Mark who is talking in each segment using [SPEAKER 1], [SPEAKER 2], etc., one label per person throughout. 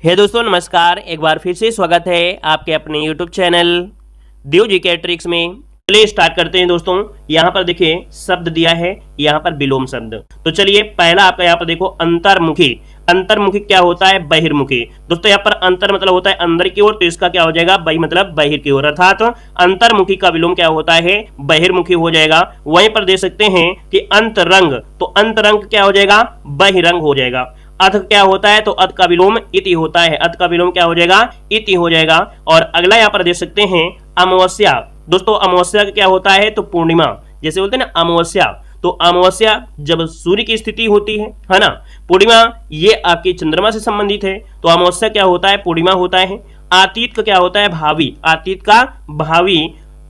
[SPEAKER 1] हे दोस्तों नमस्कार, एक बार फिर से स्वागत है आपके अपने YouTube चैनल देव जी के ट्रिक्स में। चलिए स्टार्ट करते हैं दोस्तों। यहाँ पर देखिए शब्द दिया है, यहाँ पर विलोम शब्द। तो चलिए पहला आपका यहाँ पर देखो अंतर्मुखी। अंतर्मुखी क्या होता है? बहिर्मुखी। दोस्तों यहाँ पर अंतर मतलब होता है अंदर की ओर, तो इसका क्या हो जाएगा? बहि मतलब बाहिर की ओर, अर्थात अंतर्मुखी का विलोम क्या होता है? बहिर्मुखी हो जाएगा। वहीं पर दे सकते हैं कि अंतरंग, तो अंतरंग क्या हो जाएगा? बहिरंग हो जाएगा। अथ क्या होता है? तो अथ का विलोम इति होता है। अथ का विलोम क्या हो जाएगा? इति हो जाएगा। और अगला यहाँ पर दे सकते हैं अमावस्या। दोस्तों अमावस्या क्या होता है? तो पूर्णिमा। जैसे बोलते हैं ना अमावस्या, तो अमावस्या जब सूर्य की स्थिति होती है ना। पूर्णिमा ये आपकी चंद्रमा से संबंधित है, तो अमावस्या क्या होता है? पूर्णिमा होता है। आतीत का क्या होता है? भावी। आतीत का भावी।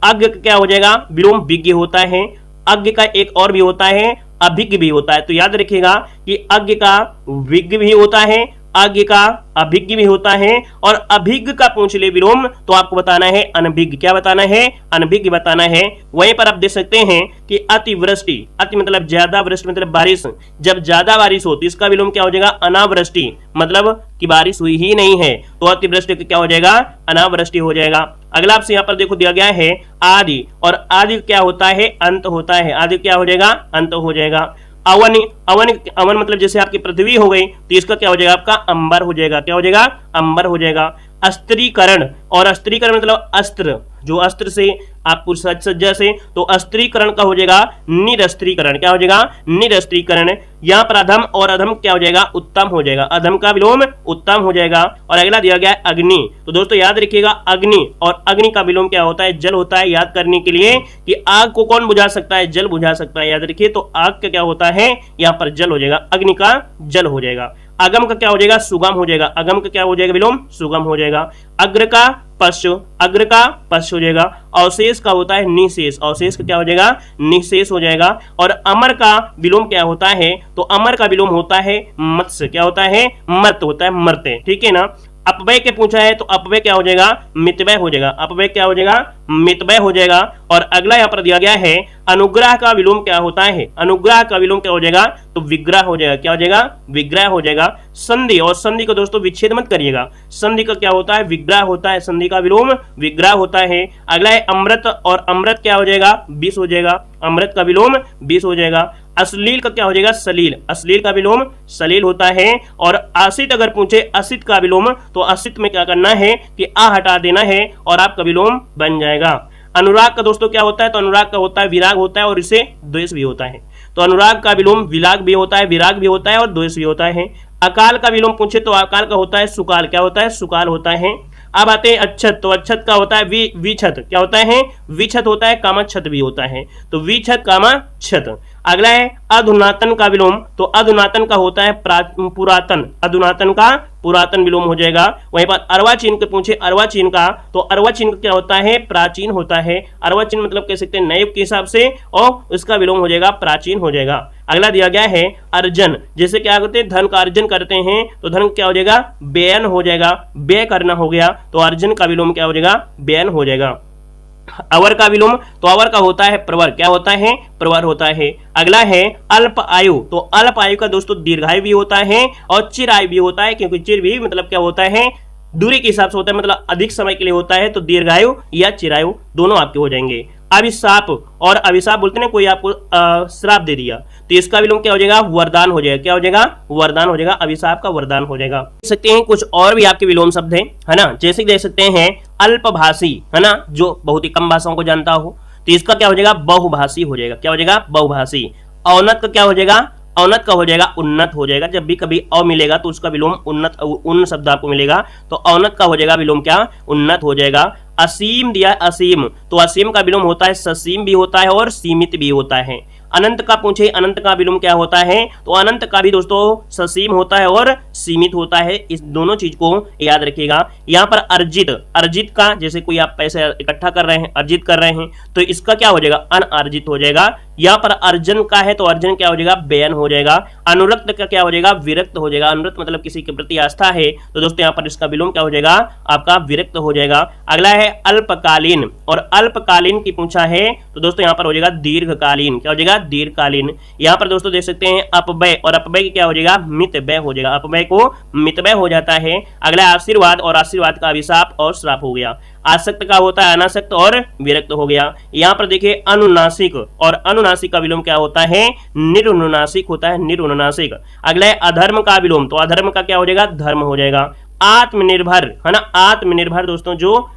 [SPEAKER 1] अज्ञ का क्या हो जाएगा? विलोम विज्ञ होता है। अज्ञ का एक और भी होता है, अभिज्ञ भी होता है। तो याद रखिएगा कि अज्ञ का विज्ञ भी होता है, अज्ञ का अभिज्ञ भी होता है। और अभिज्ञ का पूछ ले विलोम तो आपको बताना है अनभिज्ञ। क्या बताना है? अनभिज्ञ बताना है। वहीं पर आप देख सकते हैं कि अतिवृष्टि। अति मतलब ज्यादा, वृष्टि मतलब बारिश। जब ज्यादा बारिश हो तो इसका विलोम क्या हो जाएगा? अनावृष्टि, मतलब कि बारिश हुई ही नहीं है, तो अतिवृष्टि क्या हो जाएगा? अनावृष्टि हो जाएगा। अगला आपसे यहाँ पर देखो दिया गया है आदि, और आदि क्या होता है? अंत होता है। आदि क्या हो जाएगा? अंत हो जाएगा। अवन, अवन अवन मतलब जैसे आपकी पृथ्वी हो गई, तो इसका क्या हो जाएगा? आपका अंबर हो जाएगा। क्या हो जाएगा? अंबर हो जाएगा। अस्त्रीकरण, और अस्त्रीकरण मतलब अस्त्र, जो अस्त्र से आपको सज सज्जा से, तो अस्त्रीकरण का हो जाएगा निरस्त्रीकरण। क्या हो जाएगा? निरस्त्रीकरण। यहाँ पर अधम, और अधम क्या हो जाएगा? उत्तम हो जाएगा। अधम का विलोम उत्तम हो जाएगा। और अगला दिया गया है अग्नि। तो दोस्तों याद रखिएगा अग्नि, और अग्नि का विलोम क्या होता है? जल होता है। याद करने के लिए कि आग को कौन बुझा सकता है? जल बुझा सकता है। याद रखिए, तो आग का क्या होता है? यहाँ पर जल हो जाएगा। अग्नि का जल हो जाएगा। अगम का क्या हो जाएगा? सुगम हो जाएगा। अगम का क्या हो जाएगा? विलोम सुगम हो जाएगा। अग्र का पश्च, अग्र का पश्च हो जाएगा। अवशेष का होता है निशेष। अवशेष का क्या हो जाएगा? निशेष हो जाएगा। और अमर का विलोम क्या होता है? तो अमर का विलोम होता है मत्स्य। क्या होता है? मर्त होता है, मरते। ठीक है ना। अपव्यय के पूछा है, तो अपव्यय क्या हो जाएगा? मितव्यय हो जाएगा। अपव्यय क्या हो जाएगा? मितव्यय हो जाएगा। और अगला यहाँ पर दिया गया है अनुग्रह का विलोम क्या होता है? अनुग्रह का विलोम क्या हो जाएगा? तो विग्रह हो जाएगा। क्या हो जाएगा? विग्रह हो जाएगा। संधि, और संधि को दोस्तों विच्छेद मत करिएगा। संधि का क्या होता है? विग्रह होता है। संधि का विलोम विग्रह होता है। अगला है अमृत, और अमृत क्या हो जाएगा? विष हो जाएगा। अमृत का विलोम विष हो जाएगा। अश्लील का क्या हो जाएगा? सलील। अश्लील का विलोम सलील होता है। और असित अगर पूछे असित का विलोम, तो असित में क्या करना है कि आ हटा देना है और आपका विलोम बन जाएगा। अनुराग का दोस्तों क्या होता है? तो अनुराग का होता है विराग होता है, और इसे द्वेष भी होता है। तो अनुराग का विलोम विराग भी होता है, विराग भी होता है, और द्वेष भी होता है। अकाल का विलोम पूछे तो अकाल का होता है सुकाल। क्या होता है? सुकाल होता है। अब आते हैं अच्छत, तो अच्छत का होता है विछत। क्या होता है? विछत होता है, कामा छत भी होता है, तो विछत कामा छत। अगला है अधुनातन का विलोम, तो अधुनातन का होता है पुरातन। अधुनातन का पुरातन विलोम हो जाएगा। वहीं पर अर्वाचीन के पूछे अर्वाचीन का, तो अर्वाचीन क्या होता है? प्राचीन होता है। अर्वाचीन मतलब कह सकते हैं नए के हिसाब से, और उसका विलोम हो जाएगा प्राचीन हो जाएगा। अगला दिया गया है अर्जन। जैसे क्या करते हैं? धन का अर्जन करते हैं, तो धन क्या हो जाएगा? व्ययन हो जाएगा। व्यय करना हो गया, तो अर्जन का विलोम क्या हो जाएगा? व्ययन हो जाएगा। अवर का विलोम, तो अवर का होता है प्रवर। क्या होता है? प्रवर होता है। अगला है अल्प आयु, तो अल्प आयु का दोस्तों दीर्घायु भी होता है और चिरायु भी होता है, क्योंकि चिर भी मतलब क्या होता है? दूरी के हिसाब से होता है, मतलब अधिक समय के लिए होता है। तो दीर्घायु या चिरायु दोनों आपके हो जाएंगे। अभिशाप, और अभिशाप बोलते हैं कोई आपको श्राप दे दिया, तो इसका विलोम क्या हो जाएगा? वरदान हो जाएगा। क्या हो जाएगा? वरदान हो जाएगा। अभिशाप का वरदान हो जाएगा। देख सकते हैं कुछ और भी आपके विलोम शब्द है ना। जैसे देख सकते हैं अल्पभाषी, है ना, जो बहुत ही कम भाषाओं को जानता हो, तो इसका क्या हो जाएगा? बहुभाषी हो जाएगा। क्या हो जाएगा? बहुभाषी। औन्नत का क्या हो जाएगा? औन्नत का हो जाएगा उन्नत हो जाएगा। जब भी कभी अ मिलेगा तो उसका विलोम उन्नत, उन्न शब्द आपको मिलेगा, तो औन्नत का हो जाएगा विलोम क्या? उन्नत हो जाएगा। असीम दिया असीम, तो असीम का विलोम होता है ससीम भी होता है और सीमित भी होता है। अनंत का पूछे अनंत का विलोम क्या होता है? तो अनंत का भी दोस्तों ससीम होता है और सीमित होता है। इस दोनों चीज को याद रखिएगा। यहाँ पर अर्जित, अर्जित का जैसे कोई आप पैसे इकट्ठा कर रहे हैं, अर्जित कर रहे हैं, तो इसका क्या हो जाएगा? अनअर्जित हो जाएगा। यहाँ पर अर्जन का है तो अर्जन क्या हो जाएगा, बेयन हो जाएगा। अनुरक्त का क्या हो जाएगा, विरक्त हो जाएगा। अनुरक्त मतलब किसी के प्रति आस्था है, तो दोस्तों यहाँ पर इसका विलोम क्या हो जाएगा, आपका विरक्त हो जाएगा। अगला है अल्पकालीन, और अल्पकालीन की पूछा है तो दोस्तों यहाँ पर हो जाएगा दीर्घकालीन। क्या हो जाएगा, दीर्घकालीन। यहाँ पर दोस्तों देख सकते हैं अपव्यय, और अपव्यय क्या हो जाएगा, मितव्यय हो जाएगा। अपव्यय को मितव्यय हो जाता है। अगला आशीर्वाद, और आशीर्वाद का अभिशाप और श्राप हो गया। आसक्त का होता है अनासक्त और विरक्त हो गया। यहाँ पर देखिए अनुनासिक, और अनुनासिक का विलोम क्या होता है, निरुनुनासिक होता है, निरुनुनासिक। अगला है अधर्म का विलोम, तो अधर्म का क्या हो जाएगा, धर्म हो जाएगा। आत्मनिर्भर है ना, आत्मनिर्भर दोस्तों जो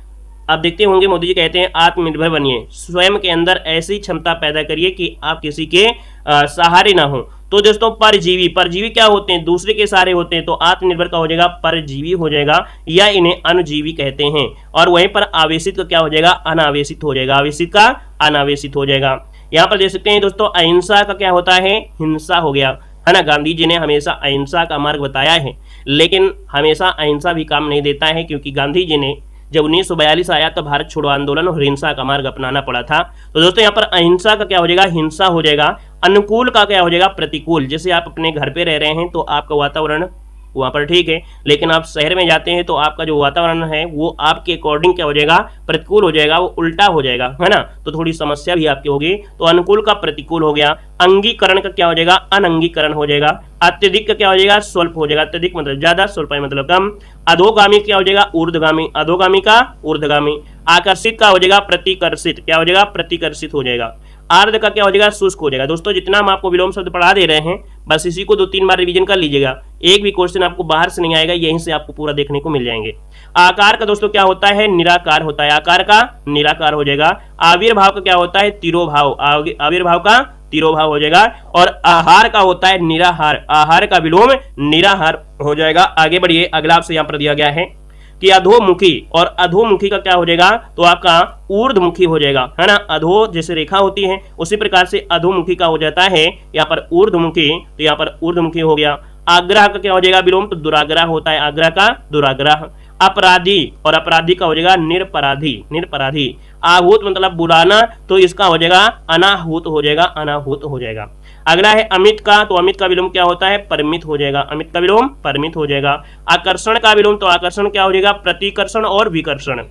[SPEAKER 1] आप देखते होंगे मोदी जी कहते हैं आत्मनिर्भर बनिए, स्वयं के अंदर ऐसी क्षमता पैदा करिए कि आप किसी के सहारे ना हो। तो दोस्तों परजीवी, परजीवी क्या होते हैं, दूसरे के सहारे होते हैं, तो आत्मनिर्भर का हो जाएगा परजीवी हो जाएगा, या इन्हें अनुजीवी कहते हैं। और वहीं पर आवेशित का क्या हो जाएगा, अनावेशित हो जाएगा। आवेशित का अनावेशित हो जाएगा। यहाँ पर देख सकते हैं दोस्तों अहिंसा का क्या होता है, हिंसा हो गया, है ना। गांधी जी ने हमेशा अहिंसा का मार्ग बताया है, लेकिन हमेशा अहिंसा भी काम नहीं देता है, क्योंकि गांधी जी ने जब 1942 आया तो भारत छोड़ो आंदोलन और हिंसा का मार्ग अपनाना पड़ा था। तो दोस्तों यहाँ पर अहिंसा का क्या हो जाएगा, हिंसा हो जाएगा। अनुकूल का क्या हो जाएगा, प्रतिकूल। जैसे आप अपने घर पे रह रहे हैं तो आपका वातावरण वहां पर ठीक है, लेकिन आप शहर में जाते हैं तो आपका जो वातावरण है वो आपके अकॉर्डिंग क्या हो जाएगा, प्रतिकूल हो जाएगा, वो उल्टा हो जाएगा, है ना। तो थोड़ी समस्या भी आपकी होगी। तो अनुकूल का प्रतिकूल हो गया। अंगीकरण का क्या हो जाएगा, अनंगीकरण हो जाएगा। अत्यधिक का क्या हो जाएगा, स्वल्प हो जाएगा। अत्यधिक मतलब ज्यादा, स्वल्प मतलब कम। अधोगामी क्या हो जाएगा, ऊर्ध्वगामी। अधोगामी का ऊर्ध्वगामी। आकर्षित का हो जाएगा प्रतिकर्षित। क्या हो जाएगा, प्रतिकर्षित हो जाएगा। आर्द्र का क्या हो जाएगा, शुष्क हो जाएगा। दोस्तों जितना हम आपको विलोम शब्द पढ़ा दे रहे हैं, बस इसी को 2-3 बार रिवीजन कर लीजिएगा। एक भी क्वेश्चन आपको बाहर से नहीं आएगा, यहीं से आपको पूरा देखने को मिल जाएंगे। आकार का दोस्तों क्या होता है, निराकार होता है। आकार का निराकार हो जाएगा। आविर्भाव का क्या होता है, तिरोभाव। आविर्भाव का तिरोभाव हो जाएगा। और आहार का होता है निराहार। आहार का विलोम निराहार हो जाएगा। आगे बढ़िए, अगला आपसे यहाँ पर दिया गया है कि अधोमुखी, और अधोमुखी का क्या हो जाएगा, तो आपका ऊर्ध्वमुखी हो जाएगा, है ना। अधो जैसे रेखा होती है उसी प्रकार से अधोमुखी का हो जाता है यहाँ पर ऊर्ध्वमुखी, तो यहाँ पर ऊर्ध्वमुखी हो गया। आग्रह का क्या हो जाएगा विलोम, तो दुराग्रह होता है। आग्रह का दुराग्रह। अपराधी, और अपराधी का हो जाएगा निरपराधी। निरपराधी। आहूत मतलब बुलाना, तो इसका हो जाएगा अनाहूत हो जाएगा, अनाहूत हो जाएगा। अगला है अमित का, तो अमित का विलोम क्या होता है, परिमित हो जाएगा। अमित का विलोम परिमित हो जाएगा। आकर्षण का विलोम, तो आकर्षण क्या हो जाएगा, प्रतिकर्षण और विकर्षण।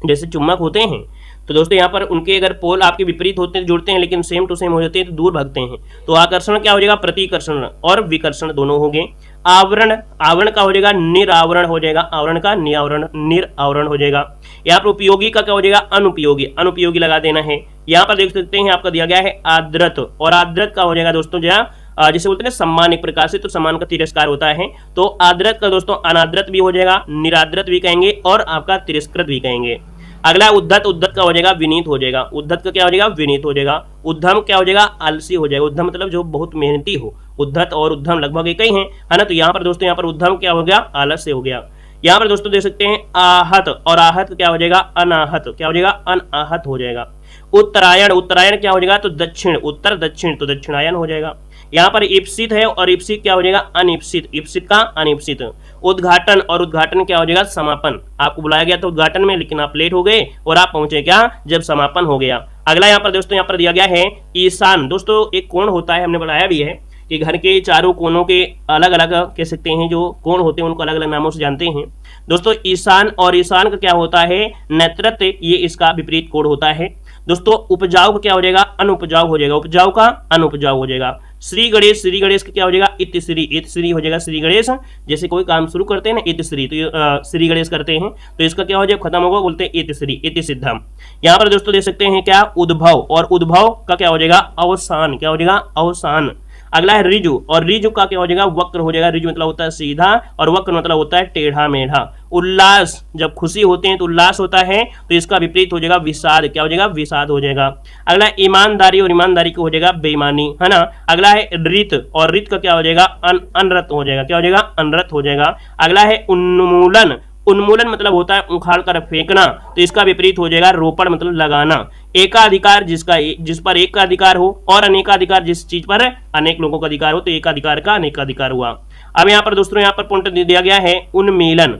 [SPEAKER 1] जैसे चुम्बक होते हैं तो दोस्तों यहाँ पर उनके अगर पोल आपके विपरीत होते हैं, जुड़ते हैं, लेकिन सेम टू सेम हो जाते हैं तो दूर भागते हैं। तो आकर्षण क्या हो जाएगा, प्रतिकर्षण और विकर्षण दोनों हो गए। आवरण, आवरण का हो जाएगा निरावरण हो जाएगा। आवरण का निरावरण, निरावरण हो जाएगा। यहाँ पर उपयोगी का क्या हो जाएगा, अनुपयोगी। अनुपयोगी लगा देना है। यहाँ पर देख सकते हैं आपका दिया गया है आद्रत, और आद्रत का हो जाएगा दोस्तों जहाँ जैसे बोलते हैं सम्मान एक प्रकार से, तो सम्मान का तिरस्कार होता है। तो आद्रत का दोस्तों अनाद्रत भी हो जाएगा, निराद्रत भी कहेंगे, और आपका तिरस्कृत भी कहेंगे। अगला उद्धत, उद्धत का हो जाएगा विनीत हो जाएगा। उद्धत का क्या हो जाएगा, विनीत हो जाएगा। उद्धम क्या हो जाएगा, आलसी हो जाएगा। उद्धम मतलब जो बहुत मेहनती हो। उद्धत और उद्धम लगभग एक ही हैं, है ना। तो यहाँ पर दोस्तों यहाँ पर उद्धम क्या हो गया, आलस्य हो गया। यहाँ पर दोस्तों देख सकते हैं आहत, और आहत क्या हो जाएगा, अनाहत। क्या हो जाएगा, अनाहत हो जाएगा। उत्तरायण, उत्तरायण क्या हो जाएगा, तो दक्षिण। उत्तर दक्षिण, तो दक्षिणायन हो जाएगा। यहाँ पर इप्सित है, और इप्सित क्या हो जाएगा, अनिप्सित। इप्सित का अनिप्सित। उद्घाटन, और उद्घाटन क्या हो जाएगा, समापन। आपको बुलाया गया था उद्घाटन में, लेकिन आप लेट हो गए और आप पहुंचे क्या, जब समापन हो गया। अगला यहाँ पर दोस्तों यहाँ पर दिया गया है ईशान। दोस्तों एक कोण होता है, हमने बताया भी है कि घर के चारों कोनों के अलग अलग कह सकते हैं, जो कोण होते हैं उनको अलग अलग नामों से जानते हैं दोस्तों। ईशान, और ईशान का क्या होता है, नेतृत्व, ये इसका विपरीत कोण होता है दोस्तों। उपजाऊ का क्या हो जाएगा, अनुपजाऊ हो जाएगा। उपजाऊ का अनुपजाऊ हो जाएगा। श्री गणेश, श्री गणेश का क्या हो जाएगा, इतिश्री। इतिश्री हो जाएगा श्री गणेश। जैसे कोई काम शुरू करते हैं ना इतिश्री, तो श्री गणेश करते हैं, तो इसका क्या हो जाएगा, खत्म होगा, बोलते हैं इतिश्री, इति सिद्धम। यहाँ पर दोस्तों देख सकते हैं क्या, उद्भव, और उद्भव का क्या हो जाएगा, अवसान। क्या हो जाएगा, अवसान। अगला है रिजु, और रिजु का क्या हो जाएगा, वक्र हो जाएगा। रिजु मतलब होता है सीधा, और वक्र मतलब होता है टेढ़ा मेढ़ा। उल्लास, जब खुशी होते हैं तो उल्लास होता है, तो इसका विपरीत हो जाएगा विषाद। क्या हो जाएगा, विषाद हो जाएगा। अगला है ईमानदारी, और ईमानदारी को हो जाएगा बेईमानी, है ना। अगला है रित, और रित का क्या हो जाएगा, अनरत हो जाएगा। क्या हो जाएगा, अनरत हो जाएगा। अगला है उन्मूलन। उन्मूलन मतलब होता है उखाड़ कर फेंकना, तो इसका विपरीत हो जाएगा रोपण मतलब लगाना। एकाधिकार, जिस पर एक का अधिकार हो, और अनेकाधिकार, जिस चीज पर अनेक लोगों का अधिकार हो, तो एकाधिकार का अनेकाधिकार हुआ। अब यहाँ पर दोस्तों यहाँ पर पॉइंट दिया गया है उन्मीलन।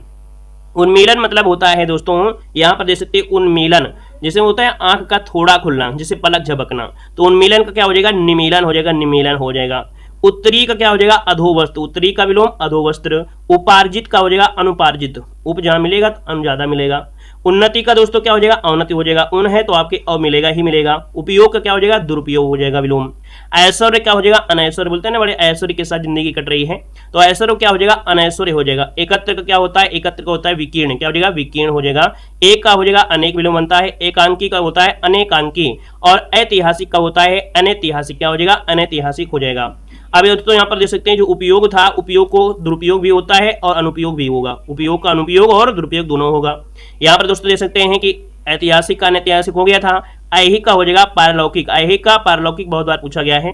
[SPEAKER 1] उन्मीलन मतलब होता है दोस्तों, यहाँ पर देख सकते हैं उन्मीलन, जैसे होता है आंख का थोड़ा खुलना, जैसे पलक झपकना, तो उन्मीलन का क्या हो जाएगा, निमीलन हो जाएगा, निमीलन हो जाएगा। उत्तरी का क्या हो जाएगा, अधोवस्त्र, उत्तरी का विलोम अधोवस्त्र। उपार्जित का हो जाएगा अनुपार्जित, उप जहां मिलेगा तो अन ज्यादा मिलेगा। उन्नति का दोस्तों क्या हो जाएगा, अवनति हो जाएगा, उन है तो आपके अ मिलेगा ही मिलेगा। उपयोग का क्या हो जाएगा, दुरुपयोग हो जाएगा विलोम। ऐश्वर्य क्या हो जाएगा, अनैश्वर्य, बोलते हैं ना बड़े ऐश्वर्य के साथ जिंदगी कट रही है, तो ऐश्वर्य क्या हो जाएगा, अनैश्वर्य हो जाएगा। एकत्र का क्या होता है, एकत्र का होता है विकीर्ण, क्या हो जाएगा, विकीर्ण हो जाएगा। एक का हो जाएगा अनेक विलोम बनता है, एकांकी का होता है अनेकांकी, और ऐतिहासिक का होता है अनैतिहासिक, क्या हो जाएगा, अनैतिहासिक हो जाएगा। अब दोस्तों यहाँ पर देख सकते हैं जो उपयोग था, उपयोग को दुरुपयोग भी होता है और अनुपयोग भी होगा, उपयोग का अनुपयोग और दुरुपयोग दोनों होगा। यहाँ पर दोस्तों देख सकते हैं कि ऐतिहासिक का अनैतिहासिक हो गया था। ऐहिक का हो जाएगा पारलौकिक, ऐहिक का पारलौकिक बहुत बार पूछा गया है।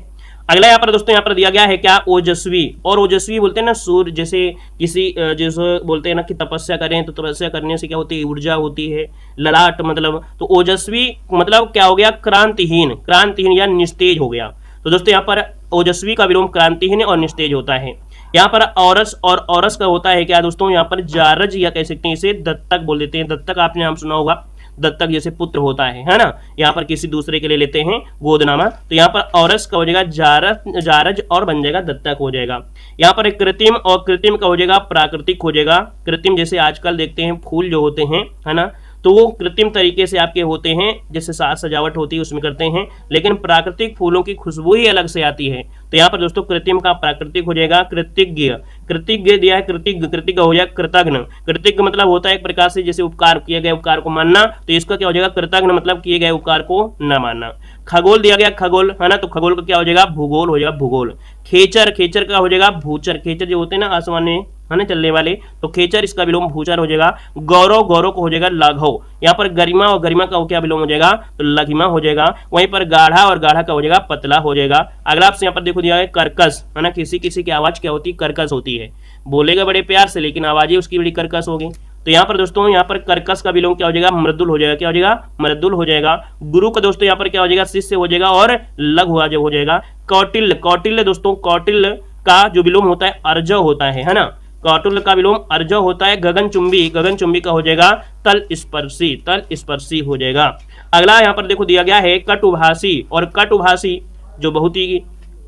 [SPEAKER 1] अगला यहाँ पर दोस्तों यहाँ पर दिया गया है क्या, ओजस्वी, और ओजस्वी बोलते हैं ना सूर्य, जैसे किसी जैसे बोलते हैं ना कि तपस्या करें तो तपस्या करने से क्या होती है, ऊर्जा होती है, ललाट मतलब, तो ओजस्वी मतलब क्या हो गया, क्रांतिहीन, क्रांतिहीन या निस्तेज हो गया। तो दोस्तों यहाँ पर ओजस्वी का विलोम क्रांतिहीन और निस्तेज होता है। यहाँ पर औरस और औरस का होता है क्या दोस्तों, यहाँ पर जारज या कह सकते हैं इसे दत्तक बोल देते हैं, दत्तक आपने नाम सुना होगा, दत्तक जैसे पुत्र होता है ना, यहाँ पर किसी दूसरे के लिए लेते हैं गोदनामा, तो यहाँ पर औरस का हो जाएगा जारज और बन जाएगा दत्तक हो जाएगा। यहाँ पर एक कृत्रिम, और कृत्रिम का हो जाएगा प्राकृतिक हो जाएगा। कृत्रिम जैसे आजकल देखते हैं फूल जो होते हैं है ना, तो वो कृत्रिम तरीके से आपके होते हैं, जैसे साज सजावट होती है उसमें करते हैं, लेकिन प्राकृतिक फूलों की खुशबू ही अलग से आती है। तो यहाँ पर दोस्तों कृत्रिम का प्राकृतिक हो जाएगा। कृतज्ञ, कृतज्ञ दिया है, कृतज्ञ, कृतज्ञ हो जाएगा कृतज्ञ। कृतज्ञ मतलब होता है एक प्रकार से जैसे उपकार किए गए उपकार को मानना, तो इसका क्या हो जाएगा, कृतज्ञ मतलब किए गए उपकार को न मानना। खगोल दिया गया, खगोल है ना, तो खगोल का क्या हो जाएगा, भूगोल हो जाएगा, भूगोल। खेचर, खेचर का हो जाएगा भूचर, खेचर जो होते हैं ना आसमान में है ना चलने वाले, तो खेचर इसका विलोम भूचर हो जाएगा। गौरव, गौरव को हो जाएगा लाघव। यहाँ पर गरिमा और गरिमा का क्या विलोम हो जाएगा, तो लघिमा हो जाएगा। वहीं पर गाढ़ा और गाढ़ा का हो जाएगा पतला हो जाएगा। अगला आपसे यहाँ पर देखो दिया है कर्कश, है ना, किसी किसी की आवाज क्या होती है, कर्कश होती है, बोलेगा बड़े प्यार से लेकिन आवाज ही उसकी बड़ी कर्कश होगी। तो यहाँ पर दोस्तों यहाँ पर कर्कश का विलोम क्या हो जाएगा, मृदुल हो जाएगा, क्या हो जाएगा, मृदुल हो जाएगा। गुरु का दोस्तों यहाँ पर क्या हो जाएगा, शिष्य हो जाएगा और लघु हो जाएगा। कौटिल्य, कौटिल्य दोस्तों, कौटिल्य का जो विलोम होता है अर्जव होता है ना, कौटिल्य का विलोम अर्जव होता है। गगनचुंबी, गगनचुंबी का हो जाएगा तल स्पर्शी, तल स्पर्शी हो जाएगा। अगला यहाँ पर देखो दिया गया है कटुभाषी, और कटुभाषी जो बहुत ही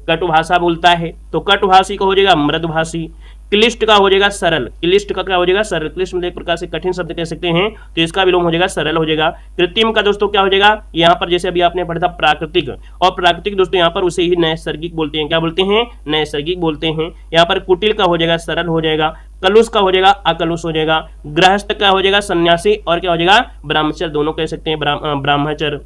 [SPEAKER 1] कटु भाषा बोलता है, तो कटुभाषी का हो जाएगा मृदुभाषी। क्लिष्ट का हो जाएगा सरल, क्लिष्ट का क्या हो जाएगा, सरल। क्लिष्ट मतलब एक प्रकार से कठिन शब्द कह सकते हैं, तो इसका विलोम हो जाएगा सरल हो जाएगा। कृत्रिम का दोस्तों क्या हो जाएगा, यहाँ पर जैसे अभी आपने पढ़ा था प्राकृतिक, और प्राकृतिक दोस्तों यहाँ पर उसे ही नैसर्गिक बोलते हैं, क्या बोलते हैं, नैसर्गिक बोलते हैं। यहाँ पर कुटिल का हो जाएगा सरल हो जाएगा। कलुष का हो जाएगा अकलुष हो जाएगा। गृहस्थ का हो जाएगा सन्यासी, और क्या हो जाएगा ब्रह्मचर्य, दोनों कह सकते हैं ब्रह्मचर्य।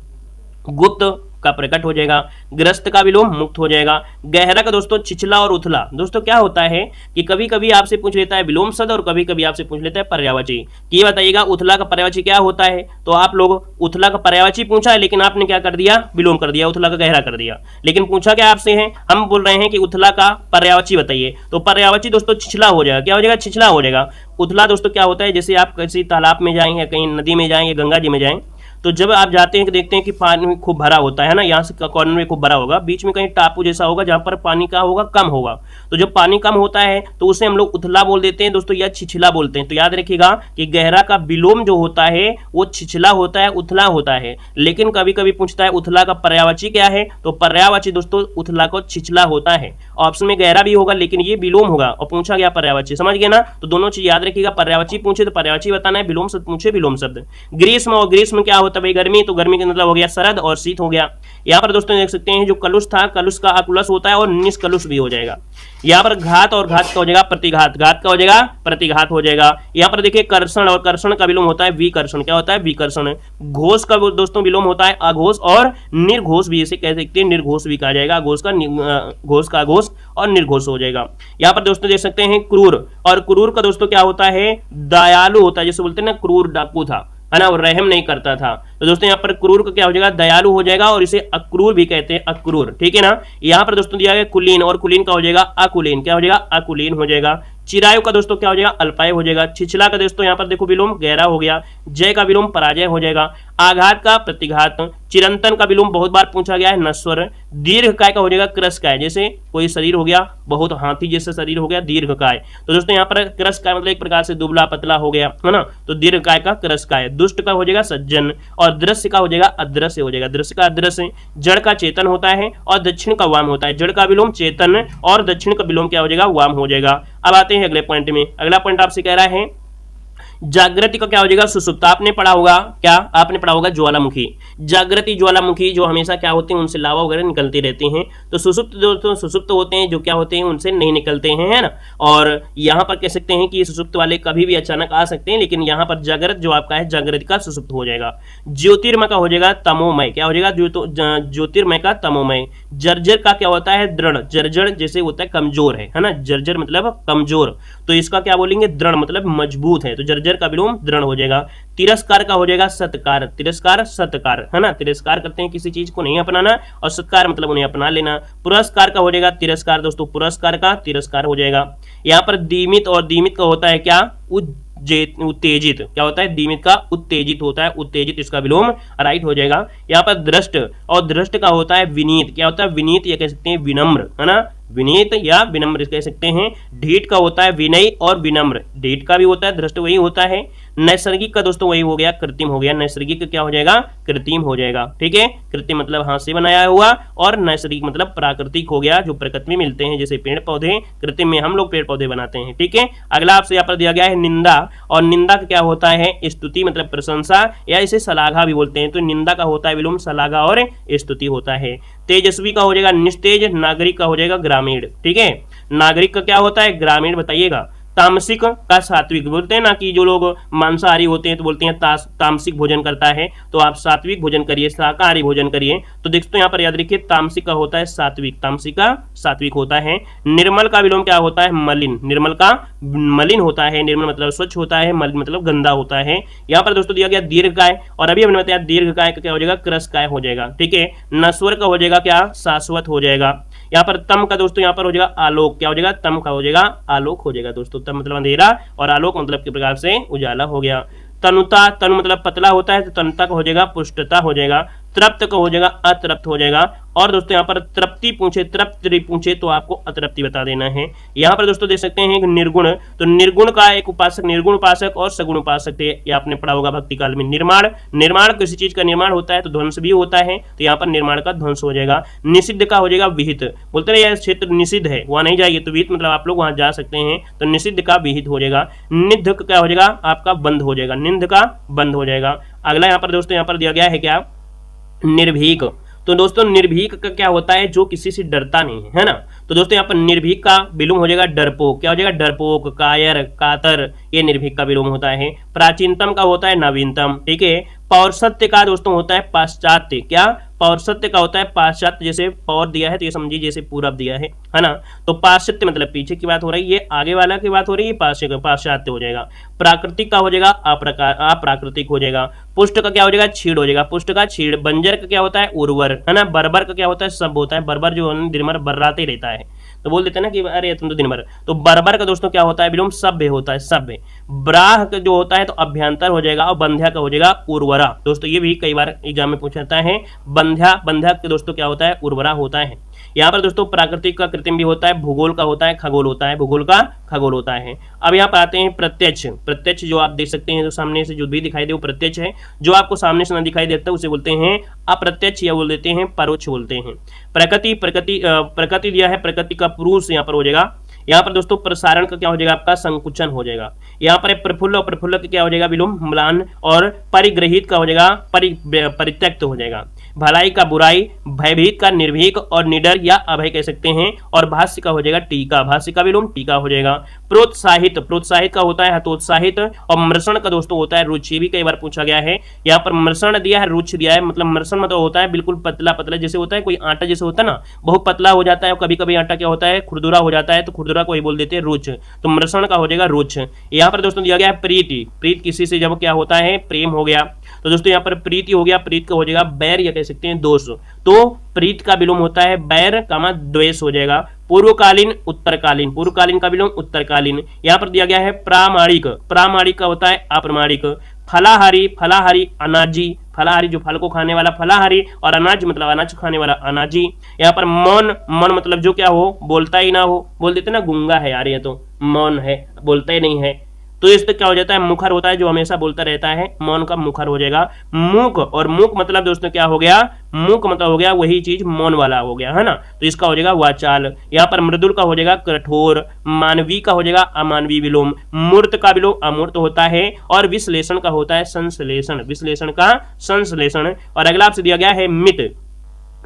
[SPEAKER 1] गुप्त का प्रकट हो जाएगा। ग्रस्त का विलोम मुक्त हो जाएगा। गहरा का दोस्तों छिछला और उथला। दोस्तों क्या होता है कि कभी कभी आपसे पूछ लेता है विलोम शब्द और कभी कभी आपसे पूछ लेता है पर्यायवाची। ये बताइएगा उथला का पर्यायवाची क्या होता है, तो आप लोग उथला का पर्यायवाची पूछा है लेकिन आपने क्या कर दिया, विलोम कर दिया, उथला का गहरा कर दिया। लेकिन पूछा क्या आपसे है, हम बोल रहे हैं कि उथला का पर्यायवाची बताइए, तो पर्यायवाची दोस्तों छिछला हो जाएगा, क्या हो जाएगा, छिछला हो जाएगा। उथला दोस्तों क्या होता है, जैसे आप किसी तालाब में जाएं या कहीं नदी में जाएं या गंगा जी में जाएं, तो जब आप जाते हैं कि देखते हैं कि पानी खूब भरा होता है ना, यहाँ से कॉर्नर में खूब भरा होगा, बीच में कहीं टापू जैसा होगा जहाँ पर पानी का होगा कम होगा, तो जब पानी कम होता है तो उसे हम लोग उथला बोल देते हैं दोस्तों, या छिछला बोलते हैं। तो याद रखिएगा कि गहरा का विलोम जो होता है वो छिछला होता है, उथला होता है। लेकिन कभी कभी पूछता है उथला का पर्यायवाची क्या है, तो पर्यायवाची दोस्तों उथला को छिछला होता है। ऑप्शन में गहरा भी होगा लेकिन ये विलोम होगा, और पूछा गया पर्यायवाची, समझ गए ना। तो दोनों चीज याद रखिएगा, पर्यायवाची पूछे तो पर्यायवाची बताना है, विलोम शब्द पूछे विलोम शब्द। ग्रीष्म, और ग्रीष्म क्या होता है भाई, गर्मी, तो गर्मी का मतलब हो गया शरद और शीत हो गया। यहाँ पर दोस्तों देख सकते हैं जो कलुष था, कलुष का अकुलस होता है और निष्कलुष भी हो जाएगा। यहाँ पर घात, और घात का हो जाएगा प्रतिघात, घात का हो जाएगा प्रतिघात हो जाएगा। यहाँ पर देखिए कर्षण, और कर्षण का विलोम होता है विकर्षण, क्या होता है विकर्षण। घोष का दोस्तों विलोम होता है अघोष, और निर्घोष भी इसे कह सकते हैं, निर्घोष भी कहा जाएगा। घोष का अघोष और निर्घोष हो जाएगा। यहाँ पर दोस्तों देख सकते हैं क्रूर, और क्रूर का दोस्तों क्या होता है दयालु होता है, जैसे बोलते हैं ना क्रूर डाकू था है ना, और रहम नहीं करता था। तो दोस्तों यहाँ पर क्रूर का क्या हो जाएगा दयालु हो जाएगा, और इसे अक्रूर भी कहते हैं, अक्रूर, ठीक है ना। यहाँ पर दोस्तों दिया गया कुलीन, और कुलीन का हो जाएगा अकुलीन, क्या हो जाएगा अकुलीन हो जाएगा। चिरायु का दोस्तों क्या हो जाएगा, अल्पाय हो जाएगा। छिछला का दोस्तों यहाँ पर देखो विलोम गहरा हो गया। जय का विलोम पराजय हो जाएगा। आघात का प्रतिघात। चिरंतन का विलोम बहुत बार पूछा गया है, नश्वर। दीर्घकाय का हो जाएगा क्रसकाय, जैसे कोई शरीर हो गया बहुत हाथी जैसा शरीर हो गया दीर्घकाय। तो दोस्तों यहाँ पर क्रसकाय मतलब एक प्रकार से दुबला पतला हो गया है ना, तो दीर्घकाय का क्रसकाय। दुष्ट का हो जाएगा सज्जन, और दृश्य का हो जाएगा अदृश्य हो जाएगा। दृश्य का अदृश्य। जड़ का चेतन होता है और दक्षिण का वाम होता है। जड़ का विलोम चेतन और दक्षिण का विलोम क्या हो जाएगा, वाम हो जाएगा। अब आते हैं अगले पॉइंट में। अगला पॉइंट आपसे कह रहा है जागृति का क्या हो जाएगा, सुसुप्त। आपने पढ़ा होगा क्या, आपने पढ़ा होगा ज्वालामुखी। जागृति ज्वालामुखी जो हमेशा क्या होते हैं, उनसे लावा वगैरह निकलते रहते हैं। तो सुसुप्त दोस्तों सुसुप्त होते हैं जो क्या होते हैं, उनसे नहीं निकलते हैं, है ना। और यहाँ पर कह सकते हैं कि ये सुसुप्त वाले कभी भी अचानक आ सकते हैं, लेकिन यहाँ पर जागृत जो आपका है जागृति का सुसुप्त हो जाएगा। ज्योतिर्मय का हो जाएगा तमोमय, क्या हो जाएगा, ज्योतिर्मय का तमोमय। जर्जर का क्या होता है, दृढ़। जर्जर जैसे होता है कमजोर है ना, जर्जर मतलब कमजोर, तो इसका क्या बोलेंगे, दृढ़ मतलब मजबूत है, तो जर्जर का विलोम दृढ़ हो जाएगा। तिरस्कार का हो जाएगा सत्कार। तिरस्कार सत्कार, है ना, तिरस्कार करते हैं किसी चीज को नहीं अपनाना, और सत्कार मतलब उन्हें अपना लेना। पुरस्कार का हो जाएगा तिरस्कार दोस्तों, पुरस्कार का तिरस्कार हो जाएगा। यहाँ पर दीमित, और दीमित का होता है क्या, उत्तेजित। क्या होता है, दीमित का उत्तेजित होता है, उत्तेजित इसका विलोम राइट हो जाएगा। यहाँ पर दृष्ट, और दृष्ट का होता है विनीत। क्या होता है, विनीत या कह सकते हैं विनम्र, है ना, विनीत या विनम्र कह सकते हैं। ढीठ का होता है विनय और विनम्र, ढीठ का भी होता है, दृष्ट वही होता है। नैसर्गिक का दोस्तों वही हो गया, कृत्रिम हो गया। नैसर्गिक क्या हो जाएगा, कृत्रिम हो जाएगा, ठीक है। कृत्रिम मतलब हाथ से बनाया हुआ, और नैसर्गिक मतलब प्राकृतिक हो गया, जो प्रकृति में मिलते हैं, जैसे पेड़ पौधे। कृत्रिम में हम लोग पेड़ पौधे बनाते हैं, ठीक है। अगला आपसे यहाँ पर दिया गया है निंदा, और निंदा का क्या होता है, स्तुति मतलब प्रशंसा, या इसे सलाघा भी बोलते हैं। तो निंदा का होता है विलोम सलाघा और स्तुति होता है। तेजस्वी का हो जाएगा निस्तेज। नागरिक का हो जाएगा ग्रामीण, ठीक है। नागरिक का क्या होता है, ग्रामीण बताइएगा। तामसिक का सात्विक बोलते हैं ना, कि जो लोग मांसाहारी होते हैं तो बोलते हैं तामसिक भोजन करता है, तो आप सात्विक भोजन करिए, शाकाहारी भोजन करिए। तो देखते यहाँ पर याद रखिए, तामसिक का होता है सात्विक, तामसिक का सात्विक होता है। निर्मल का विलोम क्या होता है, मलिन। निर्मल का मलिन होता है, निर्मल मतलब स्वच्छ होता है, मलिन मतलब गंदा होता है। यहाँ पर दोस्तों दिया गया दीर्घकाय, और अभी हमने बताया दीर्घकाय का क्या हो जाएगा, क्रसकाय हो जाएगा, ठीक है। नश्वर का हो जाएगा क्या, शाश्वत हो जाएगा। यहाँ पर तम का दोस्तों यहाँ पर हो जाएगा आलोक। क्या हो जाएगा, तम का हो जाएगा आलोक हो जाएगा दोस्तों। तम मतलब अंधेरा, और आलोक मतलब के प्रकार से उजाला हो गया। तनुता, तनु मतलब पतला होता है, तो तनुता का हो जाएगा पुष्टता हो जाएगा। तृप्त का हो जाएगा अतृप्त हो जाएगा। और दोस्तों यहाँ पर तृप्ति पूछे, तृप्ति पूछे तो आपको अतृप्ति बता देना है। यहाँ पर दोस्तों देख सकते हैं निर्गुण, तो निर्गुण का एक उपासक, निर्गुण उपासक और सगुण उपासक थे, ये आपने पढ़ा होगा भक्ति काल में। निर्माण, निर्माण किसी चीज का निर्माण होता है तो ध्वंस भी होता है, तो यहाँ पर निर्माण का ध्वंस हो जाएगा। निषिद्ध का हो जाएगा विहित, बोलते हैं यह क्षेत्र निषिद्ध है, वहां नहीं जाइए, तो विहित मतलब आप लोग वहां जा सकते हैं, तो निषिद्ध का विहित हो जाएगा। निध का क्या हो जाएगा, आपका बंद हो जाएगा, निंद का बंद हो जाएगा। अगला यहाँ पर दोस्तों यहाँ पर दिया गया है क्या, निर्भीक। तो दोस्तों निर्भीक का क्या होता है, जो किसी से डरता नहीं है ना। तो दोस्तों यहाँ पर निर्भीक का विलोम हो जाएगा डरपोक। क्या हो जाएगा, डरपोक, कायर, कातर, ये निर्भीक का विलोम होता है। प्राचीनतम का होता है नवीनतम, ठीक है। पौरसत्य का दोस्तों होता है पाश्चात्य। क्या, पौरसत्य का होता है पाश्चात्य, जैसे पौर दिया है तो ये समझिए जैसे पूरब दिया है ना। तो पाश्चात्य मतलब पीछे की बात हो रही है, ये आगे वाला की बात हो रही है, पाश्चात्य हो जाएगा। प्राकृतिक का हो जाएगा अप्राकृतिक हो जाएगा। पुष्ट का क्या हो जाएगा, छीड़ हो जाएगा, पुष्ट का छीड़। बंजर का क्या होता है, उर्वर, है ना। बर्बर का क्या होता है, सब होता है। बर्बर जो दिन भर बर्राते रहता है, तो बोल देते हैं ना कि अरे तुम तो दिन भर, तो बर्बर का दोस्तों क्या होता है विलोम, सभ्य होता है, सभ्य। ब्राह का जो होता है तो अभ्यंतर हो जाएगा, और बंध्या का हो जाएगा उर्वरा। दोस्तों ये भी कई बार एग्जाम में पूछा जाता है। बंध्या, बंध्या के दोस्तों क्या होता है, उर्वरा होता है। यहाँ पर दोस्तों प्राकृतिक का कृत्रिम भी होता है, भूगोल का होता है, खगोल होता है, भूगोल का खगोल होता है। अब यहाँ पर आते हैं प्रत्यक्ष। प्रत्यक्ष जो आप देख सकते हैं, जो सामने से जो भी दिखाई दे वो प्रत्यक्ष है, जो आपको सामने से ना दिखाई देता उसे बोलते हैं अप्रत्यक्ष, या बोल देते हैं परोक्ष बोलते हैं। प्रकृति, प्रकृति दिया है, प्रकृति का पुरुष यहाँ पर हो जाएगा। यहाँ पर दोस्तों प्रसारण का क्या हो जाएगा, आपका संकुचन हो जाएगा। यहाँ पर प्रफुल्ल, और प्रफुल्ल का क्या हो जाएगा विलोम म्लान, और परिग्रहित का हो जाएगा परित्यक्त हो जाएगा। भलाई का बुराई, भयभीत का निर्भीक, और निडर या अभय कह सकते हैं। और भाष्य का हो जाएगा टीका, भाष्य का विलोम टीका हो जाएगा। प्रोत्साहित, प्रोत्साहित का होता है हतोत्साहित, और मृषण का दोस्तों होता है रुचि, भी कई बार पूछा गया है। यहाँ पर मृषण दिया है, रुचि दिया है, मतलब मृषण मतलब होता है बिल्कुल पतला पतला, जैसे होता है कोई आटा जैसे होता है ना, बहुत पतला हो जाता है, और कभी कभी आटा क्या होता है खुरदुरा हो जाता है, तो खुरदुरा को ही बोल देते हैं रुच, तो मृषण का हो जाएगा रुच। यहाँ पर दोस्तों दिया गया है प्रीति, प्रीत किसी से जब क्या होता है, प्रेम हो गया, तो दोस्तों यहाँ पर प्रीति हो गया, प्रीत का हो जाएगा बैर, या कह कह सकते हैं दोष। तो प्रीत का विलोम होता है बैर कामा द्वेष हो जाएगा। पूर्वकालीन उत्तरकालीन, पूर्वकालीन का विलोम उत्तरकालीन। यहाँ पर दिया गया है प्रामाणिक, प्रामाणिक का होता है अप्रामाणिक। फलाहारी, फलाहारी अनाजी, फलाहारी जो फल को खाने वाला फलाहारी, और अनाज मतलब अनाज खाने वाला अनाजी। यहाँ पर मौन, मौन मतलब जो क्या हो, बोलता ही ना हो, बोल देते ना गूंगा है यार ये तो मौन है, बोलता ही नहीं है, तो इस पे क्या हो जाता है, मुखर होता है, जो हमेशा बोलता रहता है, मौन का मुखर हो जाएगा। मूक, और मूक मतलब दोस्तों क्या हो गया, मूक मतलब हो गया वही चीज मौन वाला हो गया, है ना, तो इसका हो जाएगा वाचाल। यहाँ पर मृदुल का हो जाएगा कठोर, मानवीय का हो जाएगा अमानवीय विलोम, मूर्त का विलोम अमूर्त होता है, और विश्लेषण का होता है संश्लेषण, विश्लेषण का संश्लेषण। और अगला आपसे दिया गया है मित।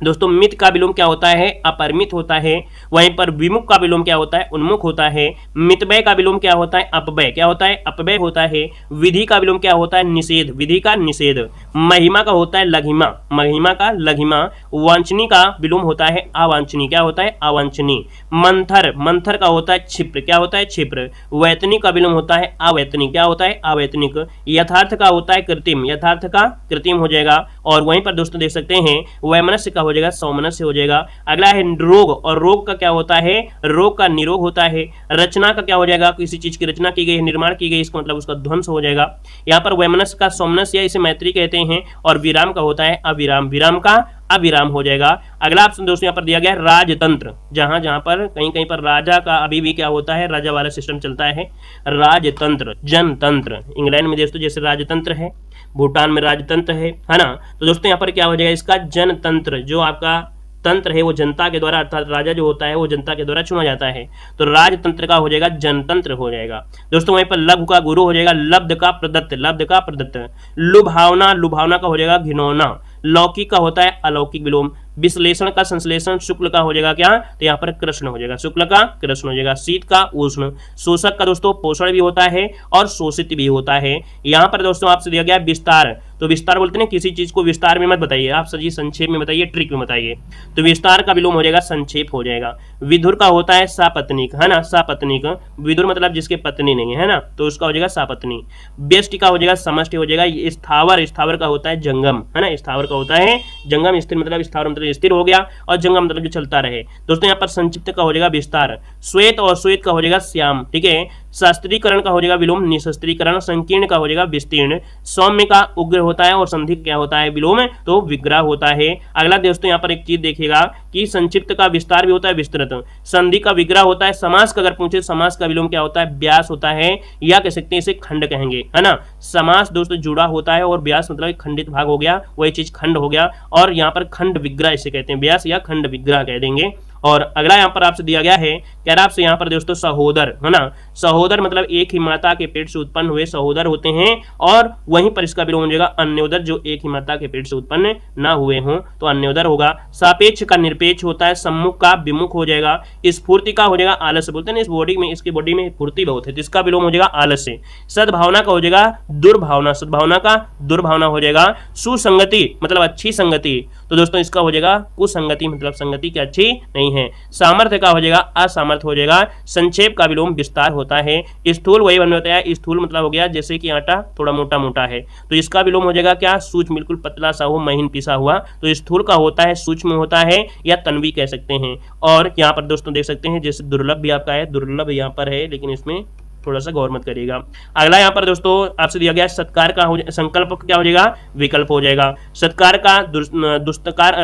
[SPEAKER 1] दोस्तों मित का विलोम क्या होता है, अपरिमित होता है। वहीं पर विमुख का विलोम क्या होता है, उन्मुख होता है। मितव्यय का विलोम क्या होता है, अपव्यय, क्या होता है, अपव्यय होता है। विधि का विलोम क्या होता है, निषेध, विधि का निषेध। महिमा का होता है लघिमा, महिमा का लघिमा। वांछनीय का विलोम होता है अवांछनीय, क्या होता है, अवांछनीय। मंथर, मंथर का होता है क्षिप्र, क्या होता है, क्षिप्र। वैतनिक का विलोम होता है अवैतनिक, क्या होता है, अवैतनिक। यथार्थ का होता है कृत्रिम, यथार्थ का कृत्रिम हो जाएगा। और वहीं पर दोस्तों देख सकते हैं वैमनस्य का हो जाएगा सौमनस्य हो जाएगा। अगला है रोग, और रोग का क्या होता है, रोग का निरोग होता है। रचना का क्या हो जाएगा, किसी चीज की रचना की गई है, निर्माण की गई, इसका मतलब उसका ध्वंस हो जाएगा। यहाँ पर वैमनस्य का सौमनस्य, इसे मैत्री कहते हैं। और विराम का होता है अविराम, विराम का अविराम हो जाएगा। अगला ऑप्शन दोस्तों यहाँ पर दिया गया है राजतंत्र, जहां जहां पर कहीं कहीं पर राजा का अभी भी क्या होता है, राजा वाला सिस्टम चलता है। राजतंत्र, जनतंत्र, इंग्लैंड में दोस्तों जैसे राजतंत्र है, भूटान में राजतंत्र है ना, तो दोस्तों यहाँ पर क्या हो जाएगा, इसका जनतंत्र, जो आपका तंत्र है वो जनता के द्वारा, अर्थात राजा जो होता है वो जनता के द्वारा चुना जाता है, तो राजतंत्र का हो जाएगा जनतंत्र हो जाएगा। दोस्तों वहीं पर लघु का गुरु हो जाएगा लब्ध का प्रदत्त, लब्ध का प्रदत्त। लुभावना, लुभावना का हो जाएगा घिनौना। लौकिक का होता है अलौकिक विलोम। विश्लेषण का संश्लेषण, शुक्ल का हो जाएगा क्या, तो यहाँ पर कृष्ण हो जाएगा, शुक्ल का कृष्ण हो जाएगा। शीत का उष्ण। शोषक का दोस्तों पोषण भी होता है और शोषित भी होता है। यहाँ पर दोस्तों आपसे दिया गया विस्तार, तो विस्तार बोलते हैं किसी चीज को विस्तार में मत बताइए, आप सजी संक्षेप में बताइए, ट्रिक में बताइए, तो विस्तार का विलोम हो जाएगा संक्षेप हो जाएगा। विधुर का होता है सापत्निक, है ना, सापत्निक। विधुर मतलब जिसके पत्नी नहीं है ना, तो उसका हो जाएगा सापत्नी। व्यष्टि का हो जाएगा समष्टि हो जाएगा। स्थावर, स्थावर का होता है जंगम, है ना, स्थावर का होता है जंगम। स्थिर मतलब स्थावर मतलब स्थिर हो गया, और जंगम मतलब जो चलता रहे। दोस्तों यहाँ पर संक्षिप्त का हो जाएगा विस्तार। श्वेत और श्वेत का हो जाएगा श्याम, ठीक है। शास्त्रीकरण का हो जाएगा विलोम निशास्त्रीकरण। संकीर्ण का हो जाएगा विस्तीर्ण। सौम्य का उग्र होता है, और संधि क्या होता है विलोम, तो विग्रह होता है। अगला दोस्तों यहाँ पर एक चीज देखिएगा कि संक्षिप्त का विस्तार भी होता है विस्तृत। संधि का विग्रह होता है। समास का अगर पूछे, समास का विलोम क्या होता है, व्यास होता है, या कह सकते हैं इसे खंड कहेंगे, है ना। समास दोस्तों जुड़ा होता है, और व्यास मतलब खंडित भाग हो गया, वही चीज खंड हो गया, और यहाँ पर खंड विग्रह इसे कहते हैं, व्यास या खंड विग्रह कह देंगे। और अगला यहाँ पर आपसे दिया गया है, कह रहा आपसे यहाँ पर दोस्तों सहोदर, है ना। सहोदर मतलब एक ही माता के पेट से उत्पन्न हुए सहोदर होते हैं, और वहीं पर इसका विलोम हो जाएगा अन्योदर, जो एक ही माता के पेट से उत्पन्न ना हुए हों, तो अन्योदर होगा। सापेक्ष का निरपेक्ष होता है। सम्मुख का विमुख हो जाएगा। स्फूर्ति का हो जाएगा आलस्य, बोलते हैं इस बॉडी में, इसकी बॉडी में फूर्ति बहुत है, तो इसका विलोम हो जाएगा आलस्य। सद्भावना का हो जाएगा दुर्भावना, सद्भावना का दुर्भावना हो जाएगा। सुसंगति मतलब अच्छी संगति, तो दोस्तों इसका हो जाएगा कुसंगति, मतलब संगति की अच्छी नहीं है। सामर्थ्य का हो जाएगा असामर्थ्य हो जाएगा। संक्षेप का विलोम विस्तार होता है। स्थूल वही बन होता है, स्थूल मतलब हो गया जैसे कि आटा थोड़ा मोटा मोटा है, तो इसका विलोम हो जाएगा क्या, सूक्ष्म, बिल्कुल पतला सा हो, महीन पिसा हुआ, तो स्थूल का होता है सूक्ष्म होता है, या तन्वी कह सकते हैं। और यहाँ पर दोस्तों देख सकते हैं जैसे दुर्लभ भी आपका है, दुर्लभ यहाँ पर है, लेकिन इसमें थोड़ा सा गौर मत करिएगा। अगला यहाँ पर दोस्तों आपसे दिया गया सत्कार का हो, संकल्प क्या हो जाएगा, विकल्प हो जाएगा। सत्कार का दुष्टकार,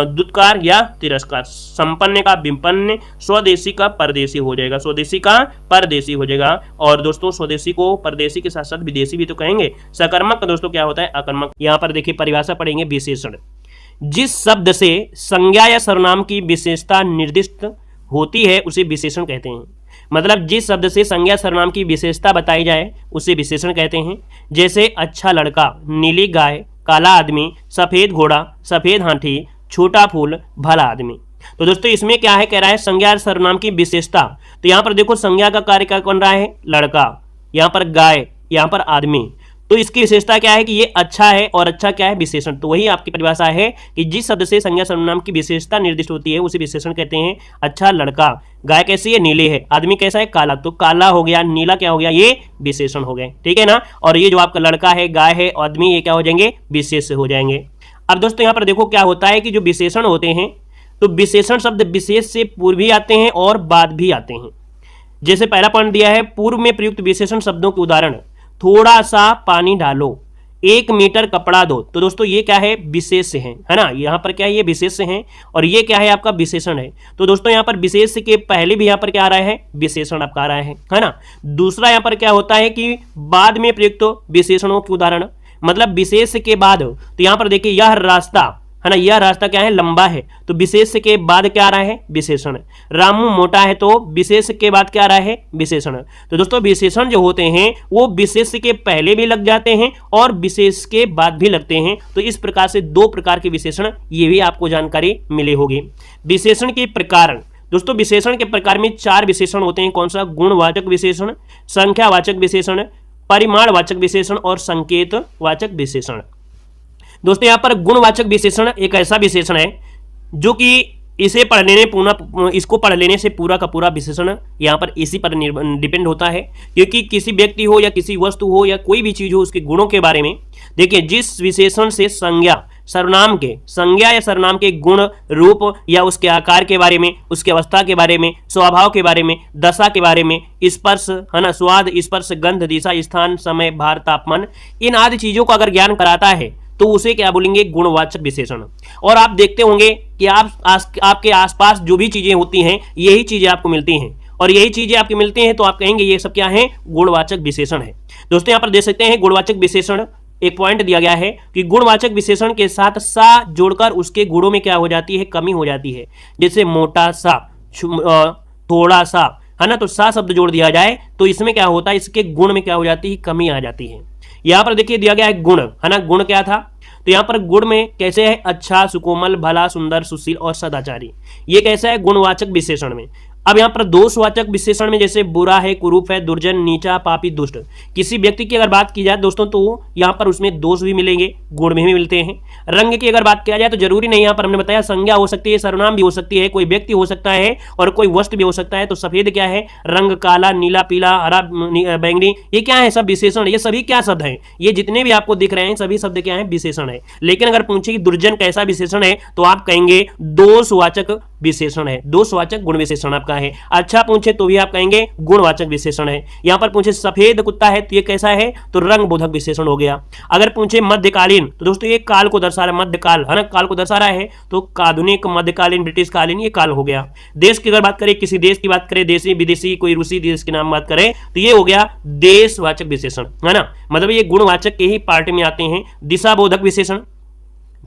[SPEAKER 1] दुत्कार या तिरस्कार। संपन्न का विपन्न। स्वदेशी का परदेशी हो जाएगा, स्वदेशी का परदेशी हो जाएगा। और दोस्तों स्वदेशी को परदेशी के साथ साथ विदेशी भी तो कहेंगे। सकर्मक का दोस्तों क्या होता है, अकर्मक। यहाँ पर देखिए परिभाषा पढ़ेंगे, विशेषण। जिस शब्द से संज्ञा या सर्वनाम की विशेषता निर्दिष्ट होती है उसे विशेषण कहते हैं। मतलब जिस शब्द से संज्ञा सर्वनाम की विशेषता बताई जाए उसे विशेषण कहते हैं। जैसे अच्छा लड़का, नीली गाय, काला आदमी, सफेद घोड़ा, सफेद हाथी, छोटा फूल, भला आदमी। तो दोस्तों इसमें क्या है, कह रहा है संज्ञा सर्वनाम की विशेषता। तो यहाँ पर देखो संज्ञा का कार्य क्या बन रहा है, लड़का, यहाँ पर गाय, यहाँ पर आदमी, तो इसकी विशेषता क्या है कि ये अच्छा है, और अच्छा क्या है, विशेषण। तो वही आपकी परिभाषा है कि जिस शब्द से संज्ञा सर्वनाम की विशेषता निर्दिष्ट होती है उसे विशेषण कहते हैं। अच्छा लड़का, गाय कैसी है, नीली है, आदमी कैसा है, काला, तो काला हो गया, नीला क्या हो गया, ये विशेषण हो गए, ठीक है ना। और ये जो आपका लड़का है, गाय है, आदमी, ये क्या हो जाएंगे, विशेष हो जाएंगे। अब दोस्तों यहाँ पर देखो क्या होता है कि जो विशेषण होते हैं, तो विशेषण शब्द विशेष से पूर्व भी आते हैं और बाद भी आते हैं। जैसे पहला पॉइंट दिया है, पूर्व में प्रयुक्त विशेषण शब्दों के उदाहरण, थोड़ा सा पानी डालो, 1 मीटर कपड़ा दो। तो दोस्तों ये क्या है, विशेष है ना, यहाँ पर क्या है, ये विशेष है और ये क्या है आपका विशेषण है। तो दोस्तों यहाँ पर विशेष के पहले भी यहाँ पर क्या आ रहा है, विशेषण आपका आ रहा है ना। दूसरा यहाँ पर क्या होता है कि बाद में प्रयुक्त विशेषणों के उदाहरण, मतलब विशेष के बाद, तो यहाँ पर देखिए यह रास्ता है ना, यह रास्ता क्या है, लंबा है, तो विशेष के बाद क्या आ रहा है, विशेषण। रामू मोटा है, तो विशेष के बाद क्या आ रहा है, विशेषण। तो दोस्तों विशेषण जो होते हैं वो विशेष के पहले भी लग जाते हैं और विशेष के बाद भी लगते हैं। तो इस प्रकार से 2 प्रकार के विशेषण, ये भी आपको जानकारी मिली होगी। विशेषण के प्रकार, दोस्तों विशेषण के प्रकार में 4 विशेषण होते हैं। कौन सा, गुणवाचक विशेषण, संख्यावाचक विशेषण, परिमाणवाचक विशेषण और संकेतवाचक विशेषण। दोस्तों यहाँ पर गुणवाचक विशेषण एक ऐसा विशेषण है जो कि इसको पढ़ लेने से पूरा का पूरा विशेषण यहाँ पर इसी पर डिपेंड होता है, क्योंकि किसी व्यक्ति हो या किसी वस्तु हो या कोई भी चीज हो, उसके गुणों के बारे में देखिए, जिस विशेषण से संज्ञा या सर्वनाम के गुण, रूप या उसके आकार के बारे में, उसके अवस्था के बारे में, स्वभाव के बारे में, दशा के बारे में, स्पर्श है ना, स्वाद, स्पर्श, गंध, दिशा, स्थान, समय, भार, तापमान, इन आदि चीजों का अगर ज्ञान कराता है तो उसे क्या बोलेंगे, गुणवाचक विशेषण। और आप देखते होंगे कि आपके आसपास जो भी चीजें होती हैं, यही चीजें आपको मिलती हैं और यही चीजें आपको मिलती हैं, तो आप कहेंगे ये सब क्या है, गुणवाचक विशेषण है। दोस्तों यहाँ पर देख सकते हैं गुणवाचक विशेषण, एक पॉइंट दिया गया है कि गुणवाचक विशेषण के साथ सा जोड़कर उसके गुणों में क्या हो जाती है, कमी हो जाती है। जैसे मोटा सा, थोड़ा सा, है ना, तो सा शब्द जोड़ दिया जाए तो इसमें क्या होता है, इसके गुण में क्या हो जाती है, कमी आ जाती है। यहाँ पर देखिए दिया गया है गुण, है ना, गुण क्या था, तो यहाँ पर गुण में कैसे है, अच्छा, सुकोमल, भला, सुंदर, सुशील और सदाचारी। ये कैसा है, गुणवाचक विशेषण में। अब यहाँ पर दोषवाचक विशेषण में जैसे बुरा है, कुरूप है, दुर्जन, नीचा, पापी, दुष्ट। किसी व्यक्ति की अगर बात की जाए दोस्तों, तो यहाँ पर उसमें दोष भी मिलेंगे, गुण भी मिलते हैं। रंग की अगर बात किया जाए तो जरूरी नहीं, यहाँ पर हमने बताया संज्ञा हो सकती है, सर्वनाम भी हो सकती है, कोई व्यक्ति हो सकता है और कोई वस्तु भी हो सकता है। तो सफेद क्या है, रंग, काला, नीला, पीला, हरा, बैंगनी, ये क्या है, सब विशेषण। ये सभी क्या शब्द हैं, ये जितने भी आपको दिख रहे हैं सभी शब्द क्या है, विशेषण है। लेकिन अगर पूछे कि दुर्जन कैसा विशेषण है, तो आप कहेंगे दोषवाचक विशेषण है, दोषवाचक गुण विशेषण आपका है। अच्छा पूछे तो भी आप कहेंगे गुणवाचक विशेषण है। यहां पर पूछे सफेद कुत्ता है, तो ये कैसा है, तो रंग बोधक विशेषण हो गया। अगर पूछे मध्यकालीन, तो दोस्तों ये काल को दर्शा रहा है, मध्यकाल है ना, काल को दर्शा रहा है, तो आधुनिक, मध्यकालीन, ब्रिटिश कालीन, ये काल हो गया। देश की अगर बात करें, किसी देश की बात करें, देशी, विदेशी, कोई रूसी देश के नाम बात करें, तो ये हो गया देशवाचक विशेषण, है ना, मतलब ये गुणवाचक के ही पार्ट में आते हैं। दिशा बोधक विशेषण,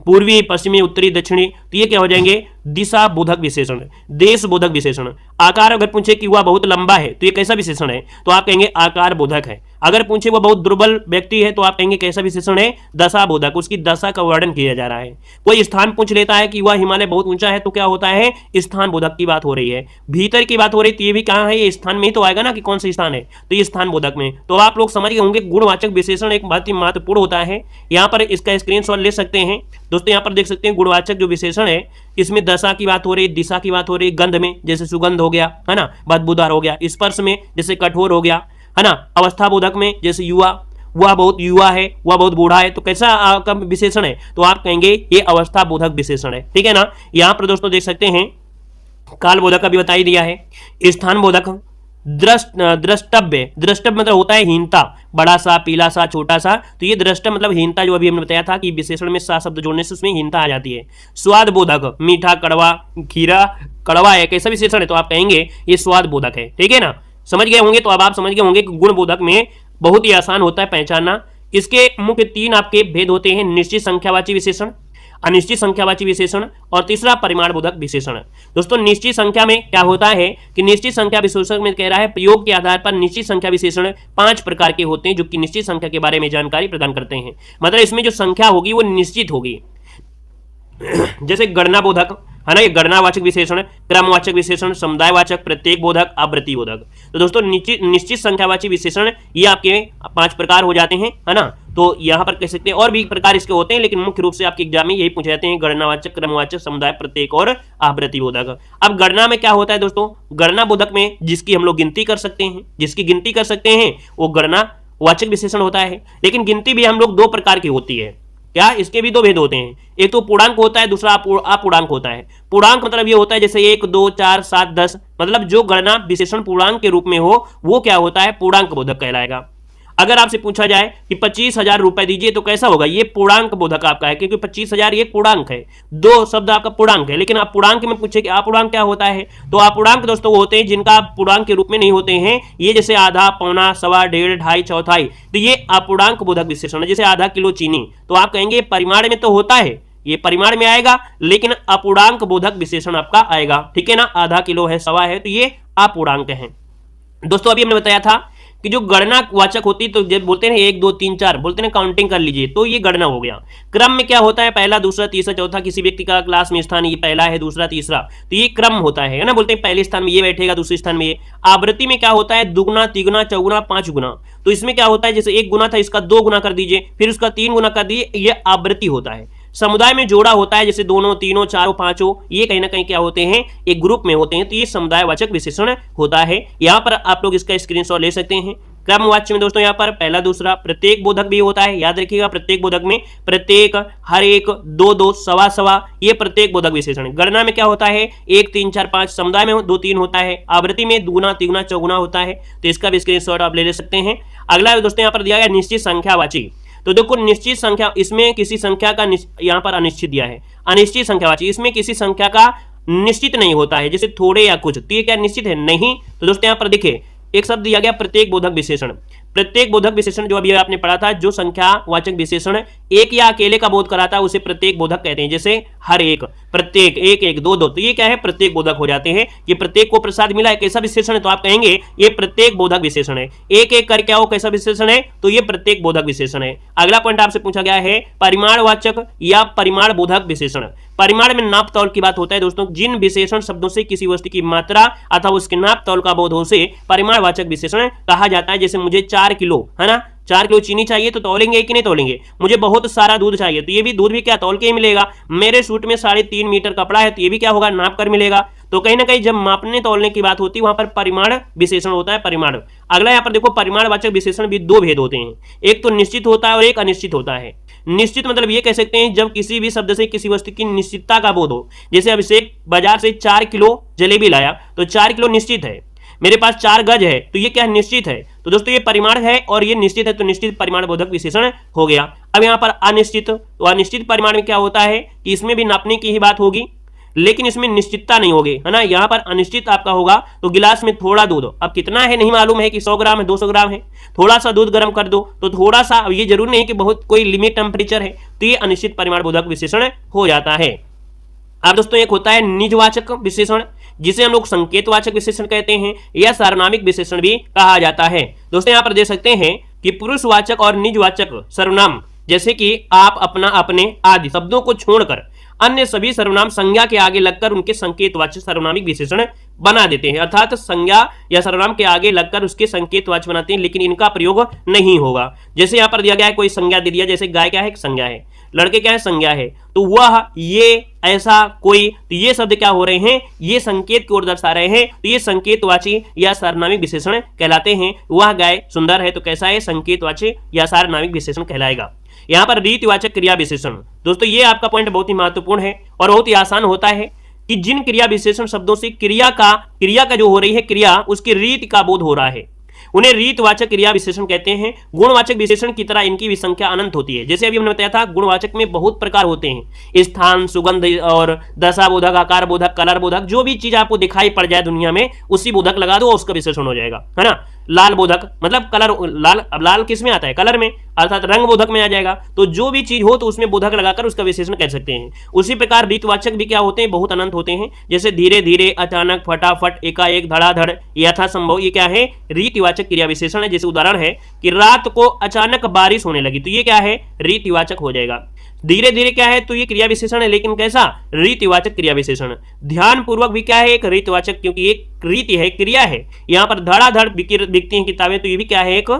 [SPEAKER 1] पूर्वी, पश्चिमी, उत्तरी, दक्षिणी, तो ये क्या हो जाएंगे, दिशा बोधक विशेषण, देश बोधक विशेषण। आकार अगर पूछे कि वह बहुत लंबा है, तो ये कैसा विशेषण है, तो आप कहेंगे आकार बोधक है। अगर पूछे वह बहुत दुर्बल व्यक्ति है, तो आप कहेंगे कैसा विशेषण है, दशा बोधक, उसकी दशा का वर्णन किया जा रहा है। कोई स्थान पूछ लेता है कि वह हिमालय बहुत ऊंचा है, तो क्या होता है, स्थान बोधक की बात हो रही है। भीतर की बात हो रही, तो ये भी कहाँ है, ये स्थान में ही तो आएगा ना, कि कौन सा स्थान है, तो ये स्थान बोधक में। तो आप लोग समझ गए होंगे गुणवाचक विशेषण एक बहुत ही महत्वपूर्ण होता है। यहाँ पर इसका स्क्रीनशॉट ले सकते हैं दोस्तों। यहाँ पर देख सकते हैं गुणवाचक जो विशेषण है, इसमें दशा की बात हो रही, दिशा की बात हो रही, गंध में जैसे सुगंध हो गया, है ना, बदबूदार हो गया, स्पर्श में जैसे कठोर हो गया, है ना, अवस्था बोधक में जैसे युवा, वह बहुत युवा है, वह बहुत बूढ़ा है, तो कैसा आपका विशेषण है, तो आप कहेंगे ये अवस्था बोधक विशेषण है। ठीक है ना। यहाँ पर दोस्तों देख सकते हैं काल बोधक का भी बता ही दिया है। स्थान बोधक, द्रष्टव्य, द्रष्टव्य मतलब होता है हीनता, बड़ा सा, पीला सा, छोटा सा, तो ये द्रष्टव्य मतलब हीनता, जो अभी हमने बताया था कि विशेषण में सा शब्द जोड़ने से उसमें हीनता आ जाती है। स्वाद बोधक, मीठा, कड़वा, खीरा, कड़वा है, कैसा विशेषण है, तो आप कहेंगे ये स्वाद बोधक है। ठीक है ना, समझ गए होंगे। तो अब आप समझ गए होंगे कि गुण बोधक में बहुत ही आसान होता है पहचानना। इसके मुख्य 3 आपके भेद होते हैं, निश्चित संख्यावाची विशेषण, अनिश्चित संख्यावाची विशेषण और तीसरा परिमाण बोधक विशेषण। दोस्तों निश्चित संख्या में क्या होता है कि निश्चित संख्या विशेषण में कह रहा है प्रयोग के आधार पर निश्चित संख्या विशेषण 5 प्रकार के होते हैं, जो कि निश्चित संख्या के बारे में जानकारी प्रदान करते हैं। मतलब इसमें जो संख्या होगी वो निश्चित होगी। जैसे गणना बोधक है ना, ये गणनावाचक विशेषण, क्रमवाचक विशेषण, समुदायवाचक, प्रत्येक बोधक, आवृत्ति बोधक। तो दोस्तों निश्चित संख्यावाची विशेषण ये आपके 5 प्रकार हो जाते हैं, है ना। तो यहाँ पर कह सकते हैं और भी प्रकार इसके होते हैं, लेकिन मुख्य रूप से आपके एग्जाम में यही पूछे जाते हैं, गणनावाचक, क्रमवाचक, समुदाय, प्रत्येक और आवृत्ति बोधक। अब गणना में क्या होता है दोस्तों, गणना बोधक में जिसकी हम लोग गिनती कर सकते हैं, जिसकी गिनती कर सकते हैं वो गणनावाचक विशेषण होता है। लेकिन गिनती भी हम लोग 2 प्रकार की होती है। क्या इसके भी दो भेद होते हैं, एक तो पूर्णांक होता है, दूसरा अपूर्णांक होता है। पूर्णांक मतलब ये होता है जैसे 1 2 4 7 10, मतलब जो गणना विशेषण पूर्णांक के रूप में हो वो क्या होता है, पूर्णांक बोधक कहलाएगा। अगर आपसे पूछा जाए कि 25,000 रुपए दीजिए तो कैसा होगा, ये पूर्णांक बोधक आपका है, क्योंकि 25,000 ये पूर्णांक है, दो शब्द आपका पूर्णांक है। लेकिन अपूर्णांक में पूछे कि अपूर्णांक क्या होता है, तो अपूर्णांक दोस्तों वो होते हैं जिनका पूर्णांक के रूप में नहीं होते हैं, ये जैसे आधा, पौना, सवा, डेढ़, ढाई, चौथाई, तो ये अपूर्णांक बोधक विशेषण है। जैसे आधा किलो चीनी, तो आप कहेंगे परिमाण में तो होता है, ये परिमाण में आएगा, लेकिन अपूर्णांक बोधक विशेषण आपका आएगा, ठीक है ना। आधा किलो है, सवा है, तो ये अपूर्णांक है। दोस्तों अभी हमने बताया था कि जो गणना वाचक होती है, तो जब बोलते हैं 1 2 3 4 बोलते हैं काउंटिंग कर लीजिए, तो ये गणना हो गया। क्रम में क्या होता है, पहला, दूसरा, तीसरा, चौथा, किसी व्यक्ति का क्लास में स्थान ये पहला है, दूसरा, तीसरा, तो ये क्रम होता है ना। बोलते हैं पहले स्थान में ये बैठेगा, दूसरे स्थान में ये। आवृत्ति में क्या होता है, दुगुना, तिगुना, चौगुना, 5 गुना, तो इसमें क्या होता है, जैसे 1 गुना था इसका 2 गुना कर दीजिए, फिर उसका 3 गुना कर दीजिए, ये आवृत्ति होता है। समुदाय में जोड़ा होता है, जैसे दोनों, तीनों, चारों, पांचों, ये कहीं ना कहीं क्या होते हैं, एक ग्रुप में होते हैं, तो ये समुदायवाचक विशेषण होता है। यहाँ पर आप लोग इसका स्क्रीनशॉट ले सकते हैं। क्रमवाच्य में दोस्तों यहाँ पर पहला, दूसरा, प्रत्येक बोधक भी होता है, याद रखिएगा, प्रत्येक बोधक में प्रत्येक, हर एक, 2 2, सवा सवा, ये प्रत्येक बोधक विशेषण। गणना में क्या होता है, 1 3 4 5, समुदाय में 2 3 होता है, आवृत्ति में दुगुना, तिगुना, चौगुना होता है, तो इसका भी स्क्रीनशॉट आप ले सकते हैं। अगला दोस्तों यहाँ पर दिया गया निश्चित संख्यावाची, तो देखो निश्चित संख्या, इसमें किसी संख्या का यहाँ पर अनिश्चित दिया है, अनिश्चित संख्यावाची, इसमें किसी संख्या का निश्चित नहीं होता है, जैसे थोड़े या कुछ, तो ये क्या निश्चित है, नहीं। तो दोस्तों यहाँ पर देखिए एक शब्द दिया गया प्रत्येक बोधक विशेषण। प्रत्येक बोधक विशेषण जो अभी आपने पढ़ा था, जो संख्यावाचक विशेषण एक या अकेले का बोध कराता है उसे प्रत्येक बोधक कहते हैं। जैसे हर एक, प्रत्येक, एक एक, दो दो, तो ये क्या है, प्रत्येक बोधक हो जाते हैं। ये प्रत्येक को प्रसाद मिला है, कैसा विशेषण है, तो आप कहेंगे ये प्रत्येक बोधक विशेषण है। एक एक करके आओ, कैसा विशेषण है, तो ये प्रत्येक बोधक विशेषण है। अगला पॉइंट आपसे पूछा गया है परिमाणवाचक या परिमाण बोधक विशेषण। परिमाण में नाप तौल की बात होता है दोस्तों, जिन विशेषण शब्दों से किसी वस्तु की मात्रा अथवा उसके नाप तौल का बोध हो से परिमाणवाचक विशेषण कहा जाता है। जैसे मुझे 4 किलो, है ना, 4 किलो चीनी चाहिए तो तौलेंगे कि नहीं तौलेंगे। मुझे बहुत सारा दूध चाहिए तो ये भी दूध भी क्या तौल के ही मिलेगा। मेरे सूट में 3.5 मीटर कपड़ा है तो ये भी क्या होगा, नाप कर मिलेगा। तो कहीं ना कहीं जब मापने तौलने की बात होती है वहां पर परिमाण विशेषण होता है, परिमाण। अगला यहाँ पर देखो परिमाणवाचक विशेषण भी दो भेद होते हैं, एक तो निश्चित होता है और एक अनिश्चित होता है। निश्चित मतलब ये कह सकते हैं जब किसी भी शब्द से किसी वस्तु की निश्चितता का बोध हो। जैसे अभिषेक बाजार से 4 किलो जलेबी लाया तो 4 किलो निश्चित है, मेरे पास 4 गज है तो ये क्या निश्चित है। तो दोस्तों ये परिमाण है और ये निश्चित है, तो निश्चित परिमाण बोधक विशेषण हो गया। अब यहाँ पर अनिश्चित, तो अनिश्चित परिमाण में क्या होता है कि इसमें भी नापने की ही बात होगी लेकिन इसमें निश्चितता नहीं होगी, है ना। यहाँ पर अनिश्चित आपका होगा तो गिलास में थोड़ा दूध, अब कितना है नहीं मालूम है कि 100 ग्राम है 200 ग्राम है, थोड़ा सा दूध गर्म कर दो तो थोड़ा सा, ये जरूर नहीं कि बहुत कोई लिमिट टेम्परेचर है, तो ये अनिश्चित परिमाण बोधक विशेषण हो जाता है। अब दोस्तों एक होता है निजवाचक विशेषण जिसे हम लोग संकेतवाचक विशेषण कहते हैं या सार्वनामिक विशेषण भी कहा जाता है। दोस्तों यहाँ पर देख सकते हैं कि पुरुषवाचक और निजवाचक सर्वनाम जैसे कि आप, अपना, अपने आदि शब्दों को छोड़कर अन्य सभी सर्वनाम संज्ञा के आगे लगकर उनके संकेतवाचक सर्वनामिक विशेषण बना देते हैं, अर्थात संज्ञा या सर्वनाम के आगे लगकर उसके संकेतवाचक बनाते हैं लेकिन इनका प्रयोग नहीं होगा। जैसे यहाँ पर दिया गया है कोई संज्ञा दे दिया, जैसे गाय क्या है, संज्ञा है, लड़के क्या है, संज्ञा है, तो वह, ये, ऐसा, कोई, तो ये शब्द क्या हो रहे हैं, ये संकेत की ओर दर्शा रहे हैं, तो ये संकेतवाची या सार्वनामिक विशेषण कहलाते हैं। वह गाय सुंदर है तो कैसा है, संकेतवाची या सार्वनामिक विशेषण कहलाएगा। यहाँ पर रीतिवाचक क्रिया विशेषण, दोस्तों ये आपका पॉइंट बहुत ही महत्वपूर्ण है और बहुत ही आसान होता है कि जिन क्रिया विशेषण शब्दों से क्रिया का जो हो रही है क्रिया उसकी रीति का बोध हो रहा है उन्हें रीतवाचक क्रिया विशेषण कहते हैं। गुणवाचक विशेषण की तरह इनकी भी संख्या अनंत होती है। जैसे अभी हमने बताया था गुणवाचक में बहुत प्रकार होते हैं, स्थान, सुगंध और दशा बोधक, आकार बोधक, कलर बोधक, जो भी चीज आपको दिखाई पड़ जाए दुनिया में उसी बोधक लगा दो उसका विशेषण हो जाएगा, है ना। लाल बोधक मतलब कलर, लाल, अब लाल किस में आता है, कलर में, अर्थात रंग बोधक में आ जाएगा। तो जो भी चीज हो तो उसमें बोधक लगाकर उसका विशेषण कह सकते हैं। उसी प्रकार रीतवाचक भी क्या होते हैं, बहुत अनंत होते हैं। जैसे धीरे धीरे, अचानक, फटाफट, एकाएक, धड़ाधड़, यथासंभव, ये क्या है, रीतिवाचक क्रिया विशेषण है। जैसे उदाहरण है कि रात को अचानक बारिश होने लगी तो ये क्या है, रीतिवाचक हो जाएगा। धीरे धीरे क्या है, तो ये क्रिया विशेषण है लेकिन कैसा, रीतिवाचक क्रिया विशेषण। ध्यान पूर्वक भी क्या है, एक रीतिवाचक, क्योंकि एक रीति है, क्रिया है। यहाँ पर धड़ाधड़ बिकती हैं किताबें तो ये भी क्या है, एक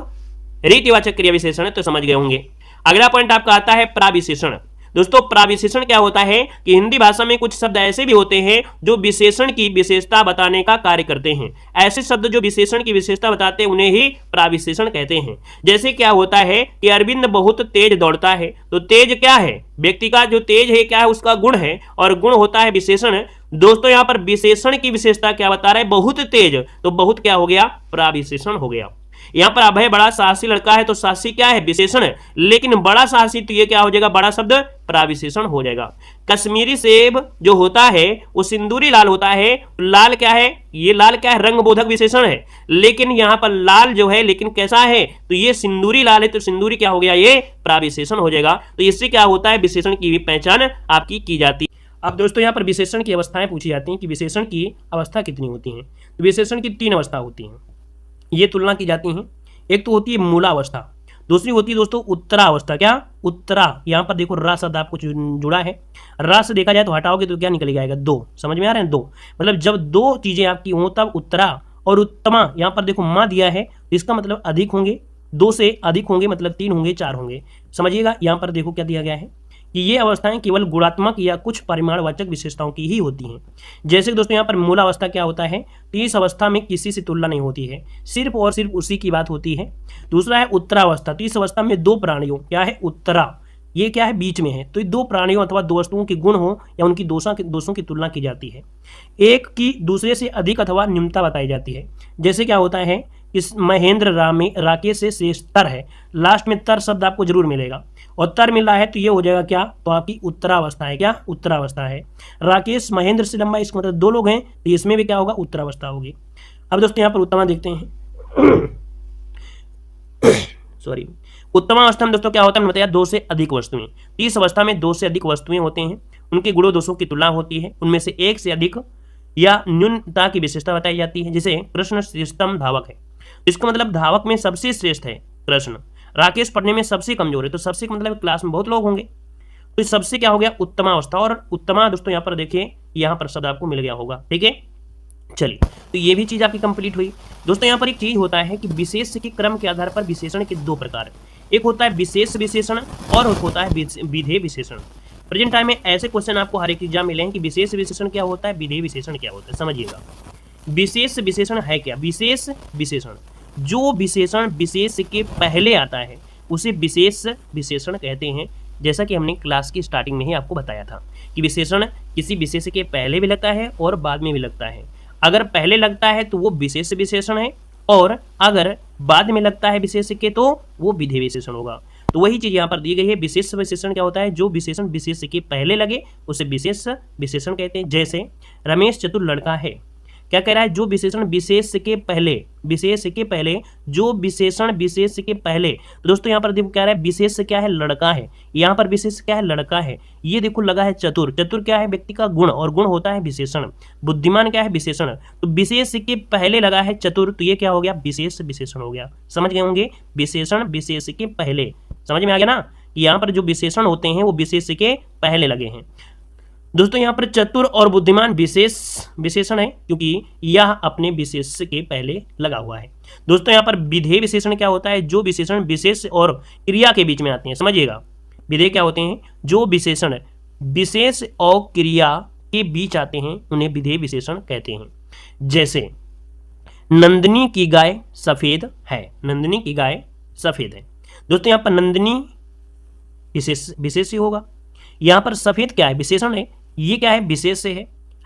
[SPEAKER 1] रीतिवाचक क्रिया विशेषण है, तो समझ गए होंगे। अगला पॉइंट आपका आता है प्राविशेषण। दोस्तों प्राविशेषण क्या होता है कि हिंदी भाषा में कुछ शब्द ऐसे भी होते हैं जो विशेषण की विशेषता बताने का कार्य करते हैं। ऐसे शब्द जो विशेषण की विशेषता बताते हैं उन्हें ही प्राविशेषण कहते हैं। जैसे क्या होता है कि अरविंद बहुत तेज दौड़ता है, तो तेज क्या है, व्यक्ति का जो तेज है क्या है, उसका गुण है, और गुण होता है विशेषण। दोस्तों यहाँ पर विशेषण की विशेषता क्या बता रहा है, बहुत तेज, तो बहुत क्या हो गया, प्राविशेषण हो गया। यहाँ पर अभय बड़ा साहसी लड़का है, तो साहसी क्या है, विशेषण है, लेकिन बड़ा साहसी तो ये क्या हो जाएगा, बड़ा शब्द प्राविशेषण हो जाएगा। कश्मीरी सेब जो होता है वो सिंदूरी लाल होता है, लाल क्या है, ये लाल क्या है, रंग बोधक विशेषण है, लेकिन यहाँ पर लाल जो है लेकिन कैसा है, तो ये सिंदूरी लाल है, तो सिंदूरी क्या हो गया, ये प्राविशेषण हो जाएगा। तो इससे क्या होता है, विशेषण की भी पहचान आपकी की जाती है। अब दोस्तों यहाँ पर विशेषण की अवस्थाएं पूछी जाती हैं कि विशेषण की अवस्था कितनी होती हैं। तो विशेषण की 3 अवस्था होती हैं, ये तुलना की जाती हैं। एक तो होती है मूलावस्था, दूसरी होती है दोस्तों उत्तरावस्था। क्या, उत्तरा, यहाँ पर देखो रा शब्द आपको जुड़ा है, रा से देखा जाए तो हटाओगे तो क्या निकल जाएगा, 2। समझ में आ रहे हैं, 2 मतलब जब 2 चीजें आपकी हों तब उत्तरा। और उत्तमा, यहाँ पर देखो माँ दिया है, इसका मतलब अधिक होंगे, 2 से अधिक होंगे मतलब 3 होंगे, 4 होंगे। समझिएगा, यहाँ पर देखो क्या दिया गया है कि ये अवस्थाएं केवल गुणात्मक या कुछ परिमाणवाचक विशेषताओं की ही होती हैं। जैसे कि दोस्तों यहाँ पर मूलावस्था क्या होता है, तो इस अवस्था में किसी से तुलना नहीं होती है, सिर्फ और सिर्फ उसी की बात होती है। दूसरा है उत्तरावस्था, तो इस अवस्था में 2 प्राणियों, क्या है, उत्तरा, ये क्या है, बीच में है, तो ये 2 प्राणियों अथवा 2 वस्तुओं के गुण हो या उनकी दोषों की तुलना की जाती है। एक की दूसरे से अधिक अथवा न्यूनता बताई जाती है। जैसे क्या होता है कि महेंद्र राकेश से श्रेष्ठतर है, लास्ट में तर शब्द आपको जरूर मिलेगा, और तर मिल रहा है तो ये हो जाएगा क्या, तो आपकी उत्तरावस्था है। क्या, उत्तरावस्था है। राकेश महेंद्र से लंबा, इसका मतलब 2 लोग हैं, तो इसमें भी क्या होगा, उत्तरावस्था होगी। अब दोस्तों यहाँ पर उत्तमा देखते हैं सॉरी, उत्तमा अवस्था में दोस्तों क्या होता है, मैंने बताया 2 से अधिक वस्तुएं। इस अवस्था में 2 से अधिक वस्तुएं होते हैं, उनके गुणों दोषों की तुलना होती है, उनमें से एक से अधिक या न्यूनता की विशेषता बताई जाती है। जैसे कृष्ण श्रेष्ठतम धावक है, इसका मतलब धावक में सबसे श्रेष्ठ है कृष्ण। राकेश पढ़ने में सबसे कमजोर है, तो सबसे मतलब क्लास में बहुत लोग होंगे, तो सबसे क्या हो गया, उत्तमा अवस्था। और उत्तमा दोस्तों यहाँ पर देखिए, यहाँ पर शब्द आपको मिल गया होगा, ठीक है। चलिए, तो ये भी चीज आपकी कंप्लीट हुई। दोस्तों यहाँ पर एक चीज होता है कि विशेष के क्रम के आधार पर विशेषण के 2 प्रकार, एक होता है विशेष विशेषण और होता है विधेय विशेषण। प्रेजेंट टाइम में ऐसे क्वेश्चन आपको हर एक एग्जाम मिले हैं कि विशेष विशेषण क्या होता है, विधेय विशेषण क्या होता है। समझिएगा, विशेष विशेषण है क्या, विशेष विशेषण जो विशेषण विशेष के पहले आता है उसे विशेष विशेषण कहते हैं। जैसा कि हमने क्लास की स्टार्टिंग में ही आपको बताया था कि विशेषण किसी विशेष के पहले भी लगता है और बाद में भी लगता है। अगर पहले लगता है तो वो विशेष विशेषण है, और अगर बाद में लगता है विशेष के तो वो विधेय विशेषण होगा। तो वही चीज यहाँ पर दी गई है। विशेष विशेषण क्या होता है, जो विशेषण विशेष के पहले लगे उसे विशेष विशेषण कहते हैं। जैसे रमेश चतुर लड़का है, क्या कह रहा है, जो विशेषण विशेष के पहले जो विशेषण विशेष के पहले। तो दोस्तों यहाँ पर देखो क्या रहा है, विशेष क्या है, लड़का है, यहाँ पर विशेष क्या है, लड़का है। ये देखो लगा है चतुर, चतुर क्या है, व्यक्ति का गुण, और गुण होता है विशेषण। बुद्धिमान क्या है, विशेषण। तो विशेष के पहले लगा है चतुर, तो ये क्या हो गया, विशेष विशेषण हो गया। समझ गए होंगे, विशेषण विशेष के पहले, समझ में आ गया ना, यहाँ पर जो विशेषण होते हैं वो विशेष के पहले लगे हैं। दोस्तों यहाँ पर चतुर और बुद्धिमान विशेष विशेषण है, क्योंकि यह अपने विशेष के पहले लगा हुआ है। दोस्तों यहाँ पर विधेय विशेषण क्या होता है, जो विशेषण विशेष और क्रिया के बीच में आते हैं। समझिएगा, विधेय क्या होते हैं, जो विशेषण विशेष और क्रिया के बीच आते हैं उन्हें विधेय विशेषण कहते हैं। जैसे नंदिनी की गाय सफेद है, नंदिनी की गाय सफेद है। दोस्तों यहाँ पर नंदिनी विशेष ही होगा, यहाँ पर सफेद क्या है, विशेषण है, ये क्या है, विशेष से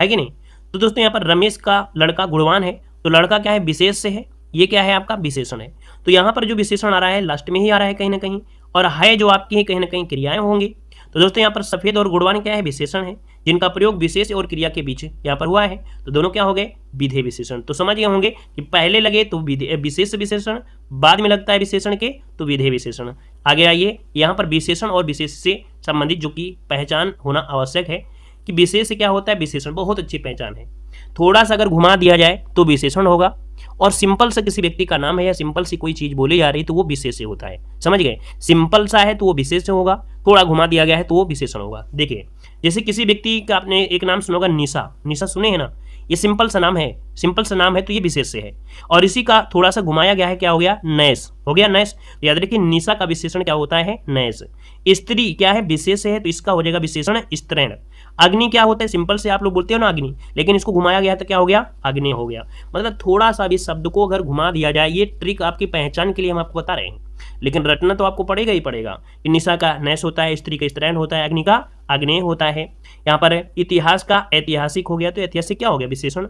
[SPEAKER 1] है कि नहीं। तो दोस्तों यहाँ पर रमेश का लड़का गुणवान है, तो लड़का क्या है, विशेष से है, ये क्या है आपका विशेषण है। तो यहाँ पर जो विशेषण आ रहा है लास्ट में ही आ रहा है कहीं ना कहीं, और है जो आपकी है कहीं ना कहीं क्रियाएं होंगी। तो दोस्तों यहाँ पर सफेद और गुणवान क्या है, विशेषण है, जिनका प्रयोग विशेष और क्रिया के बीच यहाँ पर हुआ है, तो दोनों क्या हो गए, विधेय विशेषण। तो समझ गए होंगे कि पहले लगे तो विशेष विशेषण, बाद में लगता है विशेषण के तो विधेय विशेषण। आगे आइए, यहाँ पर विशेषण और विशेष से संबंधित जो कि पहचान होना आवश्यक है कि विशेष क्या होता है, विशेषण बहुत अच्छी पहचान है। थोड़ा सा अगर घुमा दिया जाए तो विशेषण होगा, और सिंपल सा किसी व्यक्ति का नाम है या सिंपल सी कोई चीज बोली जा रही तो वो विशेष से होता है। समझ गए, सिंपल सा है तो वो विशेष से होगा, थोड़ा घुमा दिया गया है तो वो विशेषण होगा। देखिए, जैसे किसी व्यक्ति का आपने एक नाम सुना होगा, निशा, निशा सुने हैं ना, ये सिंपल सा नाम है, सिंपल सा नाम है तो ये विशेष्य है। और इसी का थोड़ा सा घुमाया गया है, क्या हो गया, नैश हो गया, नैश। तो याद रखिए निशा का विशेषण क्या होता है, नैश। स्त्री क्या है, विशेष्य है, तो इसका हो जाएगा विशेषण स्त्रैण। अग्नि क्या होता है, सिंपल से आप लोग बोलते हो ना अग्नि, लेकिन इसको घुमाया गया तो क्या हो गया, अग्नि हो गया। मतलब थोड़ा सा भी शब्द को अगर घुमा दिया जाए, ये ट्रिक आपकी पहचान के लिए हम आपको बता रहे हैं, लेकिन रटना तो आपको पड़ेगा ही पड़ेगा। निशा का नैश होता है, स्त्री का स्त्रैण होता है, अग्नि का आग्नेय होता है। यहाँ पर इतिहास का ऐतिहासिक हो गया, तो ऐतिहासिक क्या हो गया, विशेषण।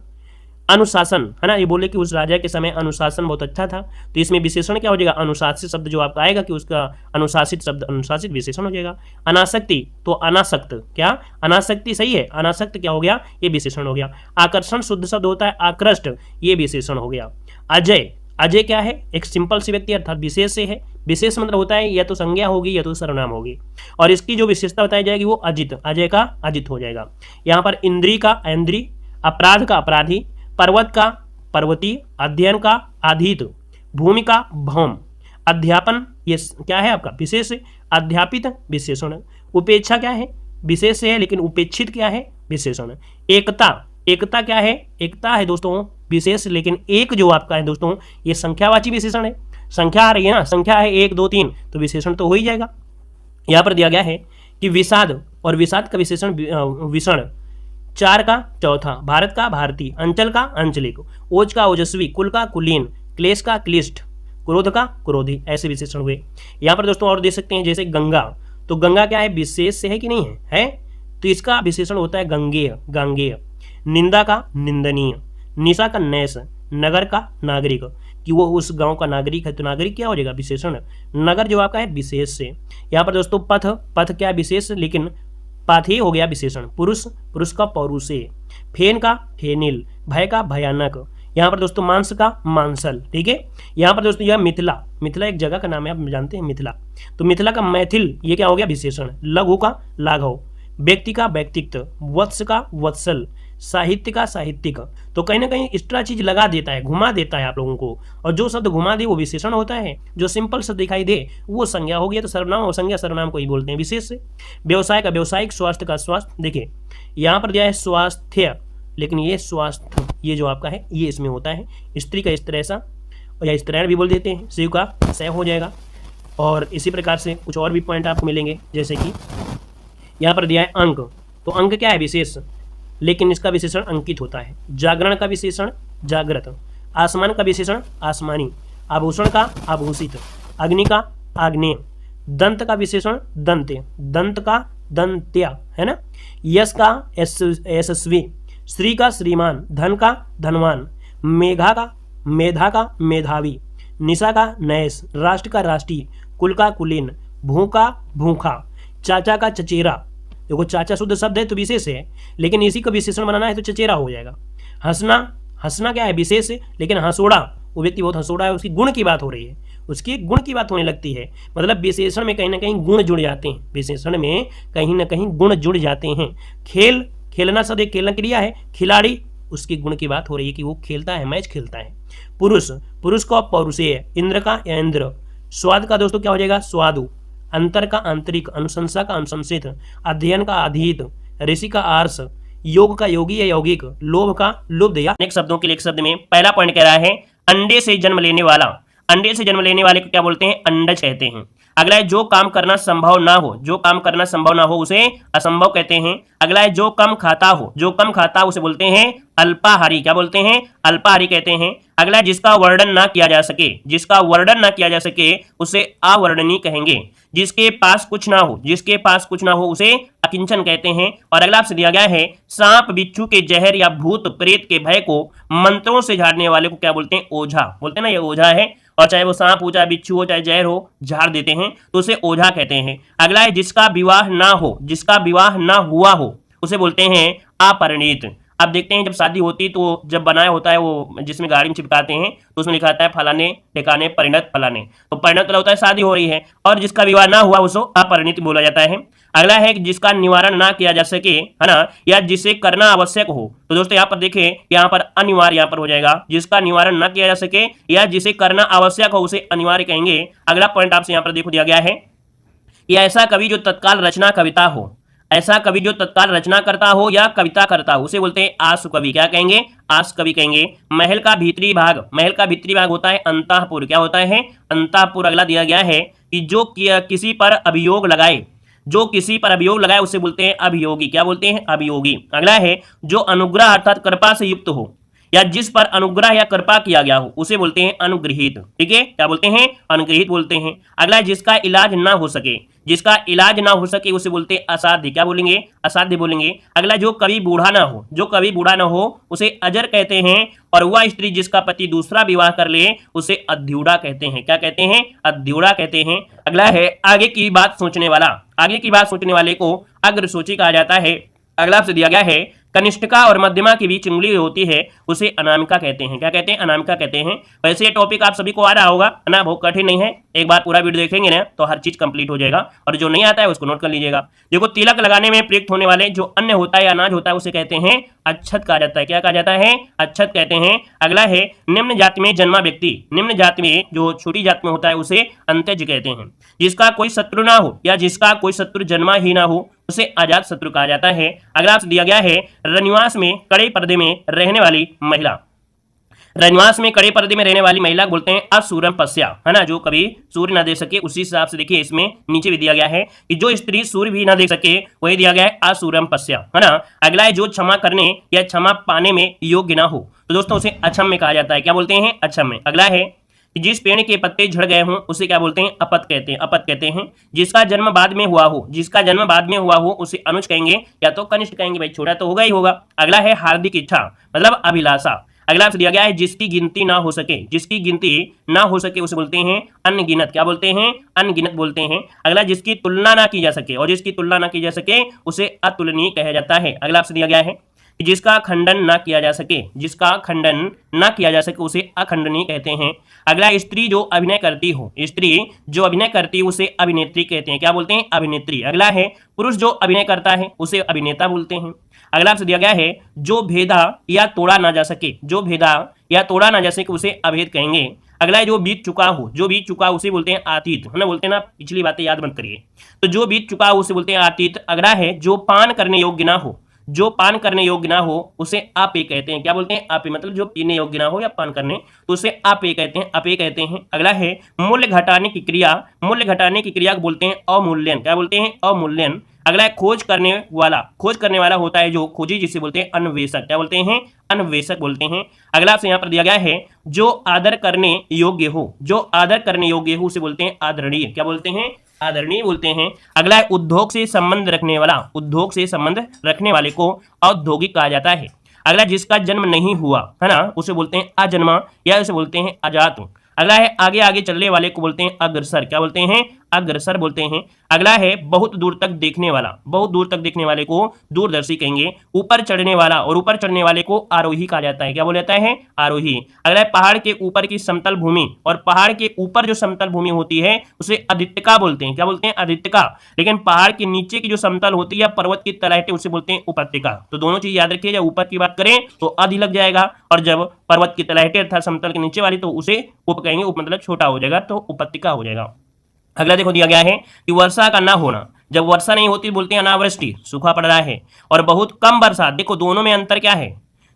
[SPEAKER 1] अनुशासन है ना, ये बोले कि उस राजा के समय अनुशासन बहुत अच्छा था, तो इसमें विशेषण क्या हो जाएगा, अनुशासित शब्द जो आपका आएगा कि उसका अनुशासित शब्द अनुशासित विशेषण हो जाएगा। अनासक्ति तो अनासक्त, क्या अनासक्ति सही है, अनासक्त क्या हो गया, ये विशेषण हो गया। आकर्षण शुद्ध शब्द होता है आकृष्ट, ये विशेषण हो गया। अजय, अजय क्या है, एक सिंपल सी व्यक्ति अर्थात विशेष से है। विशेष मतलब होता है या तो संज्ञा होगी या तो सर्वनाम होगी, और इसकी जो विशेषता बताई जाएगी वो अजित, अजय का अजित हो जाएगा। यहाँ पर इंद्री का ऐन्द्री, अपराध का अपराधी, पर्वत का पर्वती, अध्ययन का अधीत, भूमि का भौम, अध्यापन ये क्या है आपका विशेष, अध्यापित विशेषण। उपेक्षा क्या है, विशेष है लेकिन उपेक्षित क्या है, विशेषण। एकता, एकता क्या है, एकता है दोस्तों विशेष, लेकिन एक जो आपका है दोस्तों ये संख्यावाची विशेषण है। संख्या आ रही है ना, संख्या है 1 2 3, तो विशेषण तो हो ही जाएगा। यहाँ पर दिया गया है कि विषाद, और विषाद का विशेषण विषण, चार का चौथा, भारत का भारतीय, अंचल का अंचलिक, ओज का ओजस्वी, कुल का कुलीन, क्लेश का क्लिष्ट, क्रोध का क्रोधी, ऐसे विशेषण हुए। यहाँ पर दोस्तों और देख सकते हैं जैसे गंगा, तो गंगा क्या है, विशेष से है कि नहीं है, तो इसका विशेषण होता है गंगेय, गांगेय। निंदा का निंदनीय, निशा का नैश, नगर का नागरिक, कि वो उस गांव का नागरिक है, तो नागरिक क्या हो जाएगा, विशेषण। नगर जो आपका है विशेष से। यहाँ पर दोस्तों पथ, पथ क्या विशेष, लेकिन पाथी हो गया विशेषण। पुरुष, पुरुष का पौरुषे। फेन का फेनिल, भय का भयानक। यहाँ पर दोस्तों मांस का मांसल, ठीक है। यहाँ पर दोस्तों यह मिथिला, मिथिला एक जगह का नाम है, आप जानते हैं मिथिला, तो मिथिला का मैथिल ये क्या हो गया, विशेषण। लघु का लाघव, व्यक्ति का व्यक्तित्व, वत्स का वत्सल, साहित्य का साहित्यिक। तो कहीं ना कहीं एक्स्ट्रा चीज लगा देता है, घुमा देता है आप लोगों को, और जो शब्द घुमा दे वो विशेषण होता है, जो सिंपल शब्द दिखाई दे वो संज्ञा हो गया, तो सर्वनाम और संज्ञा सर्वनाम को ही बोलते हैं विशेष से। व्यवसाय का व्यवसायिक, स्वास्थ्य का स्वास्थ्य। देखिए यहाँ पर दिया है स्वास्थ्य, लेकिन ये स्वास्थ्य ये जो आपका है ये इसमें होता है। स्त्री का स्त्रैसा, और या स्त्रैण भी बोल देते हैं। शिव का सह हो जाएगा। और इसी प्रकार से कुछ और भी पॉइंट आपको मिलेंगे, जैसे कि यहाँ पर दिया है अंक, तो अंक क्या है, विशेष, लेकिन इसका विशेषण अंकित होता है। जागरण का विशेषण जागृत, आसमान का विशेषण आसमानी, आभूषण का आभूषित, अग्नि का आग्नेय, दंत का विशेषण दंत्य, दंत का दंत्या, है ना। यश का यशस्वी, श्री का श्रीमान, धन का धनवान, मेघा का मेधा का मेधावी, निशा का नैश, राष्ट्र का राष्ट्रीय, कुल का कुलीन, भू का भूखा, चाचा का चचेरा। देखो चाचा शुद्ध शब्द है तो विशेष है, लेकिन इसी का विशेषण बनाना है तो चचेरा हो जाएगा। हंसना, हंसना क्या है, विशेष है, लेकिन हंसोड़ा, वो व्यक्ति बहुत हंसोड़ा है, उसकी गुण की बात हो रही है, उसकी गुण की बात होने लगती है। मतलब विशेषण में कहीं ना कहीं गुण जुड़ जाते हैं, विशेषण में कहीं ना कहीं गुण जुड़ जाते हैं। खेल, खेलना शब्द एक खेलना क्रिया है, खिलाड़ी उसकी गुण की बात हो रही है कि वो खेलता है, मैच खेलता है। पुरुष, पुरुष का पौरुषेय, इंद्र का इंद्र, स्वाद का दोस्तों क्या हो जाएगा, स्वादु, अंतर का आंतरिक, अनुशंसा का अनुशंसित, अध्ययन का अधीत, ऋषि का आर्ष, योग का योगी या यौगिक, लोभ का लुब्ध। या अनेक शब्दों के लिए एक शब्द में पहला पॉइंट कह रहा है अंडे से जन्म लेने वाला, अंडे से जन्म लेने वाले को क्या बोलते हैं, अंडज कहते हैं। अगला है जो काम करना संभव ना हो, जो काम करना संभव ना हो उसे असंभव कहते हैं। अगला है जो कम खाता हो, जो कम खाता हो उसे बोलते हैं अल्पाहारी, क्या बोलते हैं, अल्पाहारी कहते हैं। अगला है जिसका वर्णन ना किया जा सके, जिसका वर्णन ना किया जा सके उसे अवर्णनीय कहेंगे। जिसके पास कुछ ना हो, जिसके पास कुछ ना हो उसे अकिंचन कहते हैं। और अगला आपसे दिया गया है सांप बिच्छू के जहर या भूत प्रेत के भय को मंत्रों से झाड़ने वाले को क्या बोलते हैं, ओझा बोलते हैं ना, ये ओझा है। और चाहे वो सांप हो, चाहे बिच्छू हो, चाहे जहर हो, झाड़ देते हैं तो उसे ओझा कहते हैं। अगला है जिसका विवाह ना हो, जिसका विवाह ना हुआ हो उसे बोलते हैं अपरिणीत। अब देखते हैं जब शादी होती तो जब बनाया होता है वो जिसमें गाड़ी में चिपकाते हैं तो उसमें लिखा आता है फलाने ठिकाने परिणत फलाने, तो परिणत होता है शादी हो रही है, और जिसका विवाह ना हुआ उसको अपरिणित बोला जाता है। अगला है जिसका निवारण ना किया जा सके, है ना, या जिसे करना आवश्यक हो, तो दोस्तों यहाँ पर देखें यहाँ पर अनिवार्य यहाँ पर हो जाएगा, जिसका निवारण ना किया जा सके या जिसे करना आवश्यक हो उसे अनिवार्य कहेंगे। अगला पॉइंट आपसे यहाँ पर देखो दिया गया है कि ऐसा कवि जो तत्काल रचना कविता हो, ऐसा कवि जो तत्काल रचना करता हो या कविता करता हो उसे बोलते हैं आसु कवि। क्या कहेंगे? आसु कवि कहेंगे। महल का भीतरी भाग, महल का भीतरी भाग होता है अंतःपुर। क्या होता है? अंतःपुर। अगला दिया गया है कि जो किसी पर अभियोग लगाए, जो किसी पर अभियोग लगाए उसे बोलते हैं अभियोगी। क्या बोलते हैं? अभियोगी। अगला है जो अनुग्रह अर्थात कृपा से युक्त हो या जिस पर अनुग्रह या कृपा किया गया हो उसे बोलते हैं अनुग्रहित। ठीक है, क्या बोलते हैं? अनुग्रहित बोलते हैं। अगला जिसका इलाज ना हो सके, जिसका इलाज ना हो सके उसे बोलते हैं असाध्य। क्या बोलेंगे? असाध्य बोलेंगे। अगला जो कभी बूढ़ा ना हो, जो कभी बूढ़ा ना हो उसे अजर कहते हैं। और वह स्त्री जिसका पति दूसरा विवाह कर ले उसे अध्युड़ा कहते हैं। क्या कहते हैं? अध्युड़ा कहते हैं। अगला है आगे की बात सोचने वाला, आगे की बात सोचने वाले को अग्रसूची कहा जाता है। अगला आपसे दिया गया है कनिष्ठिका और मध्यमा के बीच उंगली होती है उसे अनामिका कहते हैं। क्या कहते हैं? अनामिका कहते हैं। वैसे ये टॉपिक आप सभी को आ रहा होगा है ना, बहुत कठिन नहीं है। एक बार पूरा वीडियो देखेंगे ना तो हर चीज कंप्लीट हो जाएगा, और जो नहीं आता है उसको नोट कर लीजिएगा। देखो, तिलक लगाने में प्रयुक्त होने वाले जो अन्न होता है, अनाज होता है, उसे कहते हैं अच्छत कहा जाता है। क्या कहा जाता है? अच्छत कहते हैं। अगला है निम्न जाति में जन्मा व्यक्ति, निम्न जाति में जो छोटी जाति में होता है उसे अंत्यज कहते हैं। जिसका कोई शत्रु ना हो या जिसका कोई शत्रु जन्मा ही ना हो उसे अजात शत्रु कहा जाता है। अगला आपसे दिया गया है रनिवास में कड़े पर्दे में रहने वाली महिला, रनिवास में कड़े पर्दे में रहने वाली महिला बोलते हैं असूरम पस्या, है ना, जो कभी सूर्य ना देख सके। उसी हिसाब से देखिए इसमें नीचे भी दिया गया है कि जो स्त्री सूर्य भी ना देख सके वही दिया गया है असूरम पस्या, है ना। अगला है जो क्षमा करने या क्षमा पाने में योग्य ना हो तो दोस्तों उसे अक्षम्य कहा जाता है। क्या बोलते हैं? अक्षम्य। अगला है जिस पेड़ के पत्ते झड़ गए हों उसे क्या बोलते हैं? अपत कहते हैं। अपत कहते हैं। जिसका जन्म बाद में हुआ हो, जिसका जन्म बाद में हुआ हो उसे अनुज कहेंगे या तो कनिष्ठ कहेंगे। भाई छोटा तो होगा ही होगा। अगला है हार्दिक इच्छा मतलब अभिलाषा। अगला आपसे दिया गया है जिसकी गिनती ना हो सके, जिसकी गिनती ना हो सके उसे बोलते हैं अनगिनत। क्या बोलते हैं? अनगिनत बोलते हैं। अगला जिसकी तुलना ना की जा सके, और जिसकी तुलना ना की जा सके उसे अतुलनीय कहा जाता है। अगला आपसे दिया गया है कि जिसका खंडन ना किया जा सके, जिसका खंडन ना किया जा सके उसे अखंडनीय कहते हैं। अगला स्त्री जो अभिनय करती हो, स्त्री जो अभिनय करती है उसे अभिनेत्री कहते हैं। क्या बोलते हैं? अभिनेत्री। अगला है पुरुष जो अभिनय करता है उसे अभिनेता बोलते हैं। अगला आपसे दिया गया है जो भेदा या तोड़ा ना जा सके, जो भेदा या तोड़ा ना जा सके उसे अभेद कहेंगे। अगला है जो बीत चुका हो, जो बीत चुका उसे बोलते हैं आतीत, है ना। बोलते हैं ना पिछली बातें याद मत करिए, तो जो बीत चुका हो उसे बोलते हैं आतीत। अगला है जो पान करने योग्य ना हो, जो पान करने योग्य ना हो उसे आपे कहते हैं। क्या बोलते हैं? आपे, मतलब जो पीने योग्य ना हो या पान करने तो उसे आपे कहते हैं, अपे कहते हैं। अगला है मूल्य घटाने की क्रिया, मूल्य घटाने की क्रिया को बोलते हैं अवमूल्यन। क्या बोलते हैं? अवमूल्यन। अगला है खोज करने वाला, खोज करने वाला होता है जो खोजी जिसे बोलते हैं अन्वेषक। क्या बोलते हैं? अन्वेषक बोलते हैं। अगला आपसे यहाँ पर दिया गया है जो आदर करने योग्य हो, जो आदर करने योग्य हो उसे बोलते हैं आदरणीय। क्या बोलते हैं? आदरणीय बोलते हैं। अगला है उद्योग से संबंध रखने वाला, उद्योग से संबंध रखने वाले को औद्योगिक कहा जाता है। अगला जिसका जन्म नहीं हुआ, है ना, उसे बोलते हैं अजन्मा या उसे बोलते हैं अजात। अगला है आगे आगे चलने वाले को बोलते हैं अग्रसर। क्या बोलते हैं? अग्रसर बोलते हैं। अगला है बहुत दूर तक देखने वाला, बहुत दूर तक देखने वाले को दूरदर्शी कहेंगे। ऊपर चढ़ने वाला, और ऊपर चढ़ने वाले को आरोही कहा जाता है। क्या बोला जाता है? आरोही। अगला है पहाड़ के ऊपर की समतल भूमि, और पहाड़ के ऊपर जो समतल भूमि होती है उसे अदित्यका बोलते हैं। क्या बोलते हैं? अदित्यका। लेकिन पहाड़ के नीचे की जो समतल होती है पर्वत की तलहटी उसे बोलते हैं उपत्यका। तो दोनों चीज याद रखिए, जब ऊपर की बात करें तो अधि लग जाएगा, और जब पर्वत की तलहटी अर्थात समतल के नीचे वाली तो उसे उप कहेंगे, उप मतलब छोटा हो जाएगा तो उपत्यका हो जाएगा। अगला देखो दिया गया है कि वर्षा का ना होना, जब वर्षा नहीं होती बोलते हैं अनावृष्टि, सूखा पड़ रहा है। और बहुत कम बरसात, देखो दोनों में अंतर क्या है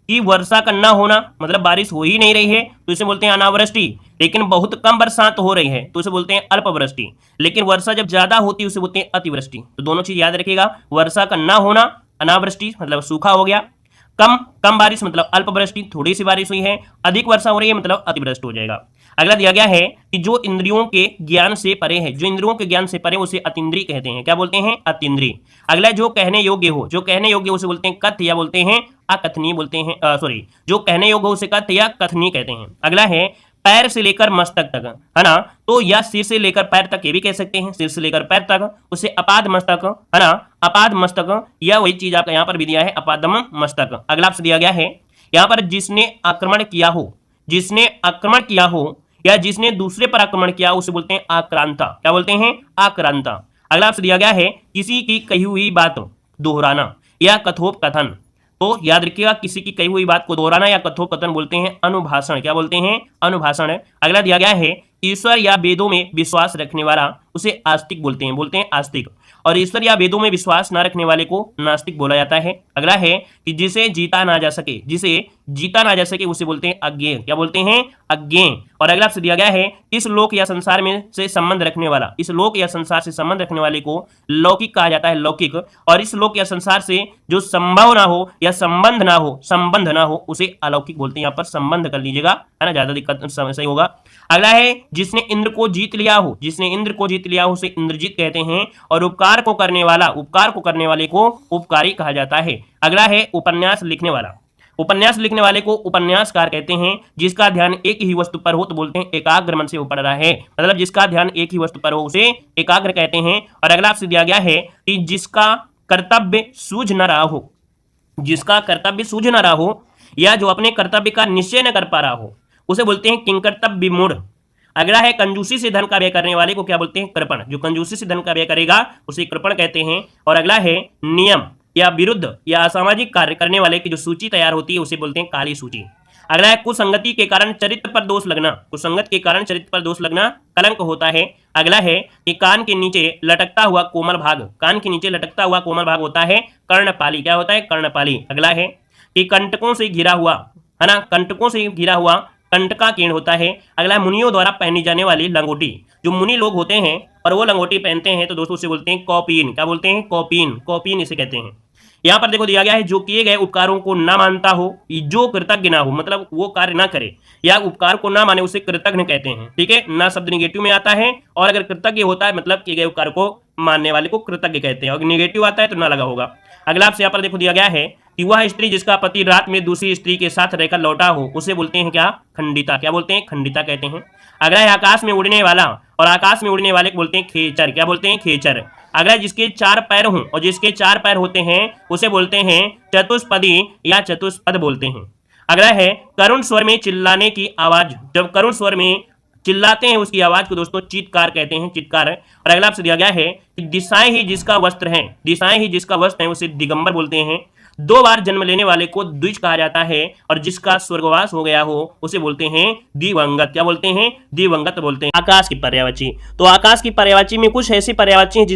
[SPEAKER 1] कि वर्षा का ना होना मतलब बारिश हो ही नहीं रही है तो इसे बोलते हैं अनावृष्टि, लेकिन बहुत कम बरसात हो रही है तो इसे बोलते हैं अल्पवृष्टि। लेकिन वर्षा जब ज्यादा होती है उसे बोलते हैं अतिवृष्टि। तो दोनों चीज याद रखिएगा, वर्षा का ना होना अनावृष्टि मतलब सूखा हो गया, कम कम बारिश मतलब अल्पवृष्टि, थोड़ी सी बारिश हुई है, अधिक वर्षा हो रही है मतलब अतिवृष्टि हो जाएगा। अगला दिया गया है कि जो इंद्रियों के ज्ञान से परे है, जो इंद्रियों के ज्ञान से परे उसे अतीन्द्रिय कहते हैं। क्या बोलते हैं? अतीन्द्रिय। अगला जो कहने योग्य हो, जो कहने योग्य उसे बोलते हैं कथ्य या बोलते हैं अकथनीय बोलते हैं, सॉरी जो कहने योग्य हो उसे कथ्य या कथनीय कहते हैं। अगला है पैर से लेकर मस्तक तक, है ना, तो या सिर से लेकर पैर तक ये भी कह सकते हैं, सिर से लेकर पैर तक उसे अपाद मस्तक, है ना, अपाद मस्तक, या वही चीज आपका यहाँ पर भी दिया है अपादम मस्तक। अगला आपसे दिया गया है यहाँ पर जिसने आक्रमण किया हो, जिसने आक्रमण किया हो या जिसने दूसरे पर आक्रमण किया उसे बोलते हैं आक्रांता। क्या बोलते हैं? आक्रांता। अगला आपसे दिया गया है किसी की कही हुई बात दोहराना या कथोपकथन, तो याद रखिएगा किसी की कही हुई बात को दोहराना या कथोपकथन बोलते हैं अनुभाषण। क्या बोलते हैं? अनुभाषण। अगला दिया गया है ईश्वर या वेदों में विश्वास रखने वाला उसे आस्तिक बोलते हैं आस्तिक। और ईश्वर या वेदों में विश्वास न रखने वाले को नास्तिक बोला जाता है। अगला है कि जिसे जीता ना जा सके उसे बोलते हैं अज्ञेय। क्या बोलते हैं? अज्ञेय। और अगला से दिया गया है इस लोक या संसार में से संबंध रखने वाला, इस लोक या संसार से संबंध रखने वाले को लौकिक कहा जाता है, लौकिक। और इस लोक या संसार से जो संभव ना हो या संबंध ना हो उसे अलौकिक बोलते हैं। यहाँ पर संबंध कर लीजिएगा, है ना, ज्यादा दिक्कत सही होगा। अगला है जिसने इंद्र को जीत लिया हो उसे इंद्रजीत कहते हैं। और उपकार को करने वाले को उपकारी कहा जाता है। अगला है उपन्यास लिखने वाले को उपन्यासकार कहते हैं। जिसका ध्यान एक ही वस्तु पर हो तो बोलते हैं एकाग्र मन से वो पढ़ रहा है, मतलब जिसका ध्यान एक ही वस्तु पर हो उसे एकाग्र कहते हैं। और अगला आपसे दिया गया है कि जिसका कर्तव्य सूझ न रहा हो या जो अपने कर्तव्य का निश्चय न कर पा रहा हो उसे बोलते हैं किंकर्तव्य विमूढ़। अगला है कंजूसी से धन का व्यय करने वाले को क्या बोलते हैं? कृपण। जो कंजूसी से धन का व्यय करेगा उसे कृपण कहते हैं। और अगला है नियम या विरुद्ध या असामाजिक कार्य करने वाले की जो सूची तैयार होती है उसे बोलते हैं काली सूची। अगला है कुसंगति के कारण चरित्र पर दोष लगना कलंक होता है। अगला है कि कान के नीचे लटकता हुआ कोमल भाग होता है कर्णपाली। क्या होता है? कर्णपाली। अगला है कि कंटकों से घिरा हुआ कंटका कीर्ण होता है। अगला मुनियों द्वारा पहनी जाने वाली लंगोटी, जो मुनि लोग होते हैं और वो लंगोटी पहनते हैं तो दोस्तों उसे बोलते हैं कौपीन। क्या बोलते हैं? कौपीन इसे कहते हैं। यहाँ पर देखो दिया गया है जो किए गए उपकारों को ना मानता हो, जो कृतज्ञ ना हो, मतलब वो कार्य ना करे या उपकार को ना माने उसे कृतज्ञ कहते हैं। ठीक है, ना शब्द निगेटिव में आता है और अगर कृतज्ञ होता है मतलब किए गए उपकार को मानने वाले को कृतज्ञ कहते हैं, और निगेटिव आता है तो ना लगा होगा। अगला आपसे यहाँ पर देखो दिया गया है कि वह स्त्री जिसका पति रात में दूसरी स्त्री के साथ रहकर लौटा हो उसे बोलते हैं क्या? खंडिता। क्या बोलते हैं? खंडिता कहते हैं। अगला है आकाश में उड़ने वाला, और आकाश में उड़ने वाले को बोलते हैं खेचर। क्या बोलते हैं? खेचर। अगला जिसके 4 पैर हों और जिसके 4 पैर होते हैं उसे बोलते हैं चतुष्पदी या चतुष्पद बोलते हैं। अगला है करुण स्वर में चिल्लाने की आवाज, जब करुण स्वर में चिल्लाते हैं उसकी आवाज को दोस्तों चीत्कार कहते हैं, चीत्कार। और अगला आपसे दिया गया है कि दिशाएं ही जिसका वस्त्र है उसे दिगंबर बोलते हैं। 2 बार जन्म लेने वाले को द्विज कहा जाता है, और जिसका स्वर्गवास हो गया हो उसे बोलते हैं दिवंगत। क्या बोलते हैं? दिवंगत बोलते हैं। आकाश की पर्यायवाची, तो आकाश की पर्यायवाची में कुछ ऐसी पर्यायवाची हैं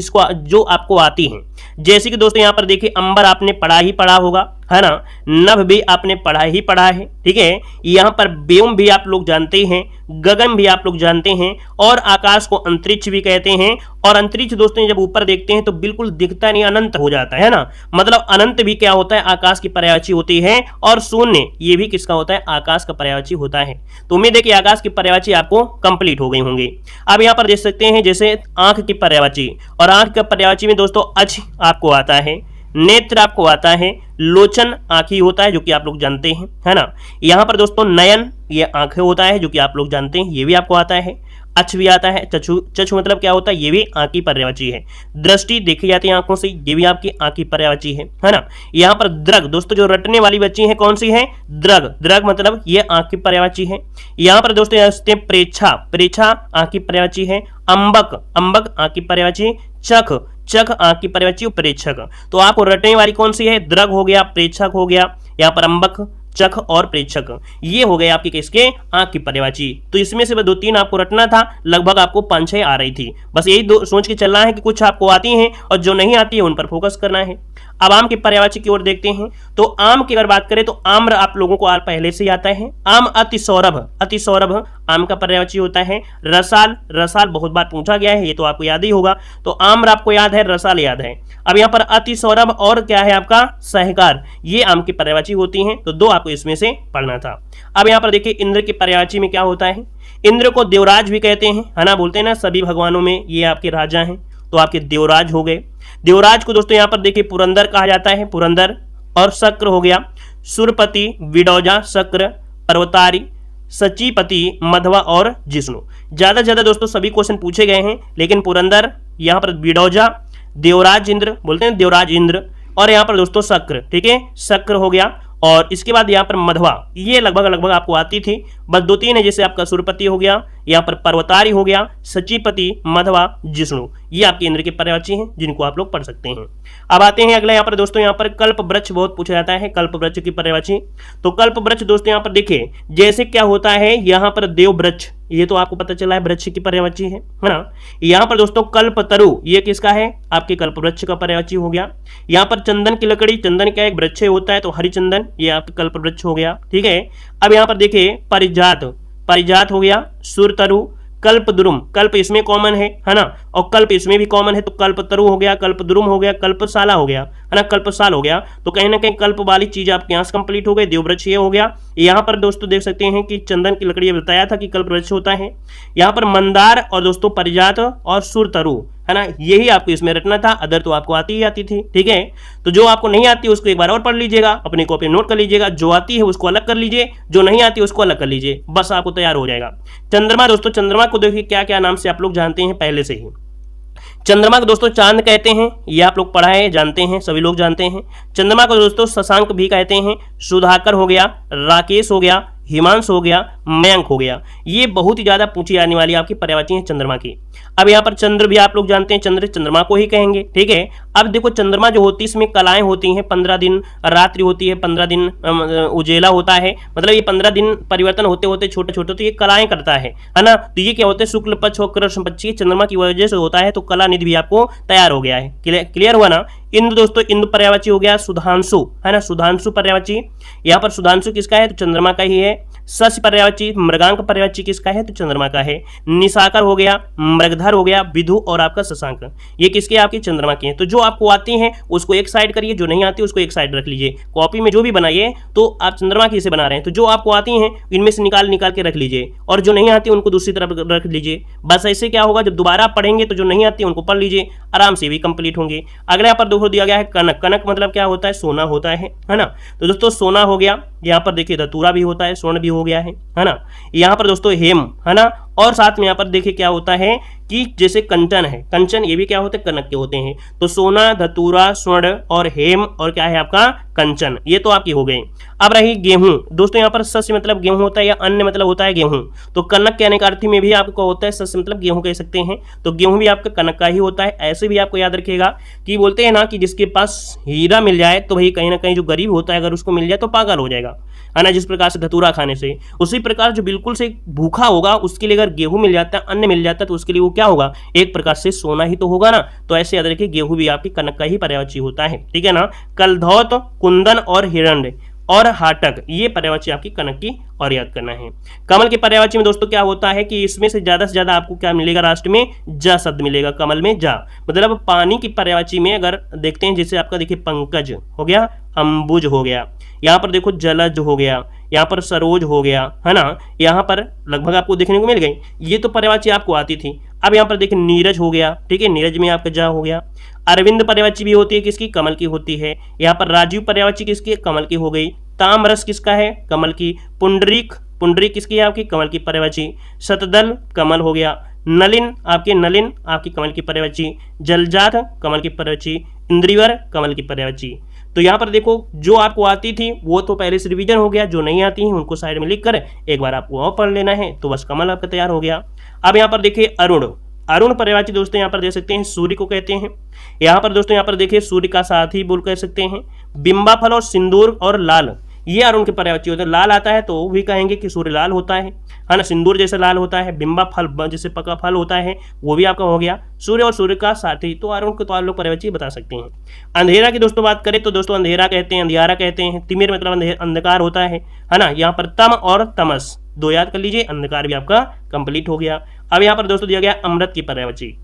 [SPEAKER 1] जो आपको आती हैं, जैसे कि दोस्तों यहाँ पर देखिए अंबर आपने पढ़ा होगा, है ना, नभ भी आपने पढ़ा है। ठीक है, यहाँ पर व्योम भी आप लोग जानते हैं, गगन भी आप लोग जानते हैं, और आकाश को अंतरिक्ष भी कहते हैं। और अंतरिक्ष दोस्तों जब ऊपर देखते हैं तो बिल्कुल दिखता नहीं, अनंत हो जाता है ना, मतलब अनंत भी क्या होता है? आकाश की पर्यायवाची होती है। और शून्य ये भी किसका होता है? आकाश का पर्यायवाची होता है। तो उम्मीद है कि आकाश की पर्यायवाची आपको कंप्लीट हो गई होंगी। अब यहाँ पर देख सकते हैं जैसे आंख की पर्यायवाची, और आंख का पर्यायवाची में दोस्तों अच आपको आता है, नेत्र आपको आता है, लोचन आंखी होता है जो कि आप लोग जानते हैं, है ना। यहाँ पर दोस्तों नयन ये आंखें होता है जो कि आप लोग जानते हैं, ये भी आपको आता है। अच भी आता है, चक्षु मतलब क्या होता है? ये भी आंख की पर्यायवाची है। दृष्टि देखी जाती है आंखों से, ये भी आपकी आंख की पर्यायवाची है ना। यहाँ पर दृग दोस्तों जो रटने वाली बच्ची है कौन सी है? दृग मतलब ये आंख की पर्यायवाची है। यहाँ पर दोस्तों प्रेच्छा आंख की पर्यायवाची है। अंबक आंख की पर्यायवाची। चख आंख की पर्यायवाची और प्रेक्षक। तो आपको रटने वाली कौन सी है? दृग हो गया, प्रेक्षक हो गया, यहाँ पर अंबक, चख और प्रेक्षक, ये हो गए आपके किसके? आंख की पर्यायवाची। तो इसमें से 2-3 आपको रटना था, लगभग आपको 5-6 आ रही थी। बस यही सोच के चलना है कि कुछ आपको आती हैं और जो नहीं आती है उन पर फोकस करना है। अब आम की पर्यायवाची की ओर देखते हैं। तो आम की अगर बात करें तो आम्र आप लोगों को पहले से आता है। आम अति सौरभ आम का पर्यायवाची होता है। रसाल बहुत बार पूछा गया है, ये तो आपको याद ही होगा। तो आम्र आपको याद है, रसाल याद है। अब यहाँ पर अति सौरभ और क्या है आपका? सहकार, ये आम की पर्यायवाची होती हैं। तो 2 आपको इसमें से पढ़ना था। अब यहाँ पर देखिए इंद्र की पर्यायवाची में क्या होता है? इंद्र को देवराज भी कहते हैं, है ना, बोलते हैं ना सभी भगवानों में ये आपके राजा हैं, तो आपके देवराज हो गए। देवराज को दोस्तों यहाँ पर देखिए पुरंदर कहा जाता है, पुरंदर। और शक्र हो गया सुरपति, विडौजा, शक्र, पर्वतारी, सचीपति, मधवा और जिष्णु। ज्यादा ज्यादा दोस्तों सभी क्वेश्चन पूछे गए हैं, लेकिन पुरंदर, यहाँ पर विडौजा, देवराज इंद्र बोलते हैं, देवराज इंद्र, और यहाँ पर दोस्तों शक्र। ठीक है, शक्र हो गया। और इसके बाद यहाँ पर मधवा, ये लगभग आपको आती थी। बस 2-3 है, जैसे आपका सुरपति हो गया, यहाँ पर पर्वतारी हो गया, सचिपति, मधवा, जिष्णु, ये आपके इंद्र के पर्यायवाची हैं जिनको आप लोग पढ़ सकते हैं। अब आते हैं अगला यहाँ पर दोस्तों, यहाँ पर कल्प वृक्ष बहुत पूछा जाता है, कल्प वृक्ष की पर्यायवाची। तो कल्प वृक्ष दोस्तों यहाँ पर देखिए जैसे क्या होता है, यहाँ पर देव वृक्ष, ये तो आपको पता चला है वृक्ष की पर्यायवाची है ना। यहाँ पर दोस्तों कल्पतरु, ये किसका है, आपके कल्प वृक्ष का पर्यायवाची हो गया। यहाँ पर चंदन की लकड़ी, चंदन क्या एक वृक्ष होता है तो हरिचंदन, ये आपके कल्प वृक्ष हो गया, ठीक है। अब यहाँ पर देखिए परिजात, परिजात हो गया, सुरतरु, कल्पद्रुम, कल्प इसमें कॉमन है ना, और कल्प इसमें भी कॉमन है तो कल्पतरु हो गया, कल्पद्रुम हो गया, कल्पशाला हो गया, है ना, कल्पसाल हो गया। तो कहीं ना कहीं कल्प वाली चीज आपके यहाँ से कंप्लीट हो गई, देववृक्ष ये हो गया। यहाँ पर दोस्तों देख सकते हैं कि चंदन की लकड़ी बताया था कि कल्प वृक्ष होता है। यहाँ पर मंदार और दोस्तों परिजात और सुरतरु, है ना, यही आपको इसमें रटना था, अदर तो आपको आती ही आती थी, ठीक है। तो जो आपको नहीं आती उसको एक बार और पढ़ लीजिएगा, अपनी कॉपी नोट कर लीजिएगा, जो आती है उसको अलग कर लीजिए, जो नहीं आती उसको अलग कर लीजिए, बस आपको तैयार हो जाएगा। चंद्रमा दोस्तों, चंद्रमा को देखिए क्या क्या नाम से आप लोग जानते हैं पहले से ही। चंद्रमा को दोस्तों चांद कहते हैं, ये आप लोग पढ़ा है, जानते हैं, सभी लोग जानते हैं। चंद्रमा को दोस्तों शशांक भी कहते हैं, सुधाकर हो गया, राकेश हो गया, हिमांशु हो गया, मयंक हो गया, ये बहुत ही ज्यादा पूछी जाने वाली आपकी पर्यायवाची है चंद्रमा की। अब यहाँ पर चंद्र भी आप लोग जानते हैं, चंद्र चंद्रमा को ही कहेंगे, ठीक है। अब देखो चंद्रमा जो होती है इसमें कलाएं होती हैं, 15 दिन रात्रि होती है, 15 दिन उजेला होता है, मतलब ये 15 दिन परिवर्तन होते होते छोटे छोटे तो ये कलाएं करता है ना। तो ये क्या होते हैं, शुक्ल पक्ष और कृष्ण पक्ष चंद्रमा की वजह से होता है, तो कला निधि भी आपको तैयार हो गया है, क्लियर हुआ ना। इंद्र दोस्तों, इंद्र पर्यायवाची हो गया, सुधांशु, है ना, सुधांशु पर्यायवाची। यहाँ पर सुधांशु किसका है, तो चंद्रमा का ही है। शशि पर्यायवाची, मृगांक पर्यायवाची किसका है, तो चंद्रमा का है। निशाकर हो गया, मृगधर हो गया, विधु और आपका शशांक, ये किसके, आपकी चंद्रमा के हैं। तो जो आपको आती हैं उसको एक साइड करिए, जो नहीं आती उसको एक साइड रख लीजिए। कॉपी में जो भी बनाइए तो आप चंद्रमा की से बना रहे हैं, तो जो आपको आती हैं इनमें से निकाल निकाल के रख लीजिए, और जो नहीं आती उनको दूसरी तरफ रख लीजिए। बस ऐसे क्या होगा, जब दोबारा पढ़ेंगे तो जो नहीं आती उनको पढ़ लीजिए, आराम से भी कंप्लीट होंगे। अगला यहाँ पर दोस्तों दिया गया है कनक, कनक मतलब क्या होता है, सोना होता है ना। तो दोस्तों सोना हो गया, यहाँ पर देखिए धतूरा भी होता है, स्वर्ण भी हो गया है ना। यहाँ पर दोस्तों हेम, है ना, और साथ में यहाँ पर देखिए क्या होता है कि जैसे कंचन है, कंचन ये भी क्या होते हैं, कनक के होते हैं। तो सोना, धतूरा, स्वर्ण और हेम और क्या है आपका कंचन, ये तो आपकी हो गई। अब रही गेहूं दोस्तों, यहाँ पर सस्य मतलब गेहूं होता है या अन्य मतलब होता है गेहूं, तो कनक कहने का अर्थ में भी आपको होता है सस्य मतलब गेहूं कह सकते हैं, तो गेहूं भी आपका कनक का ही होता है। ऐसे भी आपको याद रखिएगा कि बोलते हैं ना कि जिसके पास हीरा मिल जाए तो भाई कहीं ना कहीं जो गरीब होता है अगर उसको मिल जाए तो पागल हो जाएगा, है ना। जिस प्रकार से धतूरा खाने से, उसी प्रकार जो बिल्कुल से भूखा होगा उसके लिए अगर गेहूं मिल जाता है, अन्न मिल जाता है, तो उसके लिए वो क्या होगा, एक प्रकार से सोना ही तो होगा ना। तो ऐसे याद रखिए गेहूं भी आपकी कनक का ही पर्यायवाची होता है, ठीक है ना। कलधौत, कुंदन और हिरण्य और हाटक, ये पर्यायवाची आपकी कनक की, और याद करना है। कमल के पर्यायवाची में दोस्तों क्या होता है कि इसमें से ज्यादा आपको क्या मिलेगा, राष्ट्र में जा शब्द मिलेगा, कमल में जा, मतलब पानी की पर्यायवाची में अगर देखते हैं जैसे आपका देखिए पंकज हो गया, अंबुज हो गया, यहाँ पर देखो जलज हो गया, यहाँ पर सरोज हो गया, है ना, यहाँ पर लगभग आपको देखने को मिल गई, ये तो पर्यायवाची आपको आती थी। अब यहाँ पर देखिए नीरज हो गया, ठीक है, नीरज में आपका जा हो गया। अरविंद पर्यायवाची भी होती है, किसकी, कमल की होती है। यहाँ पर राजीव पर्यायवाची किसकी, कमल की हो गई। ताम्रस किसका है, कमल की। पुंडरीक, पुंडरीक किसकी है, आपकी कमल की पर्यायवाची। शतदल कमल हो गया। नलिन आपकी कमल की पर्यायवाची। जलजात कमल की पर्यायवाची। इंद्रिवर कमल की पर्यायवाची। तो यहाँ पर देखो जो आपको आती थी वो तो पहले से रिवीजन हो गया, जो नहीं आती है उनको साइड में लिख कर एक बार आपको और पढ़ लेना है, तो बस कमल आपका तैयार हो गया। अब यहाँ पर देखिए अरुण, अरुण पर्यायवाची दोस्तों यहाँ पर दे सकते हैं, सूर्य को कहते हैं। यहाँ पर दोस्तों यहाँ पर देखिए सूर्य का साथी बोल कह सकते हैं। बिंबा फल और सिंदूर और लाल, ये अरुण के पर्यायवाची होते हैं। लाल आता है तो भी कहेंगे कि सूर्य लाल होता है ना, सिंदूर जैसे लाल होता है। बिंबा फल जैसे पका फल होता है, वो भी आपका हो गया। सूर्य और सूर्य का साथी, तो अरुण को तो आप लोग पर्यायवाची बता सकते हैं। अंधेरा की दोस्तों बात करें तो दोस्तों अंधेरा कहते हैं, अंधियारा कहते हैं। तिमिर मतलब अंधकार होता है ना। यहाँ पर तम और तमस दो याद कर लीजिए, अंधकार भी आपका कंप्लीट हो गया। अब यहाँ पर दोस्तों दिया गया अमृत की पर्यायवाची,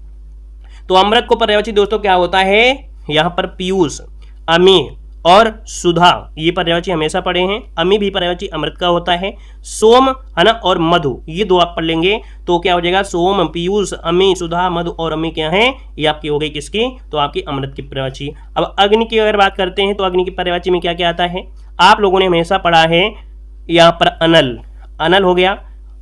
[SPEAKER 1] तो अमृत को पर्यायवाची दोस्तों क्या होता है, यहाँ पर पीयूष, अमी और सुधा, ये पर्यायवाची हमेशा पढ़े हैं। अमी भी पर्यायवाची अमृत का होता है। सोम, है ना, और मधु, ये दो आप पढ़ लेंगे तो क्या हो जाएगा, सोम, पीयूष, अमी, सुधा, मधु और अमी क्या है, ये आपकी हो गई किसकी, तो आपकी अमृत की पर्यायवाची। अब अग्नि की अगर बात करते हैं तो अग्नि की पर्यायवाची में क्या क्या आता है, आप लोगों ने हमेशा पढ़ा है। यहाँ पर अनल, अनल हो गया,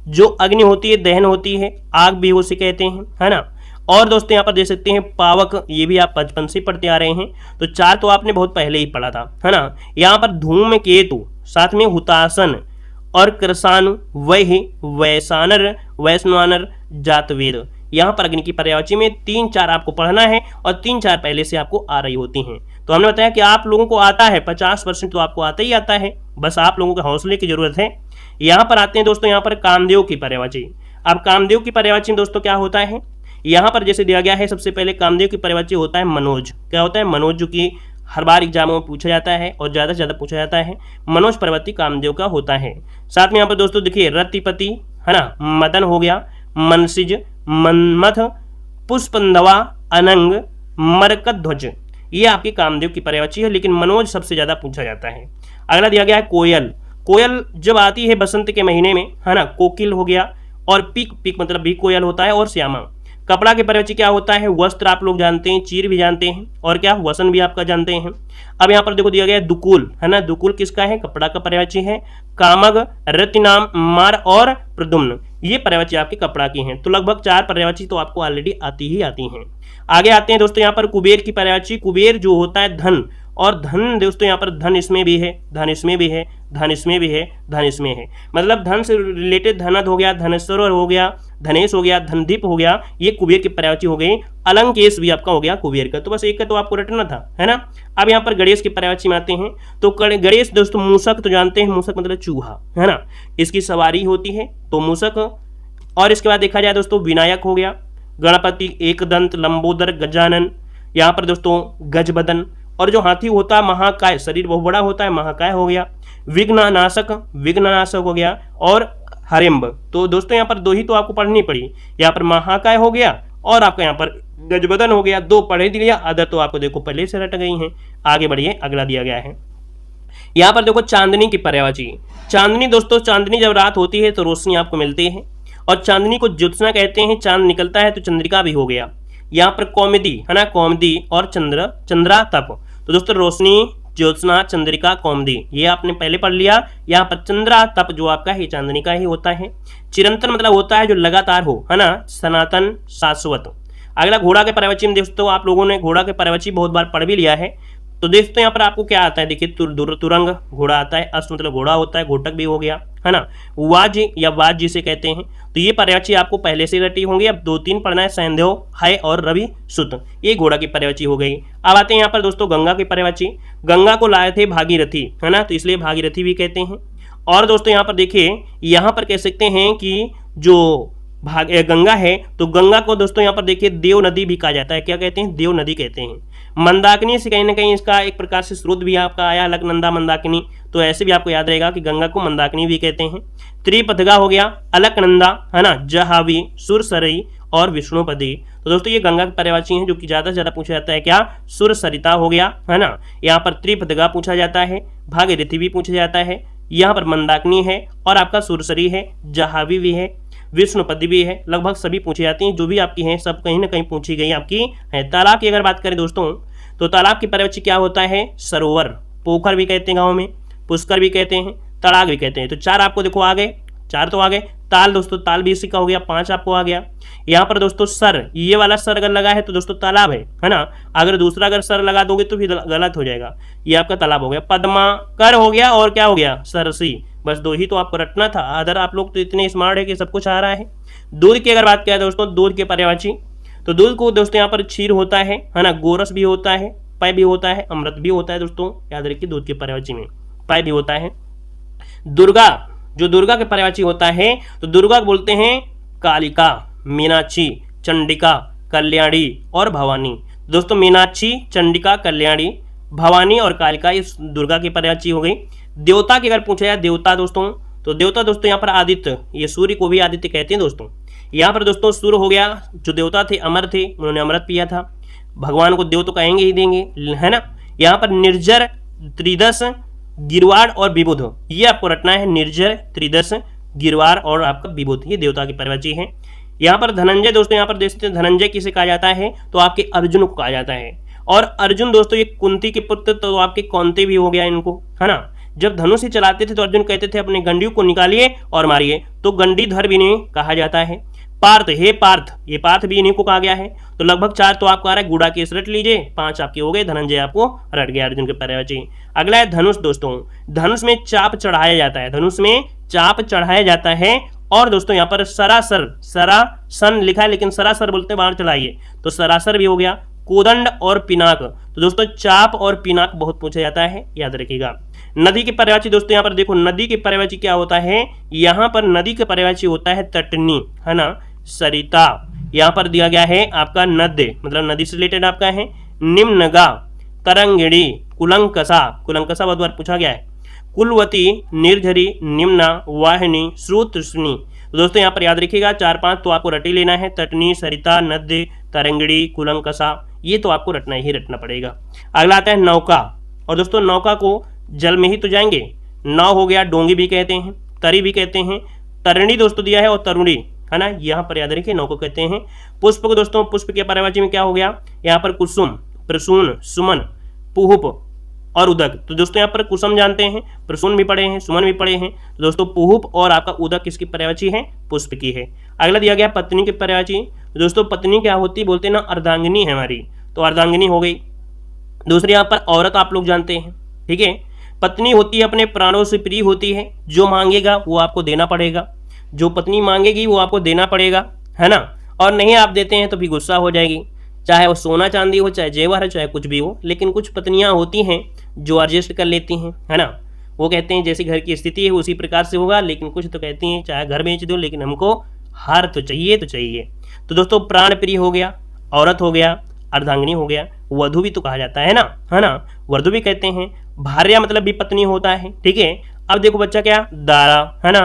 [SPEAKER 1] जो अग्नि होती है दहन होती है, आग भी उसे कहते हैं, है ना। और दोस्तों यहाँ पर देख सकते हैं पावक, ये भी आप बचपन से पढ़ते आ रहे हैं, तो चार तो आपने बहुत पहले ही पढ़ा था, है ना। यहाँ पर धूमकेतु, साथ में हुतासन और कृषाणु, वही, वैसानर वैश्वानर, जातवेद। यहाँ पर अग्नि की पर्यायवाची में 3-4 आपको पढ़ना है और 3-4 पहले से आपको आ रही होती हैं। तो हमने बताया कि आप लोगों को आता है 50% तो आपको आता ही आता है, बस आप लोगों के हौसले की जरूरत है। यहाँ पर आते हैं दोस्तों, यहाँ पर कामदेव की पर्यायवाची। अब कामदेव की पर्यायवाची में दोस्तों क्या होता है, यहाँ पर जैसे दिया गया है, सबसे पहले कामदेव की पर्यायवाची होता है मनोज। क्या होता है, मनोज, जो कि हर बार एग्जामों में पूछा जाता है और ज़्यादा से ज़्यादा पूछा जाता है, मनोज पर्वती कामदेव का होता है। साथ में यहाँ पर दोस्तों देखिए रतिपति है ना, मदन हो गया, मनसिज, मन्मथ, पुष्पंदवा, अनंग, मरकध्वज, ये आपकी कामदेव की पर्यायवाची है, लेकिन मनोज सबसे ज़्यादा पूछा जाता है। अगला दिया गया है कोयल। कोयल जब आती है बसंत के महीने में है ना, कोकिल हो गया, और पिक, पिक मतलब भी कोयल होता है, और श्यामा। कपड़ा के पर्यायवाची क्या होता है, वस्त्र आप लोग जानते हैं, चीर भी जानते हैं, और क्या वसन भी आपका जानते हैं। अब यहाँ पर देखो दिया गया है दुकुल है ना, दुकुल किसका है, कपड़ा का पर्यायवाची है। कामग, रतिनाम, मार और प्रद्युम्न, ये पर्यायवाची आपके कपड़ा की हैं। तो लगभग 4 पर्यायवाची तो आपको ऑलरेडी आती ही आती हैं। आगे आते हैं दोस्तों यहाँ पर कुबेर की पर्यायवाची। कुबेर जो होता है धन, और धन दोस्तों यहाँ पर धन इसमें भी है, धन इसमें भी है, धन इसमें भी है, धन इसमें है, मतलब धन से रिलेटेड धनद हो गया, धनेश्वर हो गया, धनेश हो गया, धनदीप हो गया, ये कुबेर की पर्यायवाची हो गई। अलंकेश भी आपका हो गया कुबेर का। तो बस एक का तो आपको रटना था, है ना। अब यहाँ पर गणेश की पर्यायवाची में आते हैं, तो गणेश दोस्तों मूषक तो जानते हैं, मूषक मतलब चूहा है ना, इसकी सवारी होती है, तो मूषक। और इसके बाद देखा जाए दोस्तों विनायक हो गया, गणपति, एकदंत, लंबोदर, गजानन, यहाँ पर दोस्तों गजबदन, और जो हाथी होता है महाकाय, शरीर बहुत बड़ा होता है, महाकाय हो गया। विघ्ननाशक, विघ्ननाशक हो गया, और हरेम्ब। तो दोस्तों यहाँ पर 2 ही तो आपको पढ़नी पड़ी, यहाँ पर महाकाय हो गया और आपका यहाँ पर गजबदन हो गया। 2 पढ़े दिया, आदर तो आपको देखो पहले से रट गई हैं। आगे बढ़िए, अगला दिया गया है यहाँ पर देखो चांदनी की पर्यायवाची। चांदनी दोस्तों, चांदनी जब रात होती है तो रोशनी आपको मिलती है, और चांदनी को ज्योत्सना कहते हैं। चांद निकलता है तो चंद्रिका भी हो गया। यहाँ पर कौमुदी है ना, कौमुदी और चंद्रा तप। तो दोस्तों रोशनी, ज्योत्सना, चंद्रिका, कौमुदी, ये आपने पहले पढ़ लिया। यहाँ पर चंद्रा तप जो आपका है चांदनी का ही होता है। चिरंतन मतलब होता है जो लगातार हो, है ना, सनातन, शाश्वत। अगला घोड़ा के पर्यायवाची में दोस्तों आप लोगों ने घोड़ा के पर्यायवाची बहुत बार पढ़ भी लिया है। तो दोस्तों यहाँ पर आपको क्या आता है, देखिए तुरंग घोड़ा आता है, अश्व मतलब घोड़ा होता है, घोटक भी हो गया, है ना, वाज या वाज जिसे कहते हैं। तो ये पर्यायवाची आपको पहले से रटी होंगी। अब 2-3 पढ़ना है, सैंधव, है और रवि सुत, ये घोड़ा की पर्यायवाची हो गई। अब आते हैं यहाँ पर दोस्तों गंगा की पर्यायवाची। गंगा को लाए थे भागीरथी, है ना, तो इसलिए भागीरथी भी कहते हैं। और दोस्तों यहाँ पर देखिए, यहाँ पर कह सकते हैं कि जो गंगा है, तो गंगा को दोस्तों यहाँ पर देखिए देव नदी भी कहा जाता है। क्या कहते हैं, देव नदी कहते हैं। मंदाकिनी से कहीं ना कहीं इसका एक प्रकार से स्रोत भी आपका आया, अलकनंदा, मंदाकिनी, तो ऐसे भी आपको याद रहेगा कि गंगा को मंदाकिनी भी कहते हैं। त्रिपथगा हो गया, अलकनंदा, है ना, जहावी, सुरसरी और विष्णुपदी। तो दोस्तों ये गंगा की पर्यायवाची हैं जो कि ज़्यादा से ज़्यादा पूछा जाता है। क्या, सुरसरिता हो गया, है ना, यहाँ पर त्रिपथगा पूछा जाता है, भागीरथी भी पूछा जाता है, यहाँ पर मंदाकिनी है, और आपका सुरसरी है, जहावी भी है, विष्णुपदी भी है। लगभग सभी पूछी जाती हैं, जो भी आपकी हैं सब कहीं ना कहीं पूछी गई आपकी है। तालाब की अगर बात करें दोस्तों, तो तालाब की पर्यायवाची क्या होता है, सरोवर, पोखर भी कहते हैं गाँव में, पुष्कर भी कहते हैं, तड़ाग भी कहते हैं। तो 4 आपको देखो आ गए, 4 तो आ गए। ताल दोस्तों, ताल भी इसी का हो गया, 5 आपको आ गया। यहाँ पर दोस्तों सर, ये वाला सर अगर लगा है तो दोस्तों तालाब है ना, अगर दूसरा अगर सर लगा दोगे तो फिर गलत हो जाएगा, ये आपका तालाब हो गया। पद्मा, कर हो गया, और क्या हो गया, सरसी। बस 2 ही तो आपको रटना था, अदर आप लोग तो इतने स्मार्ट है कि सब कुछ आ रहा है। दूध की अगर बात करें दोस्तों, दूध के पर्यायवाची, तो दूध को दोस्तों यहाँ पर क्षीर होता है ना, गोरस भी होता है, पय भी होता है, अमृत भी होता है। दोस्तों याद रखिए दूध के पर्यायवाची में पय भी होता है। दुर्गा, जो दुर्गा के पर्यायवाची होता है, तो दुर्गा को बोलते हैं कालिका, मीनाक्षी, चंडिका, कल्याणी और भवानी। दोस्तों मीनाक्षी, चंडिका, कल्याणी, भवानी और कालिका ये दुर्गा की पर्यायवाची हो गई। देवता की अगर पूछा जाए, देवता दोस्तों, तो देवता दोस्तों यहाँ पर आदित्य, ये सूर्य को भी आदित्य कहते हैं दोस्तों। यहाँ पर दोस्तों सूर्य हो गया, जो देवता थे अमर थे, उन्होंने अमृत पिया था, भगवान को देव तो कहेंगे ही देंगे, है ना। यहाँ पर निर्जर, त्रिदश, गिरवाड़ और विबुध, ये आपको रटना है, निर्जर, त्रिदश, गिरवाड़ और आपका विबुध, ये देवता की पर्यायवाची है। यहाँ पर धनंजय दोस्तों, यहाँ पर देखते हैं धनंजय किसे कहा जाता है, तो आपके अर्जुन को कहा जाता है। और अर्जुन दोस्तों ये कुंती के पुत्र, तो आपके कौनते भी हो गया इनको, है ना। जब धनुष ही चलाते थे तो अर्जुन कहते थे अपने गंडियों को निकालिए और मारिए, तो गंडीधर भी इन्हें कहा जाता है। पार्थ, हे पार्थ, ये पार्थ भी इन्हीं को कहा गया है। तो लगभग 4 तो आपको आ रहा है, गुड़ा केस रट लीजिए, 5 आपके हो गए, धनंजय आपको रट गया अर्जुन के पर्यायवाची। अगला है धनुष दोस्तों, धनुष में चाप चढ़ाया जाता है, धनुष में चाप चढ़ाया जाता है, और दोस्तों यहाँ पर सरासर, सरासन लिखा है लेकिन सरासर बोलते हैं, बाहर चलाइए, तो सरासर भी हो गया। कोदंड और पिनाक, तो दोस्तों चाप और पिनाक बहुत पूछा जाता है, याद रखिएगा। नदी के पर्यायवाची दोस्तों यहाँ पर देखो, नदी के पर्यायवाची क्या होता है, यहाँ पर नदी के पर्यायवाची होता है तटनी, है ना, सरिता। यहाँ पर दिया गया है आपका नद्य, मतलब नदी से रिलेटेड आपका है। निम्नगा, तरंगिणी, कुलंकसा, कुलंकसा बहुत बार पूछा गया है। कुलवती, निर्झरी, निम्ना, वाहिनी, श्रुतृष्णि। तो दोस्तों यहाँ पर याद रखिएगा 4-5 तो आपको रट ही लेना है, तटनी, सरिता, नद्य, तरंगिणी, कुलंकसा, ये तो आपको रटना ही रटना पड़ेगा। अगला आता है नौका, और दोस्तों नौका को जल में ही तो जाएंगे, नाव हो गया, डोंगी भी कहते हैं, तरी भी कहते हैं, तरणी दोस्तों दिया है, और तरुणी, है ना, यहाँ पर याद रखिए नौका कहते हैं। पुष्प को दोस्तों, पुष्प के पर्यायवाची में क्या हो गया, यहाँ पर कुसुम, प्रसून, सुमन, पुहुप और उदक। तो दोस्तों यहाँ पर कुसुम जानते हैं, प्रसून भी पढ़े हैं, सुमन भी पढ़े हैं, तो दोस्तों पुहुप और आपका उदक किसकी पर्यायवाची है, पुष्प की है। अगला दिया गया पत्नी की पर्यायवाची, दोस्तों पत्नी क्या होती है, बोलते हैं ना अर्धांगिनी है हमारी, तो अर्धांगिनी हो गई। दूसरी यहाँ पर औरत आप लोग जानते हैं, ठीक है। पत्नी होती है अपने प्राणों से प्रिय होती है, जो मांगेगा वो आपको देना पड़ेगा, जो पत्नी मांगेगी वो आपको देना पड़ेगा, है ना, और नहीं आप देते हैं तो फिर गुस्सा हो जाएगी, चाहे वो सोना चांदी हो, चाहे जेवर हो, चाहे कुछ भी हो। लेकिन कुछ पत्नियां होती हैं जो एडजस्ट कर लेती हैं, है ना, वो कहते हैं जैसी घर की स्थिति है उसी प्रकार से होगा, लेकिन कुछ तो कहती हैं चाहे घर बेच दो लेकिन हमको हार तो चाहिए तो चाहिए। तो दोस्तों प्राण प्रिय हो गया, औरत हो गया, अर्धांगिनी हो गया, वधु भी तो कहा जाता है ना, वधु भी कहते हैं। भार्या मतलब भी पत्नी होता है, ठीक है। अब देखो बच्चा क्या, दारा, है ना,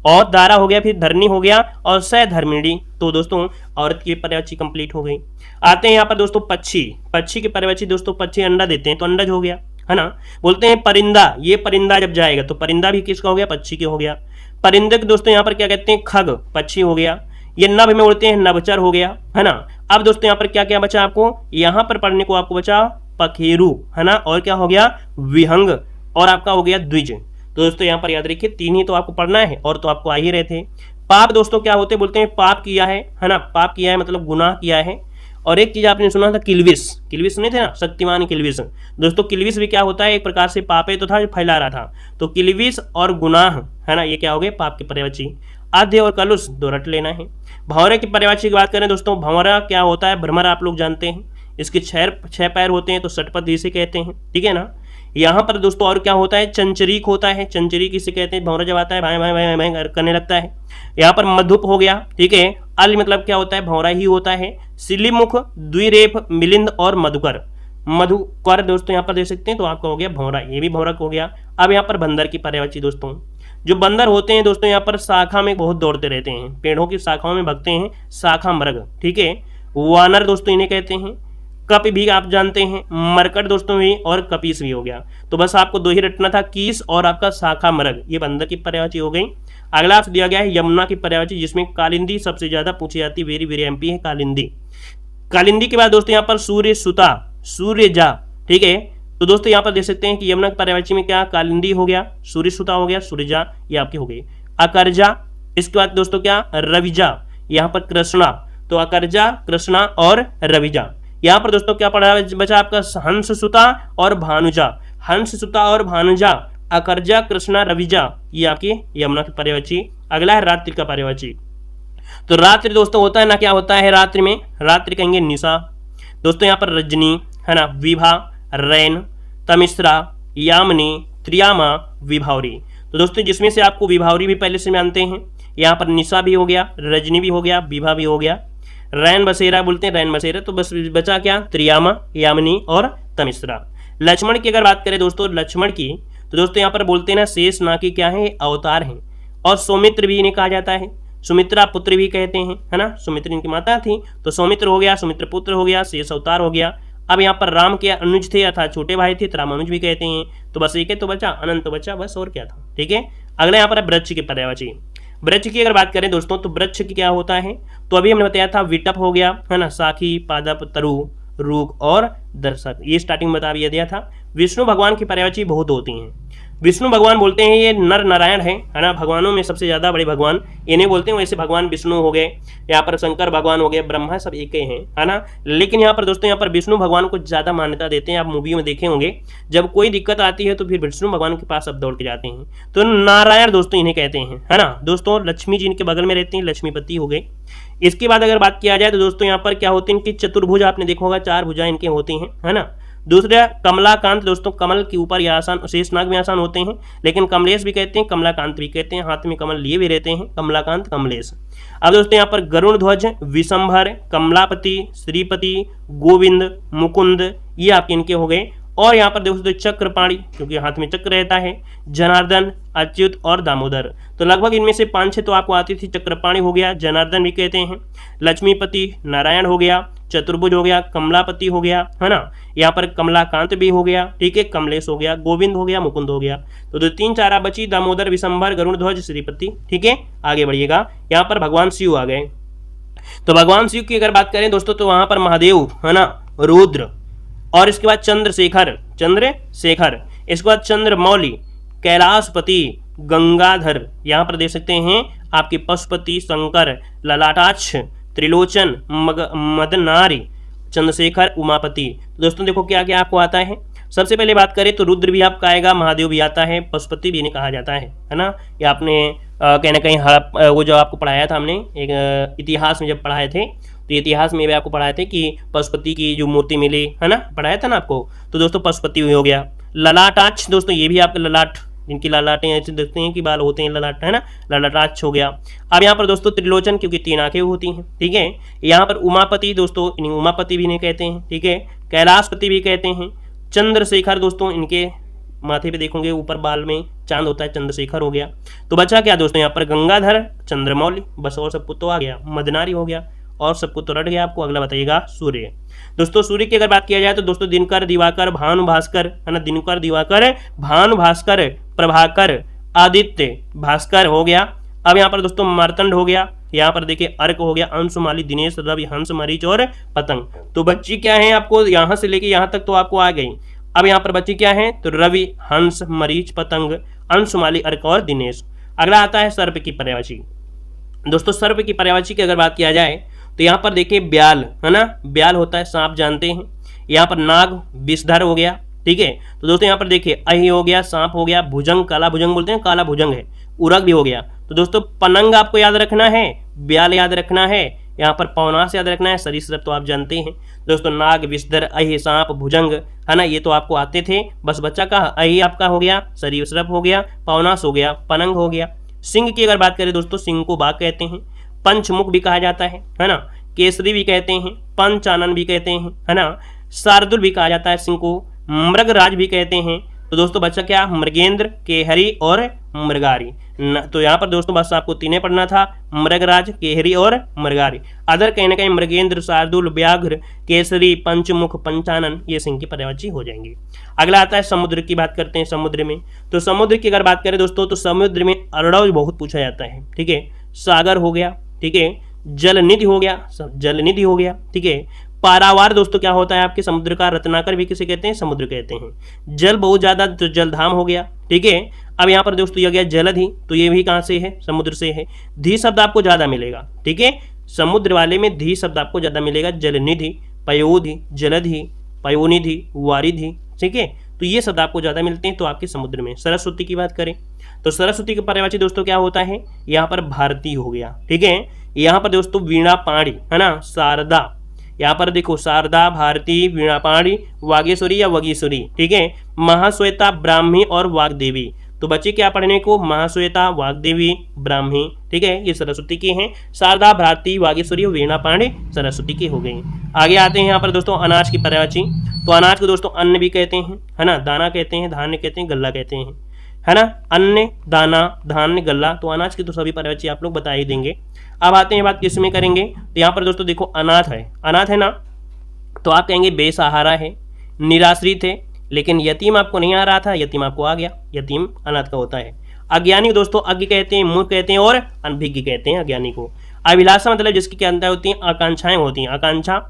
[SPEAKER 1] और दारा हो गया, फिर धरनी हो गया, और सहधर्मिणी। तो दोस्तों औरत की पर्यायवाची कंप्लीट हो गई। आते हैं यहाँ पर दोस्तों पक्षी, पक्षी की पर्यायवाची दोस्तों, पक्षी अंडा देते हैं तो अंडज हो गया, है ना। बोलते हैं परिंदा, ये परिंदा जब जाएगा तो परिंदा भी किसका हो गया, पक्षी के हो गया। परिंदक दोस्तों यहाँ पर क्या कहते हैं, खग, पक्षी हो गया। ये नभ में उड़ते हैं, नभचर हो गया, है ना। अब दोस्तों यहाँ पर क्या क्या बचा आपको, यहाँ पर पढ़ने को आपको बचा पखेरु, है ना, और क्या हो गया, विहंग, और आपका हो गया द्विज। तो दोस्तों यहाँ पर याद रखिए 3 ही तो आपको पढ़ना है, और तो आपको आ ही रहे थे। पाप दोस्तों क्या होते, बोलते हैं पाप किया है ना, पाप किया है मतलब गुनाह किया है। और एक चीज आपने सुना था किल्विस, किल्विस सुने थे ना, शक्तिमान किल्विस। दोस्तों किल्विस भी क्या होता है, एक प्रकार से पापे तो था, फैला रहा था। तो किल्विस और गुनाह, है ना, ये क्या हो गए, पाप के पर्यायवाची। आद्य और कलुष दो रट लेना है। भंवरे की पर्यायवाची की बात करें दोस्तों, भंवरा क्या होता है, भ्रमर आप लोग जानते हैं, इसके 6 पैर होते हैं तो षटपथ इसे कहते हैं, ठीक है ना। यहाँ पर दोस्तों और क्या होता है, चंचरीक होता है, चंचरीक इसे कहते हैं, भंवरा जब आता है भाई भाई भाई भाई करने लगता है। यहाँ पर मधुप हो गया, ठीक है। अल मतलब क्या होता है, भंवरा ही होता है। सिलीमुख, द्विरेफ, मिलिंद और मधुकर, मधुकर दोस्तों यहाँ पर देख सकते हैं, तो आपका हो गया भंवरा, ये भी भंवरा हो गया। अब यहाँ पर बंदर की पर्यायवाची दोस्तों, जो बंदर होते हैं दोस्तों यहाँ पर शाखा में बहुत दौड़ते रहते हैं, पेड़ों की शाखाओं में भगते हैं, शाखा मृग, ठीक है। वानर दोस्तों इन्हें कहते हैं। कप भी आप जानते हैं, मरकट दोस्तों भी, और कपीस भी हो गया। तो बस आपको 2 ही रटना था, कीस और आपका शाखा मृग, ये बंदर की पर्यायवाची हो गई। अगला आपसे दिया गया है यमुना की पर्यायवाची, जिसमें कालिंदी सबसे ज्यादा पूछी जाती है, वेरी वेरी एमपी है कालिंदी। कालिंदी के बाद दोस्तों यहाँ पर सूर्य सुता, सूर्य जा, ठीक है। तो दोस्तों यहाँ पर देख सकते हैं कि यमुना की पर्यायवाची में क्या, कालिंदी हो गया, सूर्य सुता हो गया, सूर्यजा, ये आपकी हो गई। अकरजा, इसके बाद दोस्तों क्या, रविजा, यहाँ पर कृष्णा, तो अकरजा, कृष्णा और रविजा। यहाँ पर दोस्तों क्या पढ़ा बचा आपका, हंस सुता और भानुजा, हंस सुता और भानुजा, अकरजा, कृष्णा, रविजा, ये आपकी यमुना की पर्यायवाची। अगला है रात्रि का पर्यायवाची। तो रात्रि दोस्तों होता है ना, क्या होता है रात्रि में, रात्रि कहेंगे निशा दोस्तों, यहाँ पर रजनी, है ना, विभा, रैन, तमिश्रा, यामिनी, त्रियामा, विभावरी। तो दोस्तों जिसमें से आपको विभावरी भी पहले से जानते हैं, यहाँ पर निशा भी हो गया, रजनी भी हो गया, विभा भी हो गया, रैन बसेरा बोलते हैं, रैन बसेरा। तो बस बचा क्या, त्रियामा, यामिनी और तमिश्रा। लक्ष्मण की अगर बात करें दोस्तों, लक्ष्मण की, तो दोस्तों यहाँ पर बोलते हैं ना, शेष ना की क्या है, अवतार हैं। और सौमित्र भी इन्हें कहा जाता है, सुमित्रा पुत्र भी कहते हैं, है ना, सुमित्र इनकी माता थी, तो सौमित्र हो गया, सुमित्र पुत्र हो गया, शेष अवतार हो गया। अब यहाँ पर राम के अनुज थे अर्थात छोटे भाई थे, तो रामानुज भी कहते हैं। तो बस एक है तो बचा, अनंत तो बचा, बस और क्या था, ठीक है। अगला यहाँ पर वृक्ष की पर्यायवाची। वृक्ष की अगर बात करें दोस्तों, तो वृक्ष की क्या होता है, तो अभी हमने बताया था विटप हो गया, है ना, साखी, पादप, तरु, रूख और दर्शक, ये स्टार्टिंग में बता दिया था। विष्णु भगवान की पर्यायवाची बहुत होती हैं। विष्णु भगवान बोलते हैं ये नर नारायण है ना, भगवानों में सबसे ज्यादा बड़े भगवान इन्हें बोलते हैं। वैसे भगवान विष्णु हो गए, यहाँ पर शंकर भगवान हो गए, ब्रह्मा, सब एक ही हैं, है ना। लेकिन यहाँ पर दोस्तों यहाँ पर विष्णु भगवान को ज्यादा मान्यता देते हैं। आप मूवी में देखे होंगे जब कोई दिक्कत आती है तो फिर विष्णु भगवान के पास अब दौड़ के जाते हैं। तो नारायण दोस्तों इन्हें कहते हैं, है ना दोस्तों। लक्ष्मी जी इनके बगल में रहती हैं, लक्ष्मीपति हो गए। इसके बाद अगर बात किया जाए तो दोस्तों यहाँ पर क्या होते हैं, इनकी चतुर्भुज आपने देखा होगा, 4 भुजा इनके होती हैं, है ना। दूसरा कमलाकांत दोस्तों, कमल के ऊपर ये आसान, शेषनाग में आसान होते हैं, लेकिन कमलेश भी कहते हैं, कमलाकांत भी कहते हैं, हाथ में कमल लिए भी रहते हैं, कमलाकांत कमलेश। अब दोस्तों यहाँ पर गरुण ध्वज, विशंभर, कमलापति, श्रीपति, गोविंद, मुकुंद, ये आपके इनके हो गए। और यहाँ पर दोस्तों चक्रपाणी, क्योंकि हाथ में चक्र रहता है, जनार्दन, अच्युत और दामोदर। तो लगभग इनमें से 5-6 तो आपको आती थी। चक्रपाणी हो गया, जनार्दन भी कहते हैं, लक्ष्मीपति, नारायण हो गया, चतुर्भुज हो गया, कमलापति हो गया, है ना। यहाँ पर कमलाकांत भी हो गया, ठीक है, कमलेश हो गया, गोविंद हो गया, मुकुंद हो गया। तो 3-4 बची, दामोदर, विशंभर, गरुण ध्वज, श्रीपति, ठीक है। आगे बढ़िएगा, यहाँ पर भगवान शिव आ गए। तो भगवान शिव की अगर बात करें दोस्तों तो वहां पर महादेव, है ना, रुद्र, और इसके बाद चंद्रशेखर, इसके बाद चंद्रमौली, कैलाशपति, गंगाधर, यहाँ पर देख सकते हैं आपके पशुपति, शंकर, ललाटाक्ष, त्रिलोचन, मदनारी, चंद्रशेखर, उमापति। तो दोस्तों देखो क्या क्या आपको आता है। सबसे पहले बात करें तो रुद्र भी आपका आएगा, महादेव भी आता है, पशुपति भी इन्हें कहा जाता है ना। ये आपने कहीं ना कहीं वो जो आपको पढ़ाया था हमने एक इतिहास में जब पढ़ाए थे, तो इतिहास में भी आपको पढ़ाए थे कि पशुपति की जो मूर्ति मिली, है ना, पढ़ाया था ना आपको। तो दोस्तों पशुपति हो गया। ललाटाक्ष दोस्तों, ये भी आपके ललाट, जिनकी ललाटें ऐसे देखते हैं कि बाल होते हैं, ललाट, है ना, ललाटाक्ष हो गया। अब यहाँ पर दोस्तों त्रिलोचन, क्योंकि 3 आंखें होती हैं, ठीक है। यहाँ पर उमापति दोस्तों, इन्हें उमापति भी नहीं कहते हैं, ठीक है, कैलाशपति भी कहते हैं। चंद्रशेखर दोस्तों, इनके माथे पे देखोगे ऊपर बाल में चांद होता है, चंद्रशेखर हो गया। तो बचा क्या दोस्तों यहाँ पर गंगाधर, चंद्रमौली, बस और सबको तो आ गया, मदनारी हो गया, और सबको तो रट गया आपको। अगला बताइएगा सूर्य। दोस्तों सूर्य की अगर बात किया जाए तो दोस्तों दिनकर, दिवाकर, भानु भास्कर, है ना, दिनकर, दिवाकर, भानु भास्कर, प्रभाकर, आदित्य, भास्कर हो गया। अब यहाँ पर दोस्तों मार्तंड हो गया, यहाँ पर देखिए अर्क हो गया, अंशुमाली, दिनेश, रवि, हंस, मरीच और पतंग। तो बच्ची क्या है आपको, यहाँ से लेके यहाँ तक तो आपको आ गई। अब यहाँ पर बच्ची क्या है, तो रवि, हंस, मरीच, पतंग, अंशुमाली, अर्क और दिनेश। अगला आता है सर्प की पर्यायवाची। दोस्तों सर्प की पर्यायवाची की अगर बात किया जाए तो यहाँ पर देखिए ब्याल, है ना, ब्याल होता है सांप, जानते हैं। यहाँ पर नाग, विषधर हो गया, ठीक है। तो दोस्तों यहाँ पर देखिए अहि हो गया, सांप हो गया, भुजंग, काला भुजंग बोलते हैं, काला भुजंग है, उरग भी हो गया। तो दोस्तों पनंग आपको याद रखना है, ब्याल याद रखना है, यहाँ पर पौनास याद रखना है, सरीसृप तो आप जानते हैं दोस्तों, नाग, विषधर, अहि, सांप, भुजंग, है ना, ये तो आपको आते थे। बस बच्चा का अहि आपका हो गया, सरीसृप हो गया, पौनास हो गया, पनंग हो गया। सिंह की अगर बात करें दोस्तों, सिंह को बाघ कहते हैं, पंचमुख भी कहा जाता है ना, केसरी भी कहते हैं, पंचानन भी कहते हैं, है ना, शार्दुल भी कहा जाता है सिंह को, मृगराज भी कहते हैं। तो दोस्तों बच्चा क्या, मृगेंद्र, केहरी और मृगारी। तो यहाँ पर दोस्तों बस आपको 3 पढ़ना था, मृगराज, केहरी और मृगारी। अदर कहीं ना कहीं मृगेंद्र, शार्दुल, व्याघ्र, केसरी, पंचमुख, पंचानन, ये सिंह की पर्यायवाची हो जाएंगे। अगला आता है समुद्र की बात करते हैं। समुद्र में तो समुद्र की अगर बात करें दोस्तों तो समुद्र में अर्णव बहुत पूछा जाता है, ठीक है। सागर हो गया, ठीक है, जलनिधि हो गया, जलनिधि हो गया, ठीक है। पारावार दोस्तों क्या होता है आपके समुद्र का, रत्नाकर भी किसे कहते हैं, समुद्र कहते हैं। जल बहुत ज्यादा तो जलधाम हो गया, ठीक है। अब यहाँ पर दोस्तों यह गया जलधि, तो ये भी कहाँ से है, समुद्र से है। धी शब्द आपको ज्यादा मिलेगा, ठीक है, समुद्र वाले में धी शब्द आपको ज्यादा मिलेगा। जलनिधि, पयोधि, जलधि, पयोनिधि, वारिधि, ठीक है, तो ये शब्द आपको ज्यादा मिलते हैं तो आपके समुद्र में। सरस्वती की बात करें तो सरस्वती का पर्यायवाची दोस्तों क्या होता है, यहाँ पर भारती हो गया, ठीक है। यहाँ पर दोस्तों वीणा पाणी, है ना, शारदा, यहाँ पर देखो शारदा, भारती, वीणा पाणी, वागेश्वरी या वगीश्वरी, ठीक है। महाश्वेता, ब्राह्मी और वाग्देवी। तो बच्चे क्या पढ़ने को, महाश्वेता, वाग्देवी, ब्राह्मी, ठीक है, ये सरस्वती के हैं। शारदा, भारती, वागेश्वरी, वीणा पाणी सरस्वती के हो गए। आगे आते हैं यहाँ पर दोस्तों अनाज की पर्यायवाची। तो अनाज को दोस्तों अन्न भी कहते हैं, है ना, दाना कहते हैं, धान्य कहते हैं, गल्ला कहते हैं, है ना, अन्न, दाना, धान्य, गल्ला। तो अनाज की तो सभी पर्यायवाची आप लोग बता ही देंगे। अब आते हैं बात किस में करेंगे, तो यहाँ पर दोस्तों देखो अनाथ है, अनाथ है ना, तो आप कहेंगे बेसहारा है, निराश्रित है। लेकिन यतीम आपको नहीं आ रहा था, यतीम आपको आ गया, यतीम अनाथ का होता है। अज्ञानी दोस्तों अज्ञ कहते हैं, मूर्ख कहते हैं और अनभिज्ञ कहते हैं अज्ञानी को। अभिलाषा मतलब जिसकी क्या अंतर होती है, आकांक्षाएं होती हैं, आकांक्षा।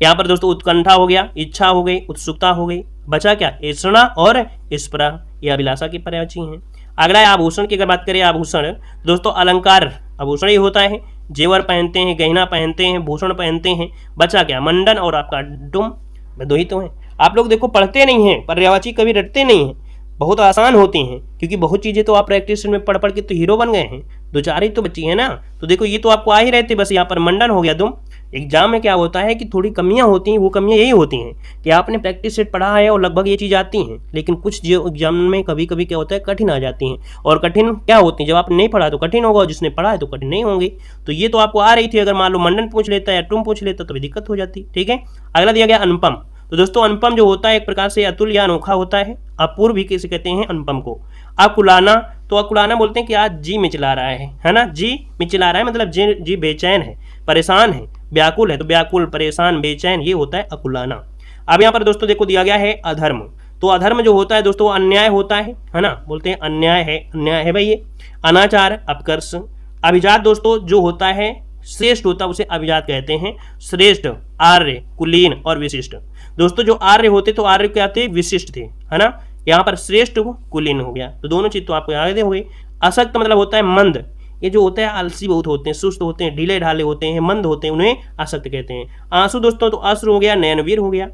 [SPEAKER 1] यहाँ पर दोस्तों उत्कंठा हो गया, इच्छा हो गई, उत्सुकता हो गई। बचा क्या, ऐषणा और स्पृहा, ये अभिलाषा की पर्यायवाची हैं। अगला है आभूषण की अगर बात करें, आभूषण दोस्तों अलंकार आभूषण ही होता है, जेवर पहनते हैं, गहना पहनते हैं, भूषण पहनते हैं। बचा क्या, मंडन और आपका डुम, दो ही तो हैं। आप लोग देखो पढ़ते नहीं हैं, पर्यायवाची कभी रटते नहीं हैं, बहुत आसान होती हैं, क्योंकि बहुत चीजें तो आप प्रैक्टिस में पढ़ पढ़ के तो हीरो बन गए हैं। दो चार ही तो बच्ची है ना, तो देखो ये तो आपको आ ही रहते, बस यहाँ पर मंडन हो गया दुम। एग्जाम में क्या होता है कि थोड़ी कमियां होती हैं, वो कमियां यही होती हैं कि आपने प्रैक्टिस सेट पढ़ा है और लगभग ये चीज़ आती हैं, लेकिन कुछ जो एग्जाम में कभी कभी क्या होता है कठिन आ जाती हैं। और कठिन क्या होती हैं, जब आपने नहीं पढ़ा तो कठिन होगा, और जिसने पढ़ा है तो कठिन नहीं होंगी। तो ये तो आपको आ रही थी, अगर मान लो मंडन पूछ लेता या तुम पूछ लेता तो भी दिक्कत हो जाती। ठीक है, अगला दिया गया अनुपम। तो दोस्तों अनुपम जो होता है एक प्रकार से अतुल या अनोखा होता है। अपूर्व भी किसे कहते हैं, अनुपम को। अकुलाना, तो अकुलाना बोलते हैं कि आज जी मिचला रहा है ना, जी मिचला रहा है मतलब जी बेचैन है, परेशान है, व्याकुल है, तो व्याकुल, परेशान, बेचैन, ये होता है अकुलाना। अब यहाँ पर दोस्तों देखो दिया गया है अधर्म। तो अधर्म जो होता है दोस्तों अन्याय होता है ना, बोलते हैं अन्याय है भाई ये। अनाचार, अपकर्ष। अभिजात दोस्तों जो होता है श्रेष्ठ होता है, उसे अभिजात कहते हैं। श्रेष्ठ, आर्य, कुलीन और विशिष्ट। दोस्तों जो आर्य होते तो आर्य क्या थे, विशिष्ट थे, है ना। यहाँ पर श्रेष्ठ कुलीन हो गया, तो दोनों चीज तो आपको याद हो गई। असक्त मतलब होता है मंद, ये जो होता है आलसी बहुत होते हैं, सुस्त होते हैं, ढीले ढाले होते हैं, मंद होते हैं, उन्हें असक्त कहते हैं। आंसू दोस्तों तो अश्रु हो गया, नयनवीर हो गया।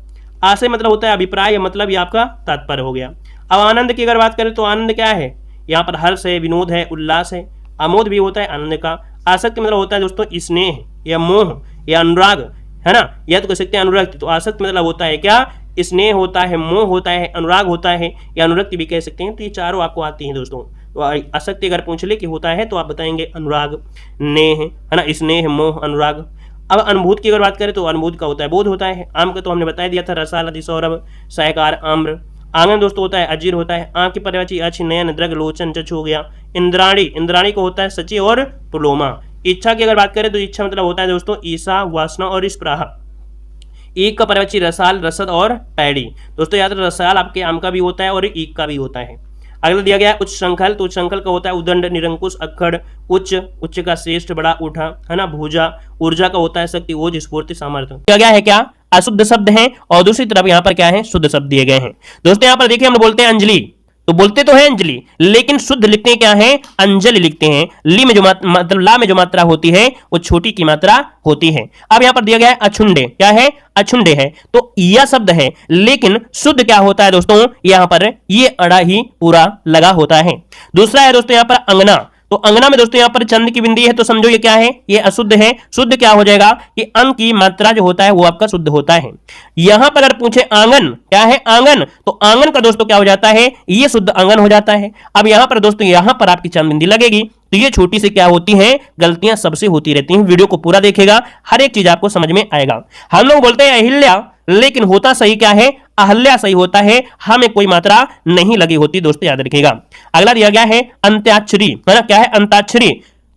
[SPEAKER 1] आशय मतलब होता है अभिप्राय, मतलब ये आपका तात्पर्य हो गया। अब आनंद की अगर बात करें तो आनंद क्या है, यहाँ पर हर्ष है, विनोद है, उल्लास है। आमोद भी होता है आनंद का। आसक्ति मतलब होता है दोस्तों स्नेह या मोह या अनुराग, है ना, या तो कह सकते हैं अनुरक्त। तो आसक्ति मतलब होता है क्या, स्नेह होता है, मोह होता है, अनुराग होता है, या अनुरक्ति भी कह सकते हैं। तो ये चारों आपको आती हैं दोस्तों। तो आसक्ति अगर पूछ ले कि होता है तो आप बताएंगे अनुराग, नेह, है ना, स्नेह, मोह, अनुराग। अब अनुभूत की अगर बात करें तो अनुभूत का होता है बोध होता है। आम का तो हमने बता दिया था, रसाल, अधिसौरभ, सहकार, आम्र। आंगन दोस्तों होता है अजीर होता है। आंख की पर्यायवाची अक्ष, नयन, द्रग, लोचन, चक्षु हो गया। इंद्राणी, इंद्राणी को होता है सची और पुलोमा। इच्छा की अगर बात करें तो इच्छा मतलब होता है दोस्तों ईसा, वासना और स्प्राह। ईक का पर्यायवाची रसाल, रसद और पैड़ी। दोस्तों याद रखो रसाल आपके आम का भी होता है और ईक का भी होता है। अगला दिया गया है उच्च श्रृंखल। तो उच्च श्रृंखल का होता है उदंड, निरंकुश, अक्खड़, उच्च, उच्च का श्रेष्ठ, बड़ा, उठा, है ना। भूजा, ऊर्जा का होता है शक्ति, ओज, स्फूर्ति, सामर्थ्य। क्या गया है, क्या अशुद्ध शब्द हैं, और दूसरी तरफ यहाँ पर क्या है, शुद्ध शब्द दिए गए हैं। दोस्तों यहाँ पर देखिए हम बोलते हैं अंजलि, तो बोलते तो है अंजलि, लेकिन शुद्ध लिखते हैं क्या है, अंजलि लिखते हैं। ली में जो मतलब ला में जो मात्रा होती है वो छोटी की मात्रा होती है। अब यहाँ पर दिया गया है अछुंडे, क्या है, अछुंडे है। तो यह शब्द है, लेकिन शुद्ध क्या होता है दोस्तों, यहाँ पर ये अड़ा ही पूरा लगा होता है। दूसरा है दोस्तों यहाँ पर अंगना। तो अंगना में दोस्तों यहाँ पर चंद की बिंदी है, तो समझो ये क्या है, ये अशुद्ध है। शुद्ध क्या हो जाएगा कि अंग की मात्रा जो होता है वो आपका शुद्ध होता है। यहां पर अगर पूछे आंगन, क्या है आंगन, तो आंगन का दोस्तों क्या हो जाता है, ये शुद्ध आंगन हो जाता है। अब यहां पर दोस्तों यहां पर आपकी चंद बिंदी लगेगी, तो ये छोटी सी क्या होती है, गलतियां सबसे होती रहती हैं। वीडियो को पूरा देखिएगा, हर एक चीज आपको समझ में आएगा। हम लोग बोलते हैं अहिल्या, लेकिन होता सही क्या है, अहल्या सही होता है, हमें कोई मात्रा नहीं लगी होती दोस्तों, याद रखिएगा। अगला दिया गया है अंत्याक्षरी, है ना, क्या है अंताक्षरी।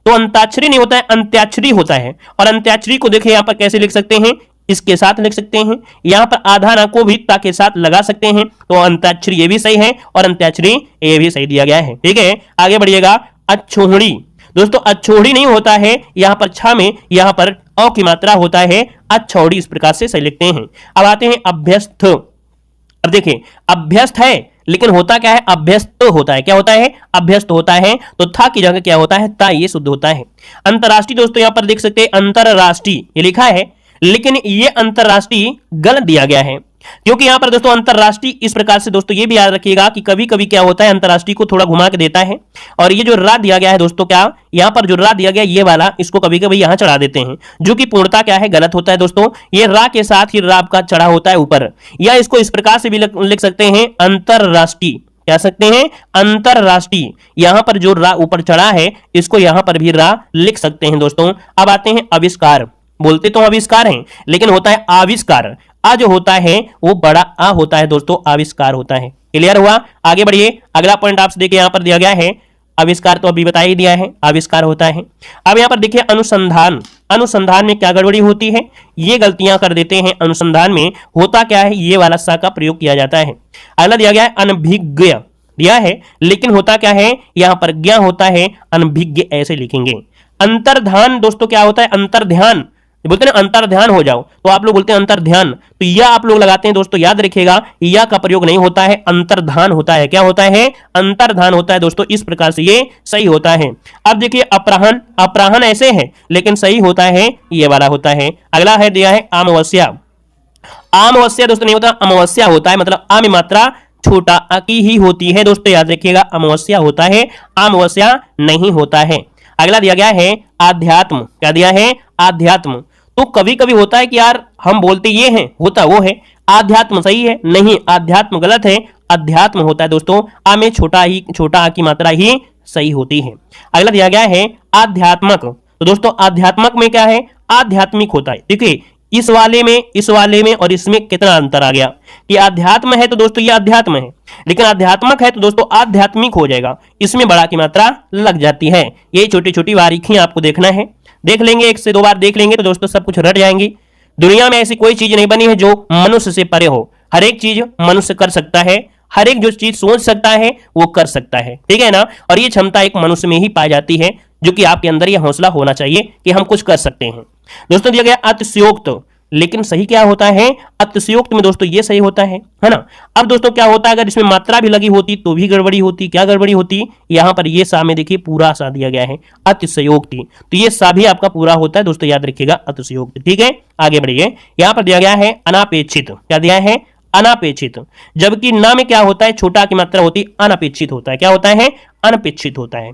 [SPEAKER 1] तो अंताक्षरी नहीं होता है, अंत्याक्षरी होता है। और अंत्याक्षरी को देखिए यहां पर कैसे लिख सकते हैं, इसके साथ लिख सकते हैं। यहां पर आधा ना को भी ता के साथ लगा सकते हैं, तो अंताक्षरी ये भी सही है और अंत्याक्षरी ये भी सही दिया गया है। ठीक है, आगे बढ़िएगा। अच्छोहड़ी, दोस्तों अच्छोहड़ी नहीं होता है, यहां पर छा में यहां पर औ की मात्रा होता है, अच्छौड़ी, इस प्रकार से सही लिखते हैं। अब आते हैं अभ्यस्त। अब देखिए अभ्यस्त है, लेकिन होता क्या है, अभ्यस्त होता है, क्या होता है, अभ्यस्त होता है। तो था की जगह क्या होता है, ता, ये शुद्ध होता है। अंतरराष्ट्रीय दोस्तों यहां पर देख सकते हैं अंतरराष्ट्रीय ये लिखा है, लेकिन ये अंतरराष्ट्रीय गलत दिया गया है, क्योंकि यहां पर दोस्तों अंतरराष्ट्रीय इस प्रकार से दोस्तों ये भी याद रखिएगा कि कभी कभी क्या होता है अंतरराष्ट्रीय को थोड़ा घुमा के देता है, और ये जो रा दिया गया है दोस्तों, क्या यहां पर जो रा दिया गया ये वाला, इसको कभी कभी यहां चढ़ा देते हैं, जो कि पूर्णता क्या है, गलत होता है दोस्तों। ये रा के साथ ही रा का चढ़ा होता है ऊपर, या इसको इस प्रकार से भी लिख सकते हैं अंतरराष्ट्रीय, कह सकते हैं अंतरराष्ट्रीय। यहां पर जो रा ऊपर चढ़ा है इसको यहां पर भी रा लिख सकते हैं दोस्तों। अब आते हैं आविष्कार। बोलते तो आविष्कार हैं, लेकिन होता है आविष्कार। आ जो होता है वो बड़ा आ होता है दोस्तों, आविष्कार होता है। क्लियर हुआ, आगे बढ़िए। अगला पॉइंट आपसे देखिए यहां पर दिया गया है, आविष्कार तो अभी बता ही दिया है, आविष्कार होता है। अब यहां पर देखिए अनुसंधान। अनुसंधान में क्या गड़बड़ी होती है, ये गलतियां कर देते हैं। अनुसंधान में होता क्या है, ये वाला सा का प्रयोग किया जाता है। अगला दिया गया है अनभिज्ञ, दिया है, लेकिन होता क्या है, यहां पर ज्ञ होता है, अनभिज्ञ ऐसे लिखेंगे। अंतर्धान दोस्तों क्या होता है, अंतर्ध्यान, बोलते हैं अंतर ध्यान हो जाओ, तो आप लोग बोलते हैं अंतर ध्यान, तो यह आप लोग लगाते हैं दोस्तों, याद रखिएगा यह का प्रयोग नहीं होता है, अंतर्धान होता है। क्या होता है? अंतर्धान होता है दोस्तों, इस प्रकार से ये सही होता है। अब देखिए अपराहन, अपराहन ऐसे है लेकिन सही होता है ये वाला होता है। अगला है दिया है अमावस्या। अमावस्या दोस्तों नहीं होता, अमावस्या होता है, मतलब आ में मात्रा छोटा अ की ही होती है दोस्तों, याद रखिएगा अमावस्या होता है, अमावस्या नहीं होता है। अगला दिया गया है आध्यात्म। क्या दिया है? आध्यात्म। तो कभी कभी होता है कि यार हम बोलते ये हैं, होता वो है, आध्यात्म सही है, नहीं आध्यात्म गलत है, अध्यात्म होता है दोस्तों, आ में छोटा आ की मात्रा ही सही होती है। अगला दिया गया है आध्यात्मक। तो दोस्तों आध्यात्मक में क्या है? आध्यात्मिक होता है। देखिए इस वाले में और इसमें कितना अंतर आ गया कि आध्यात्म है तो दोस्तों ये अध्यात्म है, लेकिन आध्यात्मक है तो दोस्तों आध्यात्मिक हो जाएगा, इसमें बड़ा की मात्रा लग जाती है। ये छोटी छोटी बारीकियां आपको देखना है, देख लेंगे, एक से दो बार देख लेंगे तो दोस्तों सब कुछ रट जाएंगी। दुनिया में ऐसी कोई चीज नहीं बनी है जो मनुष्य से परे हो, हर एक चीज मनुष्य कर सकता है, हर एक जो चीज सोच सकता है वो कर सकता है, ठीक है ना। और ये क्षमता एक मनुष्य में ही पाई जाती है, जो कि आपके अंदर ये हौसला होना चाहिए कि हम कुछ कर सकते हैं। दोस्तों दिया गया अतिशयोक्त, लेकिन सही क्या होता है? अतिशयोक्त में दोस्तों ये सही होता है ना। अब दोस्तों क्या होता है, अगर इसमें मात्रा भी लगी होती तो भी गड़बड़ी होती। क्या गड़बड़ी होती? यहां पर ये सा में देखिए पूरा सा दिया गया है अतिशयोक्ति, तो ये सा भी आपका पूरा होता है दोस्तों, याद रखिएगा अतिशयोक्ति, ठीक है। आगे बढ़िए, यहां पर दिया गया है अनापेक्षित। क्या दिया है? अनापेक्षित। जबकि ना में क्या होता है? छोटा की मात्रा होती, अनपेक्षित होता है। क्या होता है? अनपेक्षित होता है।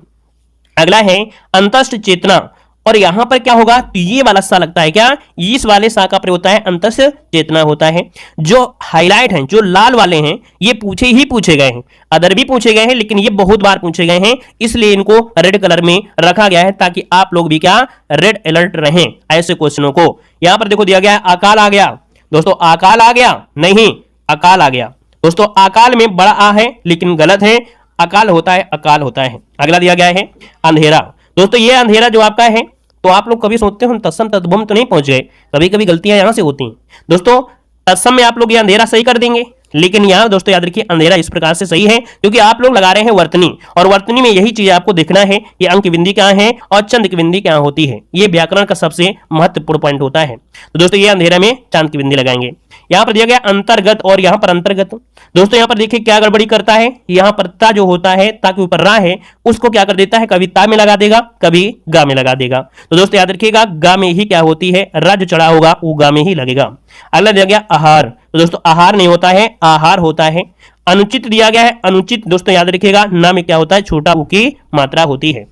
[SPEAKER 1] अगला है अंतस्थ चेतना, और यहां पर क्या होगा? तो ये वाला सा लगता है क्या? इस वाले सा का प्रयोग होता है अंतस्थ चेतना होता है। जो हाईलाइट हैं, जो लाल वाले हैं, ये पूछे गए हैं, अदर भी पूछे गए हैं, लेकिन ये बहुत बार पूछे गए हैं, इसलिए इनको रेड कलर में रखा गया है ताकि आप लोग भी क्या रेड अलर्ट रहें ऐसे क्वेश्चनों को। यहां पर देखो दिया गया है अकाल आ गया दोस्तों, अकाल आ गया नहीं, अकाल आ गया दोस्तों, अकाल में बड़ा आ है लेकिन गलत है, अकाल होता है, अकाल होता है। अगला दिया गया है अंधेरा। दोस्तों ये अंधेरा जो आपका है, तो आप लोग कभी सोचते हो तत्सम तद्भुम तो नहीं पहुंच गए, कभी कभी गलतियां यहां से होती हैं दोस्तों। तत्सम में आप लोग ये अंधेरा सही कर देंगे, लेकिन यहां दोस्तों याद रखिए अंधेरा इस प्रकार से सही है क्योंकि आप लोग लगा रहे हैं वर्तनी, और वर्तनी में यही चीज आपको देखना है कि अंक की बिंदी क्या है और चंद की बिंदी क्या होती है। ये व्याकरण का सबसे महत्वपूर्ण पॉइंट होता है। तो दोस्तों ये अंधेरा में चांद की बिंदी लगाएंगे। यहां पर दिया गया अंतर्गत और यहां पर अंतर्गत। दोस्तों यहां पर देखिए क्या गड़बड़ी करता है, यहां पर ता जो होता है, ता के ऊपर रा है, उसको क्या कर देता है, कभी ता में लगा देगा, कभी गा में लगा देगा। तो दोस्तों याद रखिएगा गा में ही क्या होती है, रा जो चढ़ा होगा वो गा में ही लगेगा। अगला दिया गया आहार। तो दोस्तों आहार नहीं होता है, आहार होता है। अनुचित दिया गया है, अनुचित दोस्तों याद रखिएगा ना में क्या होता है, छोटा ऊ की मात्रा होती है।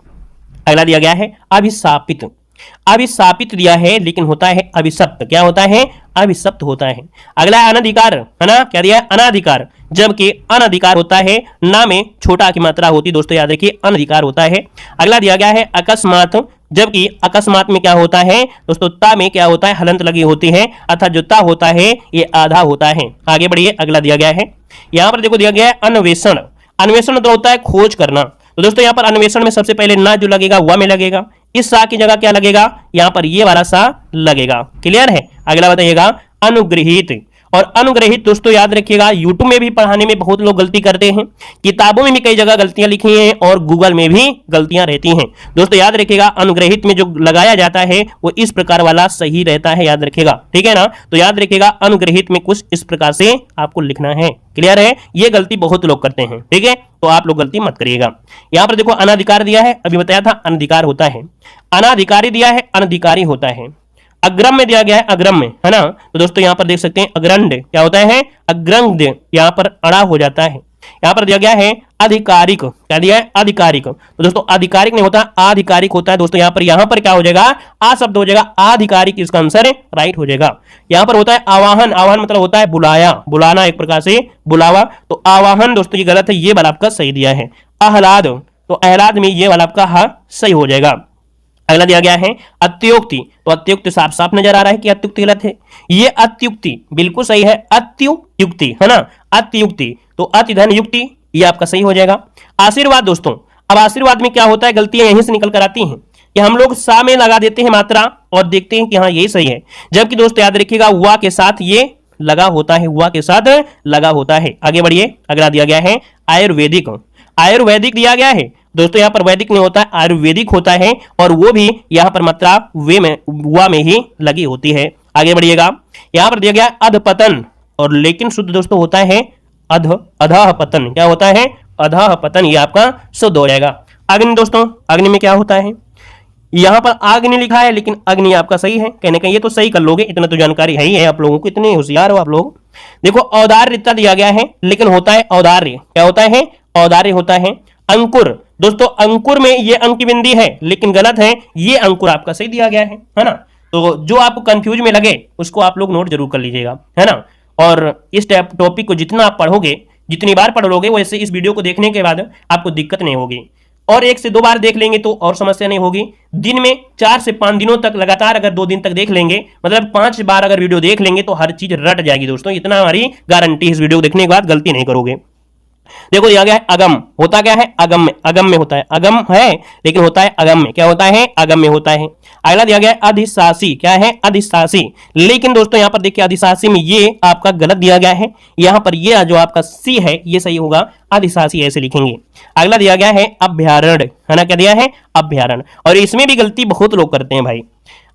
[SPEAKER 1] अगला दिया गया है अभिशापित। अभिशापित दिया है लेकिन होता है अभिशप्त। क्या होता है? अभिशप्त होता है। अगला है अनधिकार, है ना। क्या दिया है? अनाधिकार, जबकि अनधिकार होता है ना में छोटा की मात्रा होती, दोस्तों याद रखिए अनधिकार होता है। अगला दिया गया है अकस्मात, जबकि अकस्मात में क्या होता है दोस्तों, ता में क्या होता है, हलंत लगी होती है, अर्थात जो ता होता है ये आधा होता है। आगे बढ़िए, अगला दिया गया है, यहां पर देखो दिया गया है अन्वेषण। अन्वेषण तो होता है खोज करना। तो दोस्तों यहां पर अन्वेषण में सबसे पहले ना जो लगेगा वह में लगेगा, इस सा की जगह क्या लगेगा, यहां पर ये वाला सा लगेगा। क्लियर है। अगला बताइएगा अनुग्रहित। और अनुग्रहित दोस्तों याद रखिएगा यूट्यूब में भी पढ़ाने में बहुत लोग गलती करते हैं, किताबों में भी कई जगह गलतियां लिखी हैं और गूगल में भी गलतियां रहती हैं। दोस्तों याद रखिएगा अनुग्रहित में जो लगाया जाता है वो इस प्रकार वाला सही रहता है, याद रखिएगा, ठीक है ना। तो याद रखिएगा अनुग्रहित में कुछ इस प्रकार से आपको लिखना है। क्लियर है। ये गलती बहुत लोग करते हैं, ठीक है, तो आप लोग गलती मत करिएगा। यहां पर देखो अनाधिकार दिया है, अभी बताया था अनधिकार होता है, अनाधिकारी दिया है, अनधिकारी होता है। अग्रम में दिया गया है, अग्रम में, है ना। तो दोस्तों यहां पर देख सकते हैं अग्रंड क्या होता है, अग्रंड, यहां पर अड़ा हो जाता है। यहां पर दिया गया है आधिकारिक। क्या दिया है? आधिकारिक। तो दोस्तों आधिकारिक नहीं होता, आधिकारिक होता है। दोस्तों यहां पर क्या हो जाएगा, आ शब्द हो जाएगा, आधिकारिक इसका आंसर राइट हो जाएगा। यहां पर होता है आवाहन। आवाहन मतलब होता है बुलाया, बुलाना, एक प्रकार से बुलावा। तो आवाहन दोस्तों ये गलत है, ये वाला आपका सही दिया है। आह्लाद, तो आह्लाद में ये वाला आपका हा सही हो जाएगा। अगला दिया गया है अत्युक्ति। तो अत्युक्ति साफ साफ नजर आ रहा है कि अत्युक्ति गलत है, ये अत्युक्ति बिल्कुल सही है, अत्युक्ति, है ना, अत्युक्ति। तो अति धन युक्ति ये आपका सही हो जाएगा। आशीर्वाद दोस्तों, अब आशीर्वाद में क्या होता है, गलतियां यहीं से निकल कर आती हैं कि हम लोग सा में लगा देते हैं मात्रा और देखते हैं कि हाँ यही सही है, जबकि दोस्तों याद रखिएगा हुआ के साथ ये लगा होता है, हुआ के साथ लगा होता है। आगे बढ़िए, अगला दिया गया है आयुर्वेदिक। आयुर्वेदिक दिया गया है, दोस्तों यहाँ पर वैदिक नहीं होता है, आयुर्वेदिक होता है, और वो भी यहाँ पर मात्रा वे में वा में ही लगी होती है। आगे बढ़िएगा, यहाँ पर दिया गया अधपतन, और लेकिन शुद्ध दोस्तों होता है अधः पतन। क्या होता है? अधः पतन, ये आपका शुद्ध हो जाएगा। अग्नि दोस्तों, अग्नि में क्या होता है? यहाँ पर आग्नि लिखा है, लेकिन अग्नि आपका सही है, कहने का ये तो सही कर लोगे, इतना तो जानकारी है ही है आप लोगों को, इतने होशियार हो आप लोग। देखो औदार्यता दिया गया है, लेकिन होता है औदार्य। क्या होता है? औदार्य होता है। अंकुर दोस्तों, अंकुर में ये अंक बिंदी है, लेकिन गलत है, ये अंकुर आपका सही दिया गया है ना। तो जो आपको कंफ्यूज में लगे उसको आप लोग नोट जरूर कर लीजिएगा, है ना। और इस टॉपिक को जितना आप पढ़ोगे, जितनी बार पढ़ लोगे, वैसे इस वीडियो को देखने के बाद आपको दिक्कत नहीं होगी, और 1 से 2 बार देख लेंगे तो और समस्या नहीं होगी। दिन में 4 से 5 दिनों तक लगातार अगर 2 दिन तक देख लेंगे, मतलब 5 बार अगर वीडियो देख लेंगे तो हर चीज रट जाएगी दोस्तों, इतना हमारी गारंटी है। इस वीडियो को देखने के बाद गलती नहीं करोगे। देखो दिया गया है अगम, होता क्या है? अगम में, अगम में होता है, अगम है लेकिन होता है अगम में। क्या होता है? अगम में होता है। अगला दिया गया है अधिशासी। क्या है? अधिशासी, लेकिन दोस्तों यहाँ पर देखिए अधिशासी में ये आपका गलत दिया गया है, यहाँ पर ये जो आपका सी है ये सही होगा, अधिशासी ऐसे लिखेंगे। अगला दिया गया है अभ्यारण्य, है ना। क्या दिया है? अभ्यारण्य, और इसमें भी गलती बहुत लोग करते हैं भाई।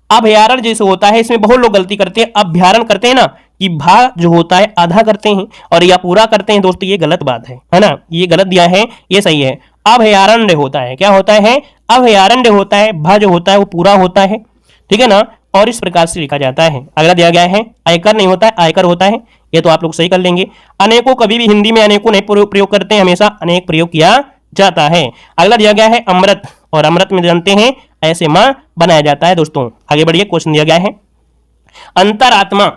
[SPEAKER 1] अभ्यारण्य जैसे होता है, इसमें बहुत लोग गलती करते हैं, अभ्यारण्य करते हैं ना, कि भा जो होता है आधा करते हैं और या पूरा करते हैं दोस्तों, ये गलत बात है ना, ये गलत दिया है, ये सही है। अभयारण्य होता है। क्या होता है? अभयारण्य होता है, भा जो होता है वो पूरा होता है, ठीक है ना, और इस प्रकार से लिखा जाता है। अगला दिया गया है आयकर नहीं होता है, आयकर होता है, ये तो आप लोग सही कर लेंगे। अनेकों, कभी भी हिंदी में अनेकों नहीं प्रयोग करते हैं, हमेशा अनेक प्रयोग किया जाता है। अगला दिया गया है अमृत, और अमृत में जानते हैं ऐसे मां बनाया जाता है दोस्तों। आगे बढ़िए, क्वेश्चन दिया गया है अंतरात्मा।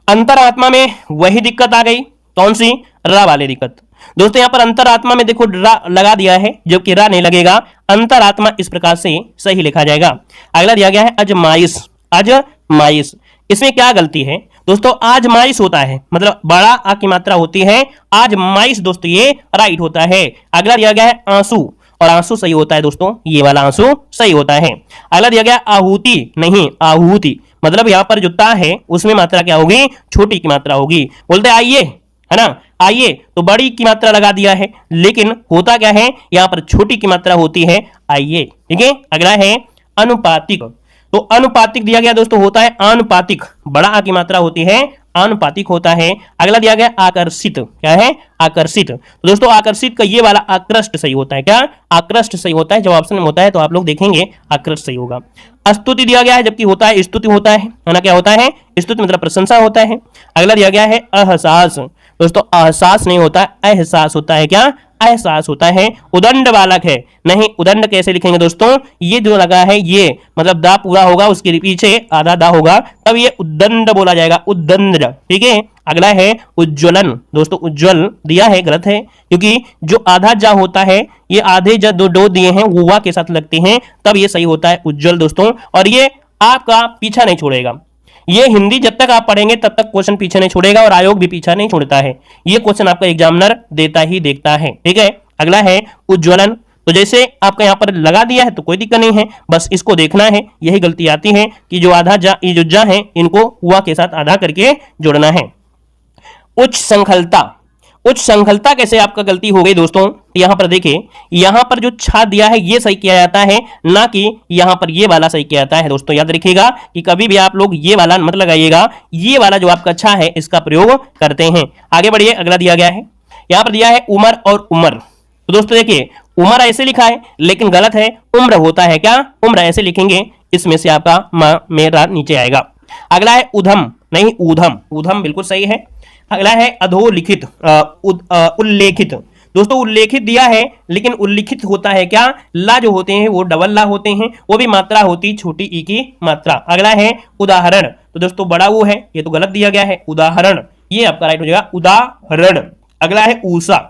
[SPEAKER 1] अंतरात्मा में वही दिक्कत आ गई, कौन सी? रा वाली दिक्कत। दोस्तों यहाँ पर अंतरात्मा में देखो रा लगा दिया है, जबकि रा नहीं लगेगा, अंतरात्मा इस प्रकार से सही लिखा जाएगा। अगला दिया गया है अजमाइश। अजमाइश, इसमें क्या गलती है दोस्तों? आजमाइश होता है, मतलब बड़ा आ की मात्रा होती है, आजमाइश दोस्तों ये राइट होता है। अगला दिया गया है आंसू, और आंसू सही होता है दोस्तों, ये वाला आंसू सही होता है। अगला दिया गया आहुति, नहीं आहुति, मतलब यहाँ पर जो ता है उसमें मात्रा क्या होगी? छोटी की मात्रा होगी। बोलते आइए, है ना, आइए, तो बड़ी की मात्रा लगा दिया है, लेकिन होता क्या है? यहाँ पर छोटी की मात्रा होती है आइए, ठीक है। अगला है अनुपातिक, तो अनुपातिक दिया गया दोस्तों होता है आनुपातिक, बड़ा आ की मात्रा होती है, आनुपातिक होता है। अगला दिया गया आकर्षित। क्या है? आकर्षित, तो दोस्तों आकर्षित का ये वाला आकृष्ट सही होता है। क्या? आकृष्ट सही होता है, जब ऑप्शन में होता है तो आप लोग देखेंगे आकृष्ट सही होगा। स्तुति दिया गया है, जबकि होता है स्तुति होता है ना। क्या होता है? स्तुति मतलब प्रशंसा होता है। अगला दिया गया है अहसास, दोस्तों एहसास नहीं होता, एहसास होता है। क्या? एहसास होता है। उदंड बालक है, नहीं, उदंड कैसे लिखेंगे दोस्तों? ये जो लगा है ये मतलब दा पूरा होगा, उसके पीछे आधा दा होगा, तब ये उदंड बोला जाएगा, उदंड, ठीक है। अगला है उज्ज्वलन, दोस्तों उज्ज्वल दिया है, गलत है, क्योंकि जो आधा जा होता है, ये आधे जा दो दिए हैं वो वा के साथ लगते हैं, तब ये सही होता है उज्ज्वल दोस्तों। और ये आपका पीछा नहीं छोड़ेगा, ये हिंदी जब तक आप पढ़ेंगे तब तक क्वेश्चन पीछे नहीं छोड़ेगा, और आयोग भी पीछा नहीं छोड़ता है, ये क्वेश्चन आपका एग्जामिनर देता ही देखता है, ठीक है। अगला है उज्ज्वलन, तो जैसे आपका यहाँ पर लगा दिया है तो कोई दिक्कत नहीं है, बस इसको देखना है। यही गलती आती है कि जो आधा जा, ये जो जा है इनको हुआ के साथ आधा करके जोड़ना है। उच्च संखलता, उच्च संखलता कैसे आपका गलती हो गई दोस्तों? यहां पर देखिए, यहां पर जो छा दिया है ये सही किया जाता है, ना कि यहां पर ये वाला सही किया जाता है दोस्तों। याद रखिएगा कि कभी भी आप लोग ये वाला मत लगाइएगा, ये वाला जो आपका छा है इसका प्रयोग करते हैं। आगे बढ़िए, अगला दिया गया है, यहां पर दिया है उमर और उमर, तो दोस्तों देखिए उमर ऐसे लिखा है लेकिन गलत है, उम्र होता है। क्या? उम्र ऐसे लिखेंगे, इसमें से आपका मेरा नीचे आएगा। अगला है उधम, नहीं ऊधम, ऊधम बिल्कुल सही है। अगला है अधोलिखित, उल्लेखित, दोस्तों उल्लेखित दिया है लेकिन उल्लिखित होता है क्या? ला जो होते हैं वो डबल ला होते हैं, वो भी मात्रा होती छोटी ई की मात्रा। अगला है उदाहरण, तो दोस्तों बड़ा वो है, ये तो गलत दिया गया है, उदाहरण ये आपका राइट हो जाएगा, उदाहरण। अगला है ऊषा,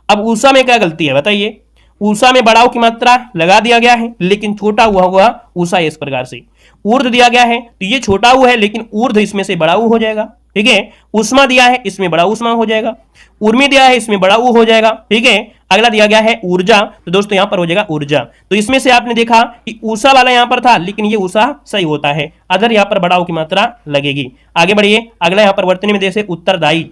[SPEAKER 1] अब ऊषा में क्या गलती है बताइए? ऊषा में बड़ाऊ की मात्रा लगा दिया गया है लेकिन छोटा हुआ हुआ ऊषा इस प्रकार से। ऊर्ध दिया गया है तो ये छोटा ऊ है लेकिन ऊर्ध इसमें से बड़ा ऊ हो जाएगा, ठीक है। उष्मा दिया है, इसमें बड़ा उष्मा हो जाएगा। उर्मी दिया है, इसमें बड़ा ऊ हो जाएगा, ठीक है। अगला दिया गया है ऊर्जा, तो दोस्तों यहां पर हो जाएगा ऊर्जा। तो इसमें से आपने देखा कि ऊषा वाला यहां पर था लेकिन ये ऊषा सही होता है, अदर यहां पर बड़ा ऊ की मात्रा लगेगी। आगे बढ़िए, अगला यहां पर वर्तनी में जैसे उत्तरदायी,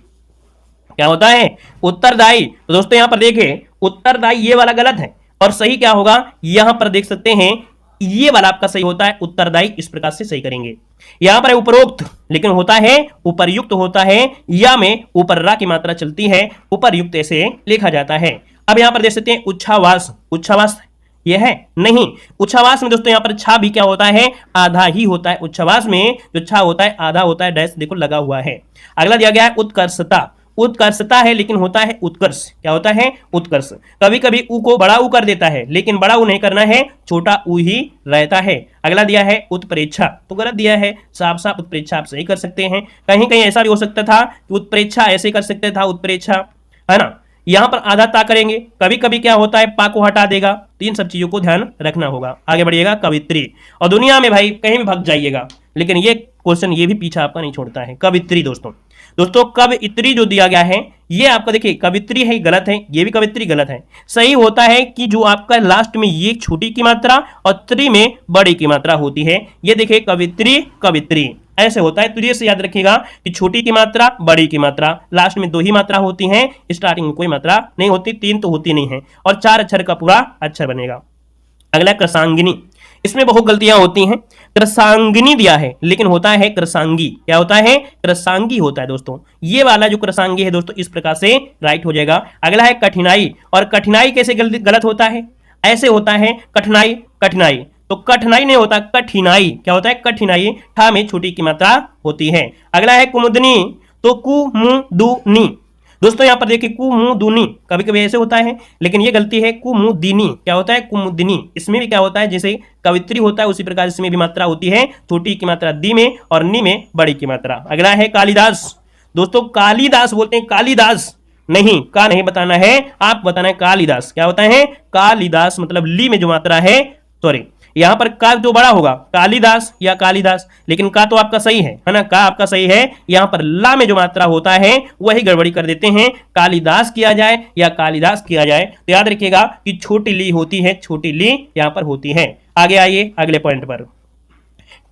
[SPEAKER 1] क्या होता है? उत्तरदायी, तो दोस्तों यहां पर देखिए उत्तरदायी ये वाला गलत है, और सही क्या होगा, यहां पर देख सकते हैं ये वाला आपका सही होता है उत्तरदायी, इस प्रकार से सही करेंगे। यहां पर है उपरोक्त, लेकिन होता है उपर्युक्त होता है, या में ऊपर रा की मात्रा चलती है, उपर्युक्त ऐसे लिखा जाता है। अब यहां पर देख सकते हैं उच्छावास, उच्छावास ये है नहीं। उच्छावास में दोस्तों यहां पर छा भी क्या होता है, आधा ही होता है। उच्छावास में जो छा होता है आधा होता है, डैश देखो लगा हुआ है। अगला दिया गया है उत्कर्षता, उत्कर्षता है लेकिन होता है उत्कर्ष, क्या होता है उत्कर्ष। कभी कभी ऊ को बड़ा ऊ कर देता है, लेकिन बड़ा ऊ नहीं करना है, छोटा ऊ ही रहता है। अगला दिया है उत्प्रेक्षा, तो गलत दिया है, साफ साफ उत्प्रेक्षा आप सही कर सकते हैं। कहीं कहीं ऐसा भी हो सकता था कि उत्प्रेक्षा ऐसे कर सकते था, उत्प्रेक्षा है ना। यहां पर आधा ता करेंगे, कभी कभी क्या होता है पा को हटा देगा, तो इन सब चीजों को ध्यान रखना होगा। आगे बढ़िएगा कवित्री, और दुनिया में भाई कहीं भी भाग जाइएगा, लेकिन ये क्वेश्चन ये भी पीछा आपका नहीं छोड़ता है। कवित्री दोस्तों, दोस्तों कवित्री जो दिया गया है ये आपका देखिए कवित्री है गलत है, ये भी कवित्री गलत है। सही होता है कि जो आपका लास्ट में ये छोटी की मात्रा और त्री में बड़ी की मात्रा होती है। ये देखिए कवित्री कवित्री ऐसे होता है, तो ये से याद रखिएगा कि छोटी की मात्रा बड़ी की मात्रा, लास्ट में 2 ही मात्रा होती हैं, स्टार्टिंग में कोई मात्रा नहीं होती, 3 तो होती नहीं है, और 4 अक्षर का पूरा अक्षर बनेगा। अगला कृसांगिनी, इसमें बहुत गलतियां होती हैं। कृसांगिनी दिया है लेकिन होता है कृसांगी, क्या होता है कृसांगी होता है दोस्तों। ये वाला जो कृसांगी है दोस्तों इस प्रकार से राइट हो जाएगा। अगला है कठिनाई, और कठिनाई कैसे गलत होता है, ऐसे होता है कठिनाई कठिनाई, तो कठिनाई नहीं होता कठिनाई, क्या होता है कठिनाई, ठा में छोटी की मात्रा होती है। अगला है कुमुदनी, तो कुमुदुनी, दोस्तों यहां पर देखिए कुमुदुनी, कभी कभी ऐसे होता है, लेकिन ये गलती है कुमुदिनी, क्या होता है कुमुदिनी। इसमें भी क्या होता है जैसे कवित्री होता है उसी प्रकार इसमें भी मात्रा होती है, छोटी की मात्रा दी में और नी में बड़ी की मात्रा। अगला है कालिदास, दोस्तों कालिदास बोलते हैं कालिदास नहीं, का नहीं बताना है, आप बताना है कालिदास, क्या होता है कालिदास, मतलब ली में जो मात्रा है, सॉरी यहां पर का जो बड़ा होगा कालिदास या कालिदास, लेकिन का तो आपका सही है ना, का आपका सही है। यहां पर ला में जो मात्रा होता है वही गड़बड़ी कर देते हैं, कालिदास किया जाए या कालिदास किया जाए, तो याद रखिएगा कि छोटी ली होती है, छोटी ली यहां पर होती है। आगे आइए अगले पॉइंट पर,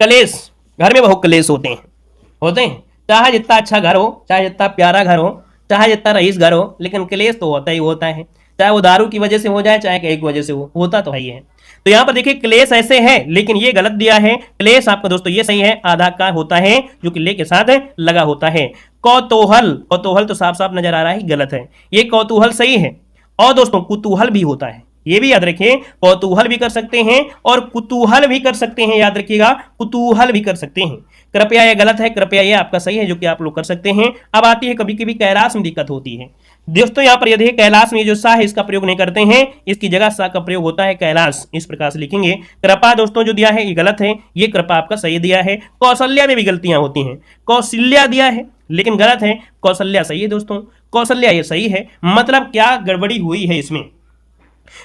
[SPEAKER 1] कलेश, घर में बहुत कलेश होते हैं, चाहे जितना अच्छा घर हो, चाहे जितना प्यारा घर हो, चाहे जितना रईस घर हो, लेकिन कलेश तो होता ही होता है, चाहे वो दारू की वजह से हो जाए चाहे एक वजह से होता तो है ही है। तो यहां पर देखिए क्लेश ऐसे है, लेकिन ये गलत दिया है। क्लेश आपका दोस्तों ये सही है, आधा का होता है जो कि ले के साथ लगा होता है। कौतूहल, कौतूहल तो साफ साफ नजर आ रहा है गलत है, ये कौतूहल सही है। और दोस्तों कुतूहल भी होता है, ये भी याद रखिए, कौतूहल भी कर सकते हैं और कुतूहल भी कर सकते हैं, याद रखिएगा कुतूहल भी कर सकते हैं। कृपया ये गलत है, कृपया ये आपका सही है जो कि आप लोग कर सकते हैं। अब आती है कभी कभी कैलाश में दिक्कत होती है दोस्तों, यहां पर यदि कैलाश में जो सा है इसका प्रयोग नहीं करते हैं, इसकी जगह सा का प्रयोग होता है कैलाश, इस प्रकार से लिखेंगे। कृपा दोस्तों जो दिया है ये गलत है, ये कृपा आपका सही दिया है। कौशल्या में भी गलतियां होती हैं, कौशल्या दिया है लेकिन गलत है, कौशल्या सही है दोस्तों, कौशल्या ये सही है। मतलब क्या गड़बड़ी हुई है इसमें,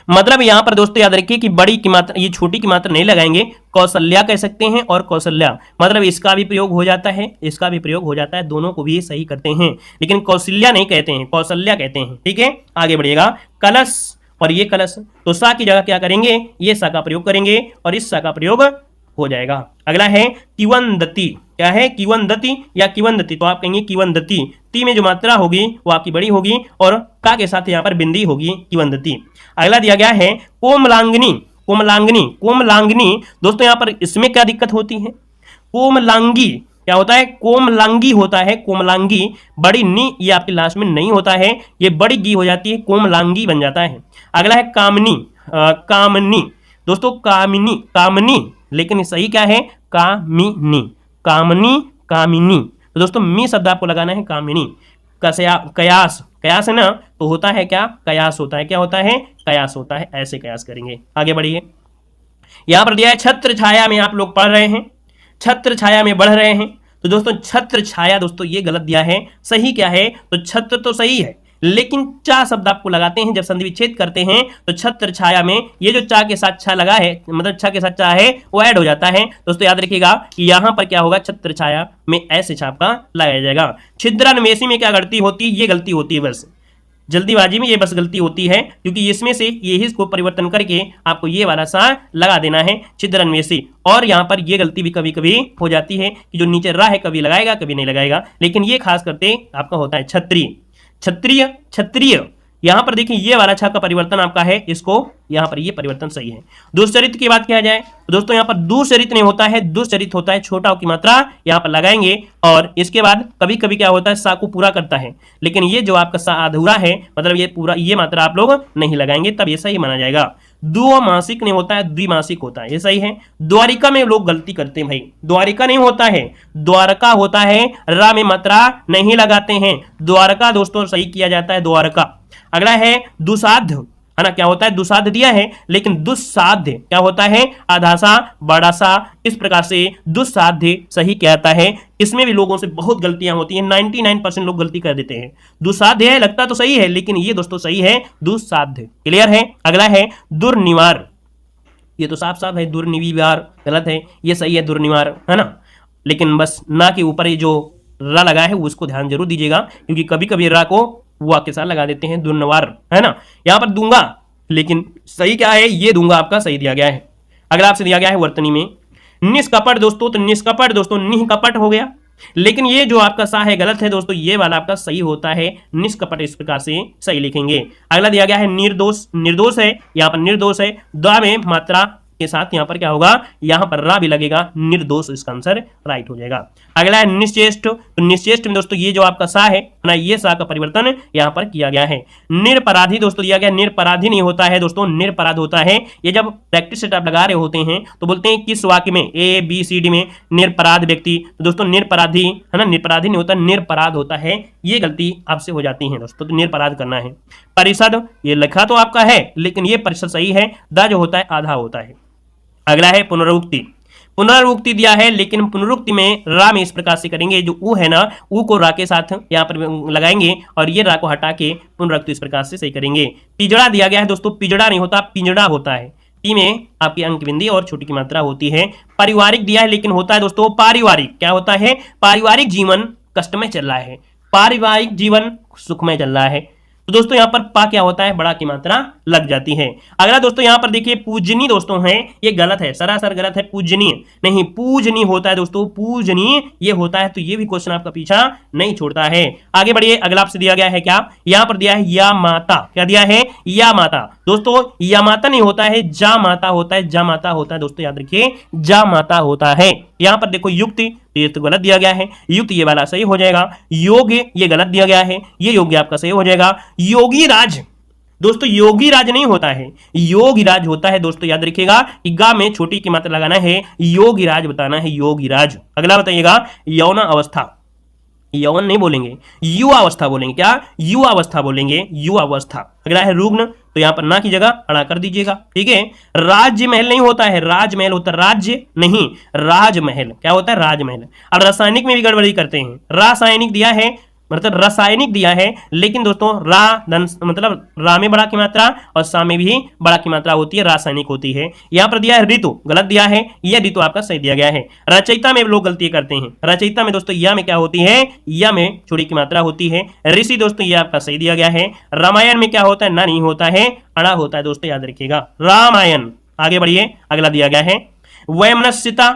[SPEAKER 1] मतलब यहां पर दोस्तों याद रखिए कि बड़ी की मात्रा, ये छोटी की मात्रा नहीं लगाएंगे, कौशल्या कह सकते हैं और कौशल्या, मतलब इसका भी प्रयोग हो जाता है, इसका भी प्रयोग हो जाता है, दोनों को भी सही करते हैं, लेकिन कौशल्या नहीं कहते हैं, कौशल्या कहते हैं। ठीक है आगे बढ़िएगा, कलश, और ये कलश, तो सा की जगह क्या करेंगे, ये सा का प्रयोग करेंगे और इस सा का प्रयोग हो जाएगा। अगला है किवंदती, क्या है किवंदती या किवंदती, तो आप कहेंगे किवंदती, ती में जो मात्रा होगी वो आपकी बड़ी होगी और का के साथ यहाँ पर बिंदी होगी, किवंदती। अगला दिया गया है कोमलांगनी, कोमलांगनी, कोमलांगनी, दोस्तों यहाँ पर इसमें क्या दिक्कत होती है, कोमलांगी क्या होता है, कोमलांगी होता है, कोमलांगी, बड़ी नी ये आपके लास्ट में नहीं होता है, ये बड़ी गी हो जाती है, कोमलांगी बन जाता है। अगला है कामनी, कामनी, दोस्तों कामिनी, कामनी, लेकिन सही क्या है कामिनी, कामनी कामिनी, तो दोस्तों मी शब्द आपको लगाना है कामिनी। कयास, कयास है ना, तो होता है क्या कयास होता है, क्या होता है कयास होता है, ऐसे कयास करेंगे। आगे बढ़िए, यहां पर दिया है छत्र छाया में आप लोग पढ़ रहे हैं, छत्र छाया में बढ़ रहे हैं, तो दोस्तों छत्र छाया दोस्तों ये गलत दिया है, सही क्या है, तो छत्र तो सही है, लेकिन चा शब्द आपको लगाते हैं जब संधि विच्छेद करते हैं, तो छत्र छाया में ये जो चा के साथ छा लगा है, मतलब छा के साथ चा है वो ऐड हो जाता है। दोस्तों याद रखिएगा कि यहां पर क्या होगा, छत्र छाया में ऐसे छाप का लगाया जाएगा। छिद्रान्वेषी में क्या गलती होती है, ये गलती होती है, बस जल्दीबाजी में ये बस गलती होती है, क्योंकि इसमें से ये ही इसको परिवर्तन करके आपको ये वाला सा लगा देना है, छिद्रान्वेषी। और यहाँ पर ये गलती भी कभी कभी हो जाती है कि जो नीचे रा है कभी लगाएगा कभी नहीं लगाएगा, लेकिन ये खास करते आपका होता है क्षत्रिय, क्षत्रिय, क्षत्रिय, यहां पर देखिए ये वाला छा का परिवर्तन आपका है, इसको यहां पर ये परिवर्तन सही है। दुष्चरित्र की बात किया जाए तो दोस्तों यहां पर दुष्चरित्र नहीं होता है, दुष्चरित्र होता है, छोटा की मात्रा यहां पर लगाएंगे और इसके बाद कभी कभी क्या होता है सा को पूरा करता है, लेकिन ये जो आपका सा अधूरा है मतलब ये पूरा ये मात्रा आप लोग नहीं लगाएंगे तब ये सही माना जाएगा। द्विमासिक नहीं होता है, द्विमासिक होता है, ये सही है। द्वारिका में लोग गलती करते हैं भाई, द्वारिका नहीं होता है, द्वारका होता है, रा में मात्रा नहीं लगाते हैं, द्वारका दोस्तों सही किया जाता है द्वारका। अगला है दुसाध्य, है ना, क्या होता है दुसाध्य दिया है लेकिन दुस्साध्य क्या होता है आधा सा बड़ा सा, इस प्रकार से दुस्साध्य सही कहता है। इसमें भी लोगों से बहुत गलतियां होती हैं, 99% लोग गलती कर देते हैं। दुस्साध्य है लगता तो सही है लेकिन ये दोस्तों सही है दुस्साध्य। क्लियर है। अगला है दुर्निवार, ये तो साफ साफ है दुर्निवार गलत है, ये सही है दुर्निवार, है ना, लेकिन बस ना के ऊपर ये जो रा लगा है उसको ध्यान जरूर दीजिएगा क्योंकि कभी कभी रा को हुआ के साथ लगा देते हैं दुर्निवार, है ना। यहां पर दूंगा लेकिन सही क्या है ये दूंगा आपका सही दिया गया है। अगला आपसे दिया गया है वर्तनी में निष्कपट दोस्तों, तो निष्कपट दोस्तों निष्कपट हो गया, लेकिन ये जो आपका सा है गलत है दोस्तों, ये वाला आपका सही होता है निष्कपट, इस प्रकार से सही लिखेंगे। अगला दिया गया है निर्दोष, निर्दोष है, यहां पर निर्दोष है, द्वा में मात्रा के साथ यहां पर क्या होगा यहां पर रा भी लगेगा, निर्दोष इसका आंसर राइट हो जाएगा। अगला है निश्चेष्ट, तो निश्चेष्ट में दोस्तों ये जो आपका सा है ना ये सा का परिवर्तन यहां पर किया गया है। निरपराधी दोस्तों दिया गया, निरपराधी नहीं होता है दोस्तों, निरपराध होता है। ये जब प्रैक्टिस सेट आप लगा रहे होते हैं तो बोलते हैं किस वाक्य में ए बी सी डी में निरपराध व्यक्ति, तो दोस्तों निरपराधी है ना, निरपराधी नहीं होता निरपराध होता है, ये गलती आपसे हो जाती है दोस्तों, तो निरपराध करना है। परिषद ये लिखा तो आपका है लेकिन ये परिषद सही है, द जो होता है आधा होता है। अगला है पुनरुक्ति, पुनरुक्ति दिया है लेकिन पुनरुक्ति में रा में इस प्रकार से करेंगे, जो ऊ है ना ऊ को रा के साथ यहाँ पर लगाएंगे और ये रा को हटा के पुनरुक्ति इस प्रकार से सही करेंगे। पिजड़ा दिया गया है दोस्तों, पिजड़ा नहीं होता पिंजड़ा होता है, पी में आपकी अंक बिंदी और छोटी की मात्रा होती है। पारिवारिक दिया है लेकिन होता है दोस्तों पारिवारिक, क्या होता है पारिवारिक जीवन कष्ट में चल रहा है, पारिवारिक जीवन सुख में चल रहा है, तो दोस्तों यहां पर पा क्या होता है बड़ा की मात्रा लग जाती है। अगला दोस्तों यहां पर देखिए पूजनी दोस्तों है, ये गलत है, सरासर गलत है, पूजनीय नहीं पूजनीय होता है दोस्तों, पूजनीय ये होता है, तो ये भी क्वेश्चन आपका पीछा नहीं छोड़ता है। आगे बढ़िए, अगला आपसे दिया गया है क्या, यहां पर दिया है या माता, क्या दिया है या माता, दोस्तों या माता नहीं होता है जा माता होता है, जा माता होता है दोस्तों, याद रखिए जा माता होता है। यहां पर देखो युक्ति, तो ये तो गलत दिया गया है, युक्त ये वाला सही हो जाएगा। योग्य ये गलत दिया गया है, ये योग्य आपका सही हो जाएगा। योगी राज दोस्तों योगी राज नहीं होता है, योगी राज होता है दोस्तों, याद रखिएगा कि गा में छोटी की मात्रा लगाना है, योगी राज बताना है, योगी राज। अगला बताइएगा यौन अवस्था, यौन नहीं बोलेंगे युवा अवस्था बोलेंगे, क्या युवा अवस्था बोलेंगे, युवा अवस्था। अगला है रुग्ण, तो यहां पर ना की जगह अड़ा कर दीजिएगा, ठीक है। राज्य महल नहीं होता है, राजमहल होता है, राज्य नहीं राजमहल, क्या होता है राजमहल। और रासायनिक में भी गड़बड़ी करते हैं, रासायनिक दिया है मतलब रासायनिक दिया है, लेकिन दोस्तों रा धन मतलब रा में बड़ा की मात्रा और सा में भी बड़ा की मात्रा होती है, रासायनिक होती है। यहां पर दिया है ऋतु, गलत दिया है, यह ऋतु आपका सही दिया गया है। रचयिता में लोग गलती करते हैं, रचयिता में दोस्तों या में क्या होती है, या में छोटी की मात्रा होती है। ऋषि दोस्तों ये आपका सही दिया गया है। रामायण में क्या होता है, ना नहीं होता है, अड़ा होता है दोस्तों, याद रखिएगा रामायण। आगे बढ़िए, अगला दिया गया है वैमनस्यता,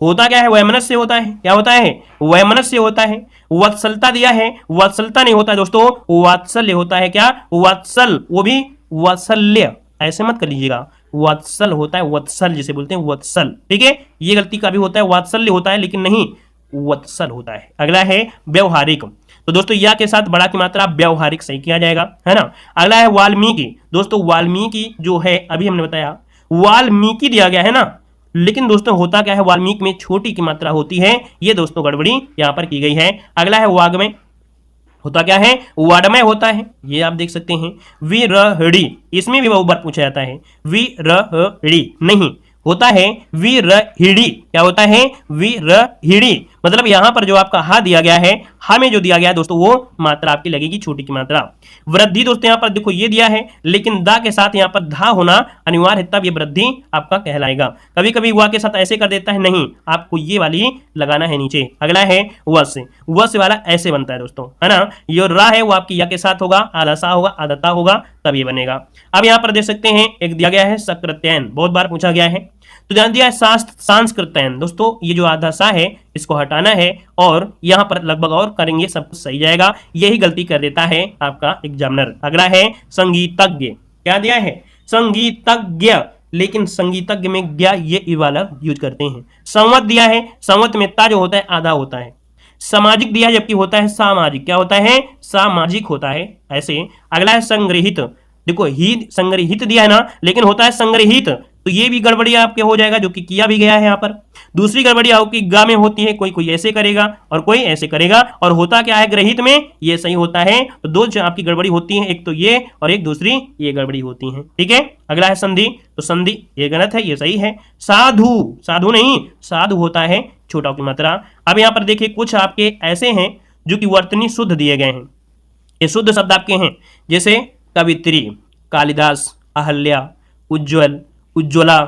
[SPEAKER 1] होता क्या है वैमनस्य होता है, क्या होता है वैमनस्य होता है। वत्सलता दिया है, वत्सलता नहीं होता है दोस्तों, वात्सल्य होता है, क्या वत्सल, वो भी वात्सल्य, ऐसे मत कर लीजिएगा, वत्सल होता है, वत्सल जिसे बोलते हैं वत्सल, ठीक है। ये गलती का भी होता है, वात्सल्य होता है लेकिन नहीं वत्सल होता है। अगला है व्यवहारिक, तो दोस्तों या के साथ बड़ा की मात्रा व्यवहारिक सही किया जाएगा, है ना। अगला है वाल्मीकि, दोस्तों वाल्मीकि जो है अभी हमने बताया वाल्मीकि दिया गया है ना, लेकिन दोस्तों होता क्या है वाल्मीकि में छोटी की मात्रा होती है, ये दोस्तों गड़बड़ी यहां पर की गई है। अगला है वाग्मय, होता क्या है वाड्मय होता है, ये आप देख सकते हैं। विरहड़ी, इसमें भी बहुत बार पूछा जाता है, विरहड़ी नहीं होता है विरहिड़ी, क्या होता है विरहिड़ी, मतलब यहां पर जो आपका हा दिया गया है, हा में जो दिया गया है दोस्तों वो मात्रा आपकी लगेगी छोटी की मात्रा। वृद्धि दोस्तों यहां पर देखो ये दिया है लेकिन दा के साथ यहां पर धा होना अनिवार्य है, तब ये वृद्धि आपका कहलाएगा। कभी कभी वा के साथ ऐसे कर देता है, नहीं आपको ये वाली लगाना है नीचे। अगला है वस, वस वाला ऐसे बनता है दोस्तों, है ना, ये रा है वो आपकी या के साथ होगा, आधा सा होगा, आधा ता होगा, तब ये बनेगा। अब यहां पर देख सकते हैं एक दिया गया है सकृत्ययन, बहुत बार पूछा गया है। तो ध्यान दिया है सांस्कृतैन। दोस्तों ये जो आधा सा है इसको हटाना है और यहां पर लगभग और करेंगे सब कुछ सही जाएगा। यही गलती कर देता है आपका एग्जामिनर। अगला है संगीतज्ञ। क्या दिया है? संगीतज्ञ, लेकिन संगीतज्ञ में ज्ञ ये ई वाला यूज करते हैं। संवत दिया है, संवत में ता जो होता है आधा होता है। सामाजिक दिया जबकि होता है सामाजिक। क्या होता है? सामाजिक होता है ऐसे। अगला है संग्रहित। देखो ही संग्रहित दिया है ना, लेकिन होता है संग्रहित, तो ये भी गड़बड़ी आपके हो जाएगा जो कि किया भी गया है यहाँ पर। दूसरी गड़बड़ी आपकी गा में होती है, कोई कोई ऐसे करेगा और कोई ऐसे करेगा, और होता क्या है ग्रहित में, ये सही होता है। तो दो आपकी गड़बड़ी होती है, एक तो ये और एक दूसरी ये गड़बड़ी होती है। ठीक है, अगला है संधि। तो संधि ये गलत है, ये सही है। साधु, साधु नहीं, साधु होता है छोटा की मात्रा। अब यहाँ पर देखिए कुछ आपके ऐसे हैं जो कि वर्तनी शुद्ध दिए गए हैं। ये शुद्ध शब्द आपके हैं, जैसे कवित्री, कालिदास, अहल्या, उज्ज्वल, उज्ज्वला,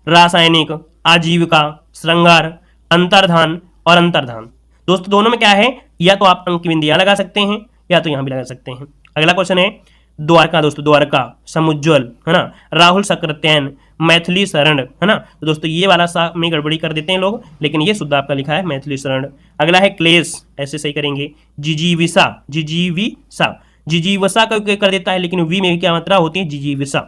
[SPEAKER 1] रासायनिक, आजीविका, श्रृंगार, अंतर्धान और अंतर्धान। दोस्तों दोनों में क्या है, या तो आप अंक बिंदियां लगा सकते हैं या तो यहां भी लगा सकते हैं। अगला क्वेश्चन है द्वारका। दोस्तों द्वारका, समुज्ज्वल है ना, राहुल सक्रात्ययन, मैथिली शरण है ना। तो दोस्तों ये वाला सा में गड़बड़ी कर देते हैं लोग, लेकिन ये शुद्ध आपका लिखा है मैथिली शरण। अगला है क्लेश, ऐसे सही करेंगे। जिजीविसा, जिजीविसा, जिजीवसा कर देता है, लेकिन वी में भी क्या मात्रा होती है? जिजीविसा।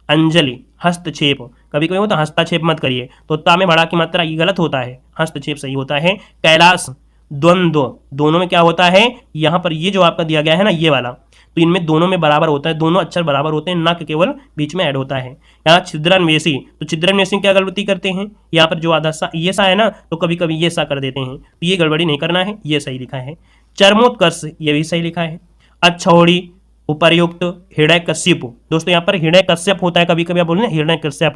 [SPEAKER 1] अंजलि, हस्तक्षेप, कभी कभी होता है हस्तक्षेप मत करिए, तो ता में बड़ा की मात्रा ये गलत होता है, हस्तक्षेप सही होता है। कैलाश, द्वंद्व, दोनों में क्या होता है? यहाँ पर ये जो आपका दिया गया है ना ये वाला, तो इनमें दोनों में बराबर होता है, दोनों अक्षर बराबर होते हैं, ना कि केवल बीच में ऐड होता है। यहाँ छिद्रान्वेषी, तो छिद्रान्वेषी क्या गलती करते हैं? यहाँ पर जो आधा सा ये सा है ना, तो कभी कभी ये सा कर देते हैं, तो ये गड़बड़ी नहीं करना है, ये सही लिखा है। चर्मोत्कर्ष, ये भी सही लिखा है। अच्छौड़ी, उपर्युक्त, हृदय कश्यप। दोस्तों यहाँ पर हृदय कश्यप होता है, कभी कभी आप बोले ना हृदय कश्यप,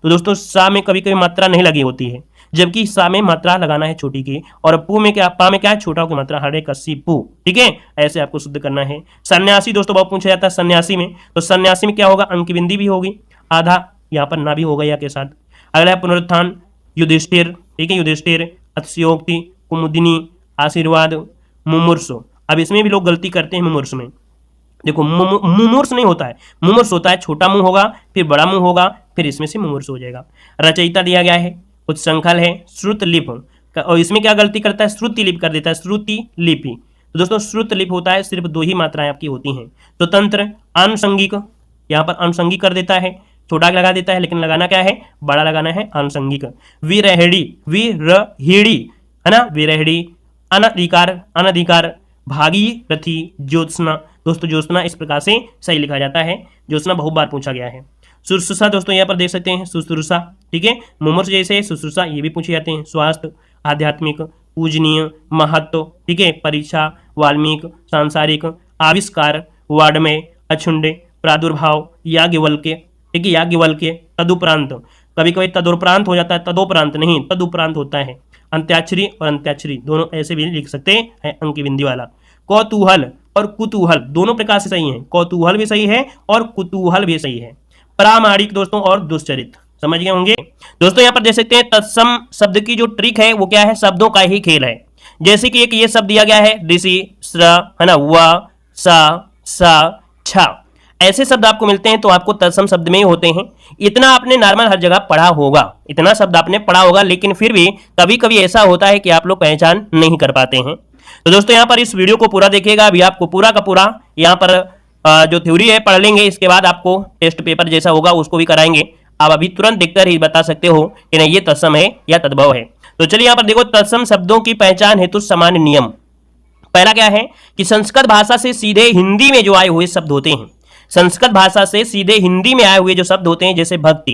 [SPEAKER 1] तो दोस्तों सा में कभी कभी मात्रा नहीं लगी होती है, जबकि सा में मात्रा लगाना है छोटी की, और पू में क्या, पा में क्या है? छोटा की मात्रा, हृदय कश्यपु। ठीक है, ऐसे आपको शुद्ध करना है। सन्यासी, दोस्तों बहुत पूछा जाता है सन्यासी में, तो सन्यासी में क्या होगा? अंक बिंदी भी होगी, आधा यहाँ पर ना भी होगा या के साथ। अगला है पुनरुत्थान, युधिष्ठिर। ठीक है, युधिष्ठिर, अतिशयोक्ति, कुमुदिनी, आशीर्वाद, मुमूर्षु। अब इसमें भी लोग गलती करते हैं मुमूर्ष में। देखो मुमूर्ष नहीं होता है, मुमूर्ष होता है छोटा मुंह होगा, फिर बड़ा मुंह होगा, फिर इसमें से मुमूर्ष हो जाएगा। रचयिता दिया गया है, उत्संखल है, श्रुतलिप, और इसमें क्या गलती करता है? श्रुति लिप कर देता है, श्रुति लिपि। तो दोस्तों श्रुत लिप होता है, सिर्फ दो ही मात्राएं आपकी होती हैं। स्वतंत्र, आनुषंगिक, यहाँ पर आनुषंगिक कर देता है, छोटा लगा देता है, लेकिन लगाना क्या है? बड़ा लगाना है, आनुषंगिक। विरहिणी, विरहिणी है ना, विरहिणी। अनधिकार, अनधिकार, भागीरथी, ज्योत्सना। दोस्तों ज्योत्सना इस प्रकार से सही लिखा जाता है, ज्योत्सना बहुत बार पूछा गया है। शुश्रूषा, दोस्तों यहाँ पर देख सकते हैं शुश्रूषा। ठीक है, मुमूर्ष जैसे शुश्रूषा ये भी पूछे जाते हैं। स्वास्थ्य, आध्यात्मिक, पूजनीय, महत्व। ठीक है, परीक्षा, वाल्मीकि, सांसारिक, आविष्कार, वाड्मय, अछुंडे, प्रादुर्भाव, याज्ञवल्क्य। ठीक है, याज्ञवल्क्य, तदुपरांत, कभी कभी तदुपरांत हो जाता है, तदोपरांत नहीं, तदुपरांत होता है। अंत्याक्षरी और अंत्याक्षरी दोनों ऐसे भी लिख सकते हैं अंक बिंदी वाला। कौतूहल और कुतूहल दोनों प्रकार से सही है, कौतूहल भी सही है और कुतूहल भी सही है। प्रामाणिक दोस्तों और दुश्चरित, समझ गए होंगे। दोस्तों यहाँ पर देख सकते हैं तत्सम शब्द की जो ट्रिक है वो क्या है? शब्दों का ही खेल है। जैसे कि एक ये शब्द दिया गया है ऋषि, श्र है ना, व, सा, छा, ऐसे शब्द आपको मिलते हैं तो आपको तत्सम शब्द में ही होते हैं। इतना आपने नॉर्मल हर जगह पढ़ा होगा, इतना शब्द आपने पढ़ा होगा, लेकिन फिर भी कभी कभी ऐसा होता है कि आप लोग पहचान नहीं कर पाते हैं। तो दोस्तों यहाँ पर इस वीडियो को पूरा देखिएगा, अभी आपको पूरा का पूरा यहाँ पर जो थ्योरी है पढ़ लेंगे, इसके बाद आपको टेस्ट पेपर जैसा होगा उसको भी कराएंगे। आप अभी तुरंत देखकर ही बता सकते हो कि नहीं ये तत्सम है या तद्भव है। तो चलिए यहाँ पर देखो, तत्सम शब्दों की पहचान हेतु सामान्य नियम। पहला क्या है कि संस्कृत भाषा से सीधे हिंदी में जो आए हुए शब्द होते हैं, संस्कृत भाषा से सीधे हिंदी में आए हुए जो शब्द होते हैं, जैसे भक्ति,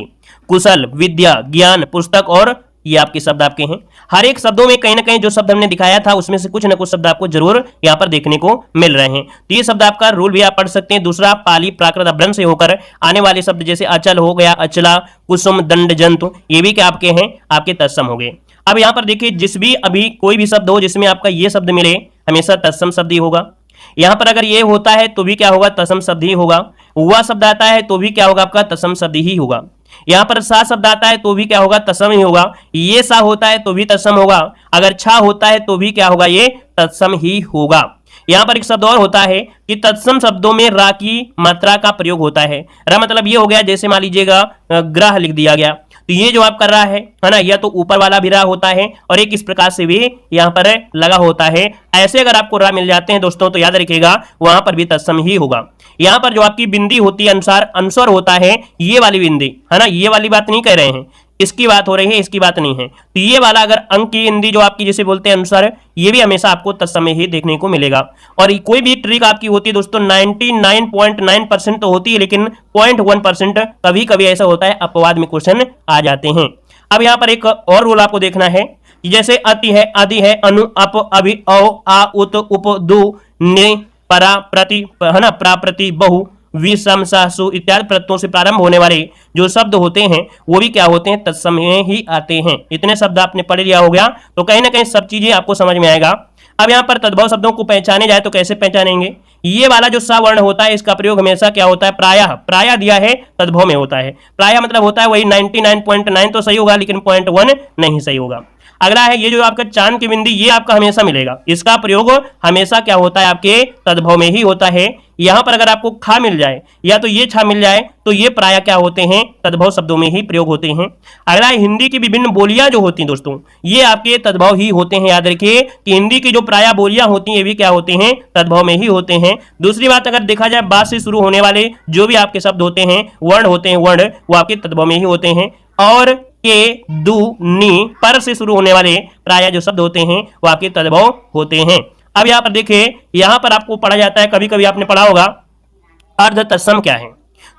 [SPEAKER 1] कुशल, विद्या, ज्ञान, पुस्तक, और ये आपके शब्द आपके हैं। हर एक शब्दों में कहीं ना कहीं जो शब्द हमने दिखाया था उसमें से कुछ ना कुछ शब्द आपको जरूर यहाँ पर देखने को मिल रहे हैं। तो ये शब्द आपका रूल भी आप पढ़ सकते हैं। दूसरा, पाली प्राकृत अपभ्रंश से होकर आने वाले शब्द जैसे अचल हो गया, अचला, कुसुम, दंड, जंतु, ये भी क्या आपके हैं? आपके तत्सम हो गए। अब यहाँ पर देखिए, जिस भी अभी कोई भी शब्द हो जिसमें आपका ये शब्द मिले, हमेशा तत्सम शब्द ही होगा। यहाँ पर अगर ये होता है तो भी क्या होगा? तत्सम शब्द ही होगा। हुआ शब्द आता है तो भी क्या होगा? आपका तत्सम शब्द ही होगा। यहाँ पर सा शब्द आता है तो भी क्या होगा? तत्सम ही होगा। ये सा होता है तो भी तत्सम होगा। अगर छा होता है तो भी क्या होगा? ये तत्सम ही होगा। यहाँ पर एक शब्द और होता है कि तत्सम शब्दों में रा की मात्रा का प्रयोग होता है। रा मतलब ये हो गया, जैसे मान लीजिएगा ग्रह लिख दिया गया, तो ये जो आप कर रहा है ना, यह तो ऊपर वाला भी रा होता है और एक इस प्रकार से भी यहाँ पर लगा होता है। ऐसे अगर आपको रा मिल जाते हैं दोस्तों तो याद रखिएगा वहां पर भी तत्सम ही होगा। यहाँ पर जो आपकी बिंदी होती है अनुस्वर होता है, ये वाली बिंदी है ना, ये वाली बात नहीं कह रहे हैं, इसकी बात हो रही है, इसकी बात नहीं है। तो ये वाला अगर अंक की हिंदी जो आपकी जिसे बोलते हैं अनुसार, ये भी हमेशा आपको तत्समय ही देखने को मिलेगा। और कोई भी ट्रिक आपकी होती है दोस्तों 99.9% तो होती है, लेकिन 0.1% कभी कभी ऐसा होता है अपवाद में क्वेश्चन आ जाते हैं। अब यहाँ पर एक और रूल आपको देखना है, जैसे अति है, आदि है, अनु, अप, अभि, औ, आ, उत, उप, दु, ने, परा, प्रति, है ना, प्राप्रति, बहु, विषम, सु इत्यादि प्रत्ययों से प्रारंभ होने वाले जो शब्द होते हैं वो भी क्या होते हैं, तत्समय ही आते हैं। इतने शब्द आपने पढ़ लिया हो गया तो कहीं ना कहीं सब चीजें आपको समझ में आएगा। अब यहाँ पर तद्भव शब्दों को पहचाने जाए तो कैसे पहचानेंगे, ये वाला जो सा वर्ण होता है इसका प्रयोग हमेशा क्या होता है, प्रायः दिया है तद्भव में होता है। प्रायः मतलब होता है वही 99.9 तो सही होगा, लेकिन 0.1 नहीं सही होगा। अगला है ये जो आपका चांद की बिंदी, ये आपका हमेशा मिलेगा, इसका प्रयोग हमेशा क्या होता है आपके तद्भव में ही होता है। यहां पर अगर आपको खा मिल जाए या तो ये छा मिल जाए तो ये प्राय क्या होते हैं, तद्भव शब्दों में ही प्रयोग होते हैं। अगला हिंदी की विभिन्न बोलियां जो होती हैं दोस्तों, ये आपके तद्भव ही होते हैं। याद रखिए कि हिंदी की जो प्राय बोलियां होती हैं ये भी क्या होते हैं, तद्भव में ही होते हैं। दूसरी बात अगर देखा जाए बात से शुरू होने वाले जो भी आपके शब्द होते हैं, वर्ण होते हैं, वर्ण वो आपके तद्भव में ही होते हैं। और के, दु, नी, पर से शुरू होने वाले प्राय जो शब्द होते हैं वो आपके तद्भव होते हैं। अब यहाँ पर देखिए, यहाँ पर आपको पढ़ा जाता है, कभी कभी आपने पढ़ा होगा अर्ध तत्सम क्या है।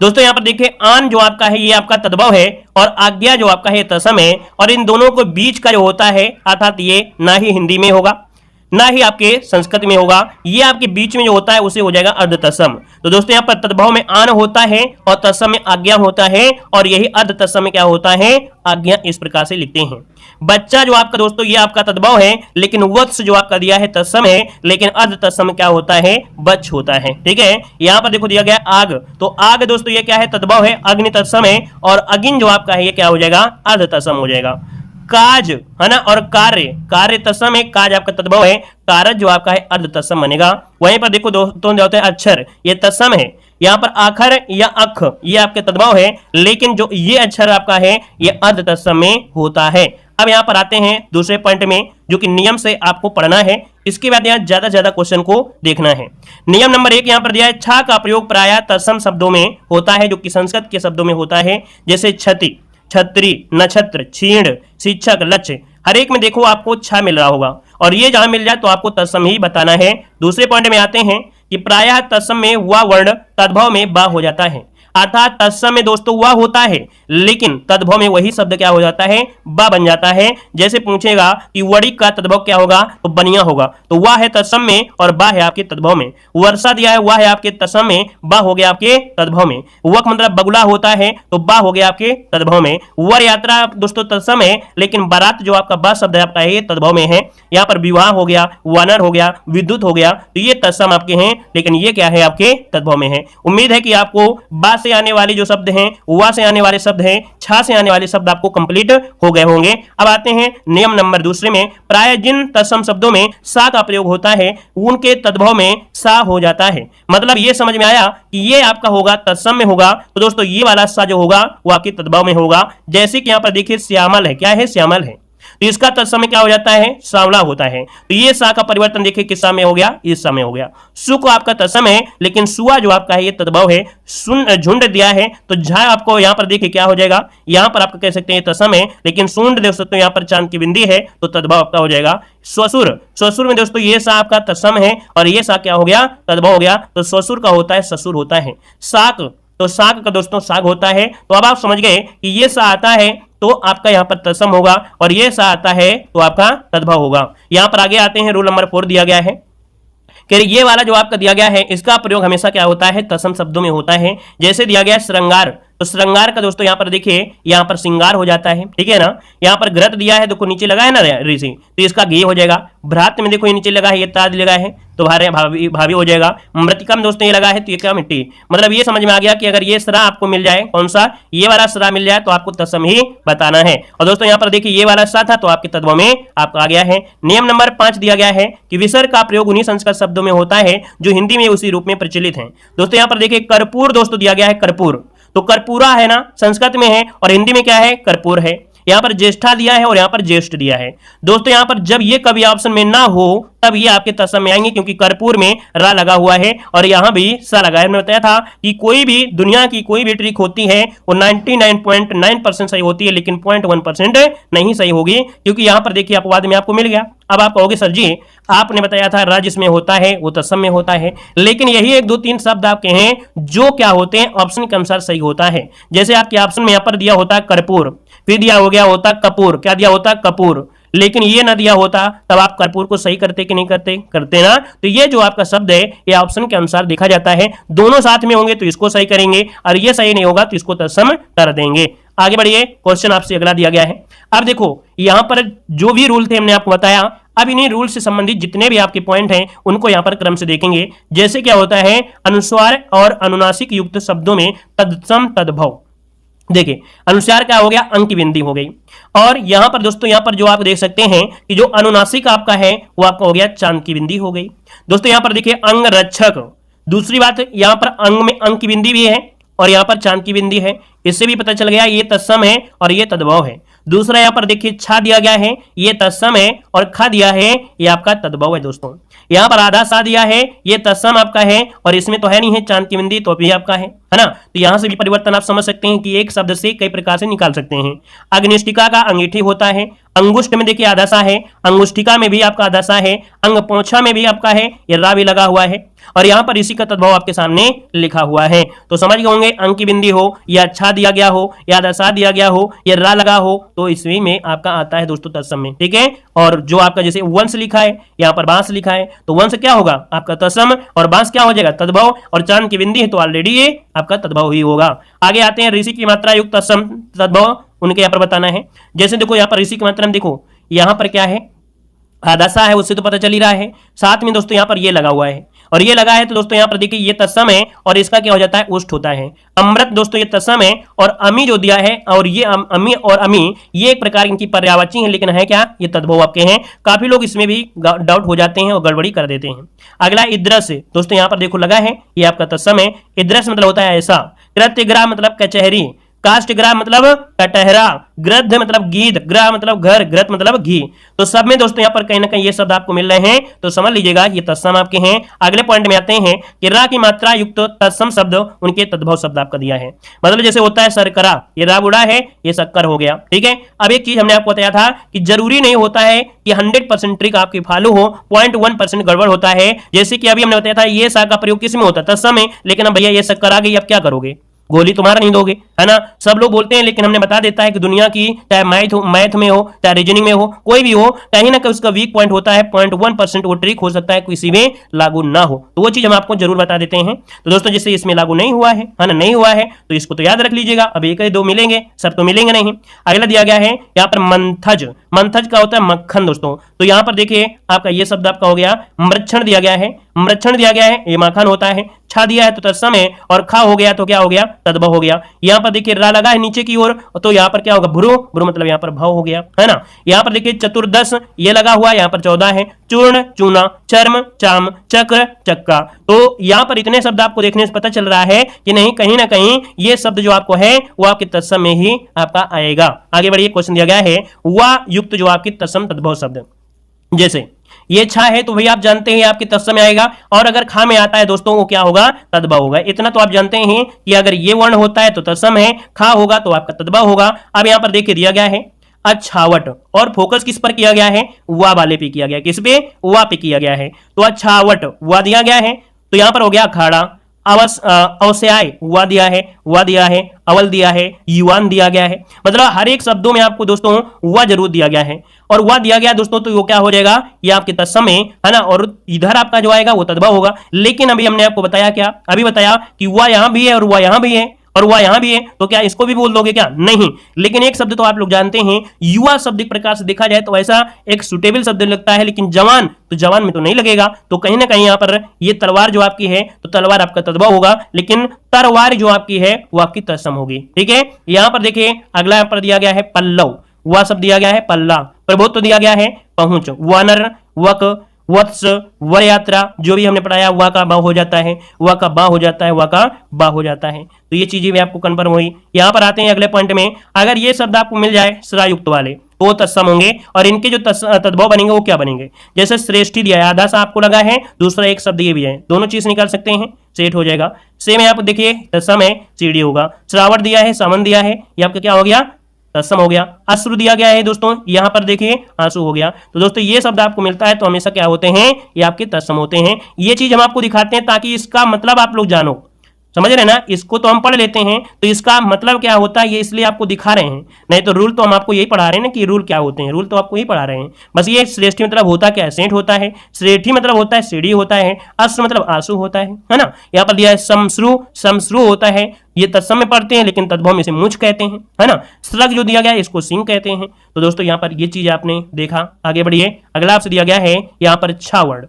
[SPEAKER 1] दोस्तों यहाँ पर देखिए आन जो आपका है ये आपका तद्भव है और आज्ञा जो आपका है तत्सम है, और इन दोनों को बीच का जो होता है अर्थात ये ना ही हिंदी में होगा ना ही आपके संस्कृत में होगा, ये आपके बीच में जो होता है उसे हो जाएगा अर्ध तत्सम। तो दोस्तों यहाँ पर तद्भव में आन होता है और तत्सम में आज्ञा होता है, और यही अर्ध तत्सम में क्या होता है, आज्ञा। इस प्रकार से लिखते हैं। बच्चा जो आपका दोस्तों ये आपका तद्भव है, लेकिन वत्स जो आपका दिया है तत्सम है, लेकिन अर्ध तत्सम क्या होता है, बच्च होता है। ठीक है, यहाँ पर देखो दिया गया आग, तो आग दोस्तों ये क्या है, तद्भव है, अग्नि तत्सम है, और अगिन जो आपका है ये क्या हो जाएगा, अर्ध तत्सम हो जाएगा। काज है ना, और कार्य तत्सम है, काज आपका तद्भव है, कारज जो आपका है अर्ध तत्सम बनेगा। वहीं पर देखो दोस्तों जो होता है अक्षर, ये तत्सम है, यहाँ पर आखर या अख ये आपके तद्भव है, लेकिन जो ये अक्षर आपका है ये अर्ध तत्सम में होता है। अब यहाँ पर आते हैं दूसरे पॉइंट में जो कि नियम से आपको पढ़ना है, इसके बाद यहाँ ज्यादा क्वेश्चन को देखना है। नियम नंबर 1 यहाँ पर दिया है, छा का प्रयोग प्रायः तत्सम शब्दों में होता है जो कि संस्कृत के शब्दों में होता है, जैसे क्षति, छत्री, नक्षत्र, क्षीण, शिक्षक, लक्ष्य, हर एक में देखो आपको छा मिल रहा होगा, और ये जहां मिल जाए तो आपको तत्सम ही बताना है। दूसरे पॉइंट में आते हैं कि प्रायः तत्सम में वह वर्ण तद्भव में बा हो जाता है, अर्थात तत्सम में दोस्तों वह होता है, लेकिन तद्भव में वही शब्द क्या हो जाता है, बा बन जाता है। जैसे पूछेगा कि वड़ी का तद्भव क्या होगा, तो बनिया होगा, तो वह है तत्सम में और बा है आपके तद्भव में। वर्षा दिया है, वह है आपके तत्सम में, बा हो गया आपके तद्भव में। वक मतलब बगुला होता है, तो बा हो गया आपके तद्भव में। वर यात्रा दोस्तों तत्सम है, लेकिन बारात जो आपका बा शब्द है आपका ये तद्भव में है। यहाँ पर विवाह हो गया, वानर हो गया, विद्युत हो गया, तो ये तत्सम आपके हैं, लेकिन ये क्या है आपके तद्भव में है। उम्मीद है कि आपको बा से आने वाले जो शब्द हैं, वा से आने वाले शब्द हैं, छा से आने वाले शब्द आपको कंप्लीट हो गए होंगे। अब आते हैं नियम नंबर 2 में, प्राय जिन तत्सम शब्दों में सा का प्रयोग होता है उनके तद्भव में सा हो जाता है। मतलब ये समझ में आया कि ये आपका होगा तत्सम में होगा, तो दोस्तों ये वाला सा जो होगा वो आपके तद्भव में होगा। जैसे कि यहाँ पर देखिए श्यामल है, क्या है, श्यामल है, तो इसका तत्सम में क्या हो जाता है, सांवला होता है। तो ये सा का परिवर्तन देखिए किस सा में हो गया, इस सा में हो गया। सु को आपका तत्सम है, लेकिन सुआ जो आपका है ये तद्भव है। सुन झुंड दिया है, तो झा आपको यहाँ पर देखिए क्या हो जाएगा, यहाँ पर आपका कह सकते हैं तत्सम है, लेकिन सुंड देख सकते हो यहाँ पर चांद की बिंदी है, तो तद्भव आपका हो जाएगा। स्वसुर, स्वसुर में दोस्तों ये सा आपका तत्सम है और ये सा क्या हो गया, तद्भव हो गया, तो स्वसुर का होता है ससुर होता है। साक, तो साग का दोस्तों साग होता है। तो अब आप समझ गए कि ये सा आता है तो आपका यहाँ पर तत्सम होगा, और ये सा आता है तो आपका तद्भव होगा। यहाँ पर आगे आते हैं, रूल नंबर 4 दिया गया है कि ये वाला जो आपका दिया गया है इसका प्रयोग हमेशा क्या होता है, तत्सम शब्दों में होता है। जैसे दिया गया है श्रृंगार, तो श्रृंगार का दोस्तों यहाँ पर देखिए यहाँ पर श्रृंगार हो जाता है, ठीक है ना। यहाँ पर घृत दिया है, देखो नीचे लगा है ना ऋषि, तो इसका गे हो जाएगा। भ्रात में देखो ये नीचे लगा है, ये ताज लगा है, तो भाभी भाभी हो जाएगा। मृतिका में दोस्तों ये लगा है, तो ये क्या, मिट्टी। मतलब ये समझ में आ गया कि अगर ये सरा आपको मिल जाए, कौन सा, ये वाला सरा मिल जाए, तो आपको तत्सम ही बताना है। और दोस्तों यहाँ पर देखिए ये वाला सा था तो आपके तद्भव में आपका आ गया है। नियम नंबर 5 दिया गया है कि विसर्ग का प्रयोग उन्हीं संस्कृत शब्दों में होता है जो हिंदी में उसी रूप में प्रचलित है। दोस्तों यहाँ पर देखिए कर्पूर दोस्तों दिया गया है, कर्पूर, तो कर्पूरा है ना, संस्कृत में है और हिंदी में क्या है, कर्पूर है। यहां पर ज्येष्ठा दिया है और यहां पर ज्येष्ठ दिया है। दोस्तों यहां पर जब ये कभी ऑप्शन में ना हो तब ये आपके तत्सम में आएंगे, क्योंकि कर्पूर में रा लगा हुआ है और यहां भी सा लगा है। मैंने बताया था कि कोई भी दुनिया की कोई भी ट्रिक होती है वो 99.9% सही होती है, लेकिन 0.1% नहीं सही होगी, क्योंकि यहां पर देखिए अपवाद में आपको मिल गया। अब आप कहोगे सर जी आपने बताया था रा जिसमें होता है वो तत्सम में होता है, लेकिन यही 1 2 3 शब्द आपके हैं जो क्या होते हैं ऑप्शन के अनुसार सही होता है। जैसे आपके ऑप्शन में यहां पर दिया होता है कर्पूर, फिर दिया हो गया होता कपूर, क्या दिया होता कपूर, लेकिन ये ना दिया होता तब आप कर्पूर को सही करते कि नहीं करते, करते ना। तो ये जो आपका शब्द है ये ऑप्शन के अनुसार देखा जाता है, दोनों साथ में होंगे तो इसको सही करेंगे और ये सही नहीं होगा तो इसको तत्सम कर देंगे। आगे बढ़िए, क्वेश्चन आपसे अगला दिया गया है। अब देखो यहां पर जो भी रूल थे हमने आपको बताया, अब इन्हीं रूल से संबंधित जितने भी आपके पॉइंट हैं उनको यहां पर क्रम से देखेंगे। जैसे क्या होता है अनुस्वार और अनुनासिक युक्त शब्दों में तत्सम तद्भव। देखिए अनुस्वार क्या हो गया, अंक की बिंदी हो गई, और यहां पर दोस्तों यहां पर जो आप देख सकते हैं कि जो अनुनासिक आपका है वो आपका हो गया चांद की बिंदी हो गई। दोस्तों यहां पर देखिए अंग रक्षक, दूसरी बात यहां पर अंग में अंक की बिंदी भी है और यहां पर चांद की बिंदी है, इससे भी पता चल गया ये तत्सम है और ये तद्भव है। दूसरा यहां पर देखिए छा दिया गया है, ये तत्सम है, और खा दिया है ये आपका तद्भव है। दोस्तों यहां पर आधा सा दिया है, ये तत्सम आपका है और इसमें तो है नहीं है चांद की बिंदी, तो भी आपका है ना। तो यहां से भी परिवर्तन आप समझ सकते हैं कि एक शब्द से कई प्रकार से निकाल सकते हैं। अग्निष्टिका का अंगीठी होता है, अंगुष्ठ में देखिए आधा सा है, अंगुष्ठिका में भी आपका आधा सा है, अंग पोंछा में भी आपका है, ये रा भी लगा हुआ है, और यहां पर इसी का तद्भव आपके सामने लिखा हुआ है। तो समझ गए होंगे अंक की बिंदी हो या अच्छा दिया गया हो या दशा दिया गया हो या रा लगा हो तो इसमें में आपका आता है दोस्तों तत्सम में, ठीक है। और जो आपका जैसे वंश लिखा है यहाँ पर बांस लिखा है तो वंश क्या होगा आपका तत्सम और बांस क्या हो जाएगा तद्भव, और चांद की बिंदी है तो ऑलरेडी ये आपका तद्भव ही होगा। आगे आते हैं ऋषि की मात्रा युक्त तत्सम तद्भव, उनके यहाँ पर बताना है। जैसे देखो यहाँ पर ऋषि की मात्रा में देखो यहाँ पर क्या है आधा सा है, उससे तो पता चल ही रहा है, साथ में दोस्तों यहाँ पर ये लगा हुआ है और ये लगा है तो दोस्तों यहाँ पर देखिए ये तत्सम है और इसका क्या हो जाता है उष्ट होता है। अमृत दोस्तों ये तत्सम है और अमी जो दिया है और ये अमी और अमी ये एक प्रकार इनकी पर्यायवाची है, लेकिन है क्या ये तद्भव आपके हैं। काफी लोग इसमें भी डाउट हो जाते हैं और गड़बड़ी कर देते हैं। अगला इद्रस दोस्तों यहाँ पर देखो लगा है ये आपका तत्सम है। इद्रस मतलब होता है ऐसा, कृत्यग्राह मतलब कचहरी, काष्ठग्राह मतलब कटहरा, गृध्र मतलब गीध, ग्रह मतलब घर, ग्रत मतलब घी। तो सब में दोस्तों यहाँ पर कहीं ना कहीं ये शब्द आपको मिल रहे हैं तो समझ लीजिएगा ये तत्सम आपके हैं। अगले पॉइंट में आते हैं कि रा की मात्रा युक्त तत्सम शब्द उनके तद्भव शब्द आपका दिया है। मतलब जैसे होता है सरकरा, ये रा बुढ़ा है ये शक्कर हो गया, ठीक है। अब एक चीज हमने आपको बताया था कि जरूरी नहीं होता है कि 100% ट्रिक आपकी फॉलो हो, 0.1% गड़बड़ होता है। जैसे कि अभी हमने बताया था ये सा का प्रयोग किस में होता है तत्सम में, लेकिन अब भैया ये शक्कर आ गई अब क्या करोगे, गोली तुम्हारा नहीं दोगे, है ना। सब लोग बोलते हैं लेकिन हमने बता देता है कि दुनिया की चाहे मैथ में हो चाहे रीजनिंग में हो कोई भी हो कहीं ना कहीं उसका वीक पॉइंट होता है, 0.1% वो ट्रिक हो सकता है किसी में लागू ना हो, तो वो चीज हम आपको जरूर बता देते हैं। तो दोस्तों जिससे इसमें लागू नहीं हुआ है ना नहीं हुआ है तो इसको तो याद रख लीजिएगा। अब एक दो मिलेंगे सब तो मिलेंगे नहीं। अगला दिया गया है यहाँ पर मंथज, मंथज का होता है मक्खन दोस्तों। तो यहाँ पर देखिए आपका ये शब्द आपका हो गया मृक्षण दिया गया है, मृक्षण दिया गया है ये माखन होता है, छा दिया है तो तत्सम है और खा हो गया तो क्या हो गया तद्भव हो गया। यहाँ पर देखिए रा लगा है नीचे की ओर तो यहाँ पर क्या होगा भ्रू, भ्रू मतलब यहाँ पर भव हो गया, है ना। यहाँ पर देखिए चतुर्दश ये लगा हुआ है, यहाँ पर 14 है, चूर्ण चूना, चर्म चाम, चक्र चक्का। तो यहाँ पर इतने शब्द आपको देखने से पता चल रहा है कि नहीं कहीं ना कहीं ये शब्द जो आपको है वो आपके तत्सम में ही आपका आएगा। आगे बढ़िए क्वेश्चन दिया गया है वा युक्त जो आपकी तत्सम तद्भव शब्द, जैसे ये छा है तो भैया आप जानते हैं आपके तत्सम में आएगा, और अगर खा में आता है दोस्तों वो क्या होगा तद्भव होगा। इतना तो आप जानते हैं कि अगर ये वर्ण होता है तो तत्सम है, खा होगा तो आपका तद्भव होगा। अब यहाँ पर देखिए दिया गया है अच्छावट, और फोकस किस पर किया गया है वा वाले पे किया गया, किस पे वा पे किया गया है। तो अच्छावट वा दिया गया है तो यहाँ पर हो गया अखाड़ा, अवश्याय हुआ दिया है, हुआ दिया है, अवल दिया है, युवान दिया गया है। मतलब हर एक शब्दों में आपको दोस्तों हुआ जरूर दिया गया है, और हुआ दिया गया दोस्तों तो वो क्या हो जाएगा ये आपके तत्सम है ना, और इधर आपका जो आएगा वो तद्भव होगा। लेकिन अभी हमने आपको बताया क्या, अभी बताया कि हुआ यहां भी है और हुआ यहां भी है और वह यहां भी है, तो क्या इसको भी बोल दोगे क्या, नहीं। लेकिन एक शब्द तो आप लोग जानते हैं युवा शब्द एक प्रकार से देखा जाए तो ऐसा एक सुटेबल शब्द लगता है, लेकिन जवान तो जवान में तो नहीं लगेगा। तो कहीं ना कहीं यहाँ पर ये तलवार जो आपकी है तो तलवार आपका तद्भव होगा, लेकिन तरवार जो आपकी है वो आपकी तत्सम होगी, ठीक है। यहाँ पर देखिए अगला यहाँ पर दिया गया है पल्लव, वह शब्द दिया गया है पल्ला, प्रभुत्व दिया गया है पहुंच, वानर वक, वत्स, व यात्रा, जो भी हमने पढ़ाया व का ब हो जाता है, व का ब हो जाता है, व का ब हो जाता है। तो ये चीजें भी आपको कन्फर्म हुई। यहाँ पर आते हैं अगले पॉइंट में, अगर ये शब्द आपको मिल जाए श्रायुक्त वाले तो वो तत्सम होंगे, और इनके जो तद्भव बनेंगे वो क्या बनेंगे? जैसे श्रेष्ठी दिया है, आधा सा आपको लगा है, दूसरा एक शब्द ये भी है, दोनों चीज निकाल सकते हैं, सेट हो जाएगा। सेम है, आप देखिए तत्सम है, सीढ़ी होगा। श्रावण दिया है, सावन दिया है, ये आपका क्या हो गया? तत्सम हो गया। अश्रु दिया गया है दोस्तों, यहाँ पर देखिए आंसू हो गया। तो दोस्तों ये शब्द आपको मिलता है तो हमेशा क्या होते हैं? ये आपके तत्सम होते हैं। ये चीज हम आपको दिखाते हैं ताकि इसका मतलब आप लोग जानो, समझ रहे ना? इसको तो हम पढ़ लेते हैं, तो इसका मतलब क्या होता है ये इसलिए आपको दिखा रहे हैं, नहीं तो रूल तो हम आपको यही पढ़ा रहे हैं ना कि रूल क्या होते हैं, रूल तो आपको यही पढ़ा रहे हैं। बस ये श्रेष्ठी मतलब होता क्या है? सेंट होता है। श्रेष्ठी मतलब होता है सीढ़ी होता है। अश्रु मतलब आंसू होता है ना? यहाँ पर दिया है समश्रु, समश्रु होता है, ये तत्सम में पढ़ते हैं लेकिन तद्भव में इसे मुझ कहते हैं, है ना? स्रग जो दिया गया है इसको सिंह कहते हैं। तो दोस्तों यहाँ पर ये चीज आपने देखा। आगे बढ़िए, अगला आपसे दिया गया है यहाँ पर छावड़।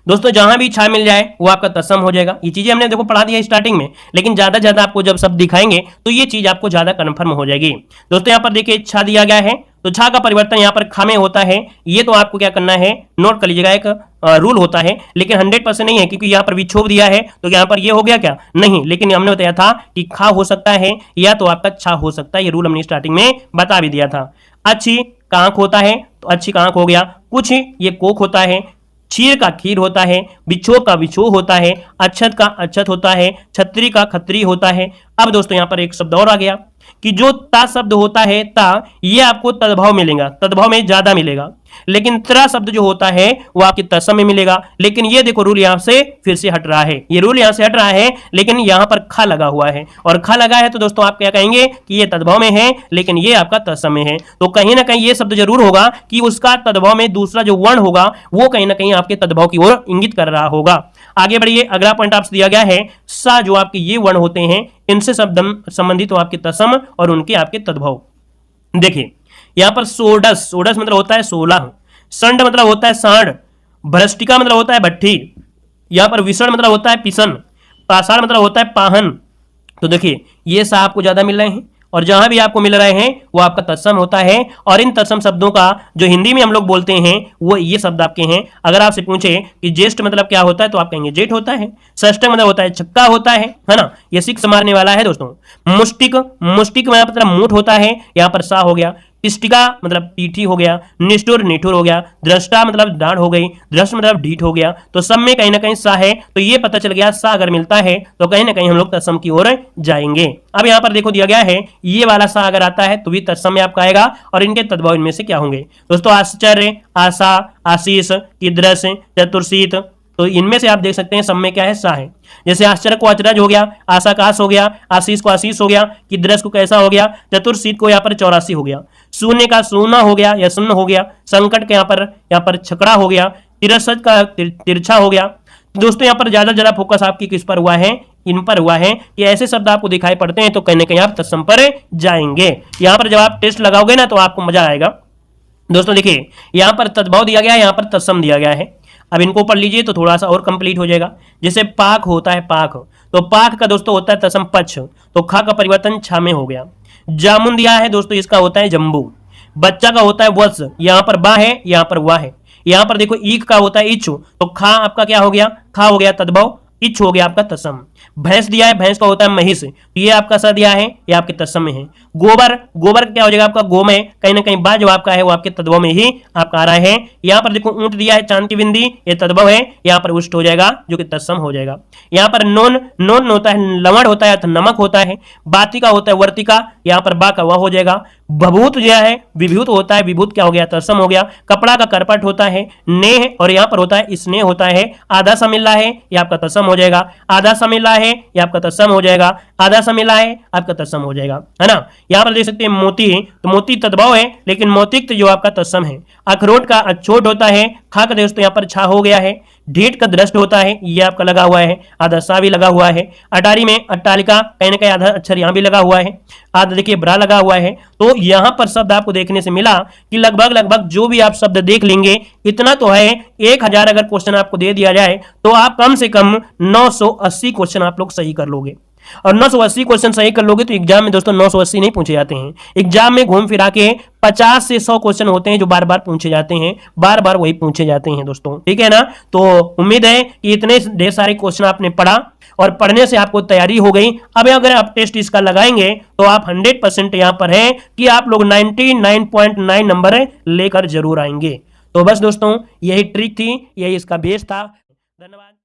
[SPEAKER 1] दोस्तों जहां भी छा मिल जाए वो आपका तत्सम हो जाएगा। ये चीजें हमने देखो पढ़ा दिया स्टार्टिंग में, लेकिन ज्यादा ज्यादा आपको जब सब दिखाएंगे तो ये चीज आपको ज्यादा कंफर्म हो जाएगी। दोस्तों यहाँ पर देखिए छा दिया गया है, तो छा का परिवर्तन यहाँ पर खा में होता है। ये तो आपको क्या करना है, नोट कर लीजिएगा, एक रूल होता है, लेकिन 100% नहीं है, क्योंकि यहाँ पर विक्षोभ दिया है तो यहाँ पर ये हो गया क्या? नहीं, लेकिन हमने बताया था कि खा हो सकता है या तो आपका छा हो सकता है, ये रूल हमने स्टार्टिंग में बता भी दिया था। अच्छी कांक होता है तो अच्छी कांक हो गया। कुछ ये कोक होता है, क्षीर का खीर होता है, बिछो का बिछो होता है, अक्षत का अक्षत होता है, छत्री का खत्री होता है। अब दोस्तों यहाँ पर एक शब्द और आ गया कि जो ता शब्द होता है, ता, ये आपको तद्भव मिलेगा, तद्भव में ज्यादा मिलेगा, लेकिन त्रा शब्द जो होता है वो आपके तत्सम में मिलेगा। लेकिन ये देखो रूल यहां से फिर से हट रहा है, ये रूल यहां से हट रहा है, लेकिन यहां पर खा लगा हुआ है, और खा लगा है तो दोस्तों आप क्या कहेंगे कि ये तद्भव में है, लेकिन ये आपका तत्सम में है। तो कहीं ना कहीं ये शब्द जरूर होगा कि उसका तद्भव में दूसरा जो वर्ण होगा वो कहीं ना कहीं आपके तद्भव की ओर इंगित कर रहा होगा। आगे बढ़िए, अगला पॉइंट आपसे दिया गया है सा, जो आपके ये वर्ण होते हैं इनसे शब्द संबंधित हो आपके तत्सम और उनके आपके तद्भव। देखिए यहाँ पर सोडस, सोडस मतलब होता है 16, संड मतलब होता है सांड, भ्रष्टिका मतलब होता है भट्ठी, यहाँ पर विषण मतलब होता है पिसन, पाषाण मतलब होता है पाहन। तो देखिए ये सा आपको ज्यादा मिल रहे हैं, और जहां भी आपको मिल रहे हैं वो आपका तत्सम होता है। और इन तत्सम शब्दों का जो हिंदी में हम लोग बोलते हैं वो ये शब्द आपके हैं। अगर आपसे पूछे कि ज्येष्ठ मतलब क्या होता है तो आप कहेंगे जेठ होता है। षष्ठ मतलब होता है छक्का होता है ना? ये सिक्स मारने वाला है दोस्तों। मुष्टिक, मुष्टिक मतलब मूठ होता है, यहाँ पर सा हो गया। पिष्टिका मतलब पीठी हो गया। निष्ठुर निठुर हो गया। दृष्टा मतलब डांड हो गई। दृष्ट मतलब ढीठ हो गया। तो सब में कहीं ना कहीं सा है, तो ये पता चल गया सा अगर मिलता है तो कहीं ना कहीं हम लोग तत्सम की ओर जाएंगे। अब यहाँ पर देखो दिया गया है ये वाला सा अगर आता है तो भी तत्सम में आपका आएगा, और इनके तद्भव इनमें से क्या होंगे दोस्तों? आश्चर्य, आशा, आशीष, कीदृश, चतुर्शीत। तो इनमें से आप देख सकते हैं सब में क्या है? सा है। जैसे आश्चर्य को अचरज हो गया, आशा का आस हो गया, आशीष को आशीष हो गया, किदृश को कैसा हो गया, चतुर्शीत को यहाँ पर 84 हो गया, शून्य का शून्य हो गया या शून्य हो गया, संकट के यहाँ पर छकड़ा हो गया, तिरसठ का तिरछा हो गया। दोस्तों यहाँ पर ज्यादा फोकस आपकी किस पर हुआ है? इन पर हुआ है कि ऐसे शब्द आपको दिखाई पड़ते हैं तो कहीं ना कहीं आप तत्सम पर जाएंगे। यहाँ पर जब आप टेस्ट लगाओगे ना तो आपको मजा आएगा। दोस्तों देखिए यहाँ पर तद्भव दिया गया है, यहाँ पर तत्सम दिया गया है। अब इनको पढ़ लीजिए तो थोड़ा सा और कंप्लीट हो जाएगा। जैसे पाक होता है, पाक, तो पाक का दोस्तों होता है तत्सम पक्ष, तो खा का परिवर्तन छा में हो गया। जामुन दिया है दोस्तों, इसका होता है जम्बू। बच्चा का होता है वत्स, यहाँ पर बा है, यहाँ पर वाह है। यहाँ पर देखो ईक का होता है इच्छु, तो खा आपका क्या हो गया? खा हो गया तद्भव, इच्छ हो गया आपका तत्सम। भैंस दिया है, भैंस का होता है महिष, तो ये आपका सा दिया है, ये आपके तत्सम में है। गोबर, गोबर क्या हो जाएगा आपका? गोमय, कहीं ना कहीं बा जो आपका है वो आपके तद्भव में ही आपका आ रहा है। यहाँ पर देखो ऊंट दिया है, चांद की बिंदी, ये तद्भव है, यहाँ पर उष्ट हो जाएगा जो कि तत्सम हो जाएगा। यहाँ पर नोन, नोन होता है लवण होता है, नमक होता है। बाती का होता है वर्तिका, यहाँ पर बा का वह हो जाएगा। भभूत जो है विभूत होता है, विभूत क्या हो गया? तत्सम हो गया। कपड़ा का करपट होता है नेह, और यहाँ पर होता है स्नेह होता है। आधा सा मिल रहा है, ये आपका तत्सम हो जाएगा। आधा सा मिल रहा है, ये आपका तत्सम हो जाएगा। आधा सा मिला है, आपका तत्सम हो जाएगा, है ना? यहाँ पर देख सकते हैं मोती, तो मोती तद्भव है, लेकिन मोतिक्त जो आपका तत्सम है। अखरोट का अछोट होता है, खा का दोस्तों यहाँ पर छा हो गया है। ढीठ का दृष्ट होता है, ये आपका लगा हुआ है, आधा सा भी लगा हुआ है। अटारी में अट्टालिका, कहीं ना कहीं आधा अक्षर यहाँ भी लगा हुआ है, आधा देखिए ब्रा लगा हुआ है। तो यहाँ पर शब्द आपको देखने से मिला कि लगभग जो भी आप शब्द देख लेंगे इतना तो है। 1000 अगर क्वेश्चन आपको दे दिया जाए तो आप कम से कम 980 क्वेश्चन आप लोग सही कर लोगे। और 980 क्वेश्चन सही कर लोगे तो एग्जाम में दोस्तों 980 नहीं पूछे जाते हैं। एग्जाम में घूम फिरा के 50 से 100 क्वेश्चन होते हैं जो बार बार पूछे जाते हैं, बार बार वही पूछे जाते हैं दोस्तों, ठीक है ना। तो उम्मीद है कि इतने ढेर सारे क्वेश्चन आपने पढ़ा और पढ़ने से आपको तैयारी हो गई। अब अगर आप टेस्ट इसका लगाएंगे तो आप 100% यहां पर है कि आप लोग 99.9 नंबर लेकर जरूर आएंगे। तो बस दोस्तों यही ट्रिक थी, यही इसका बेस था। धन्यवाद।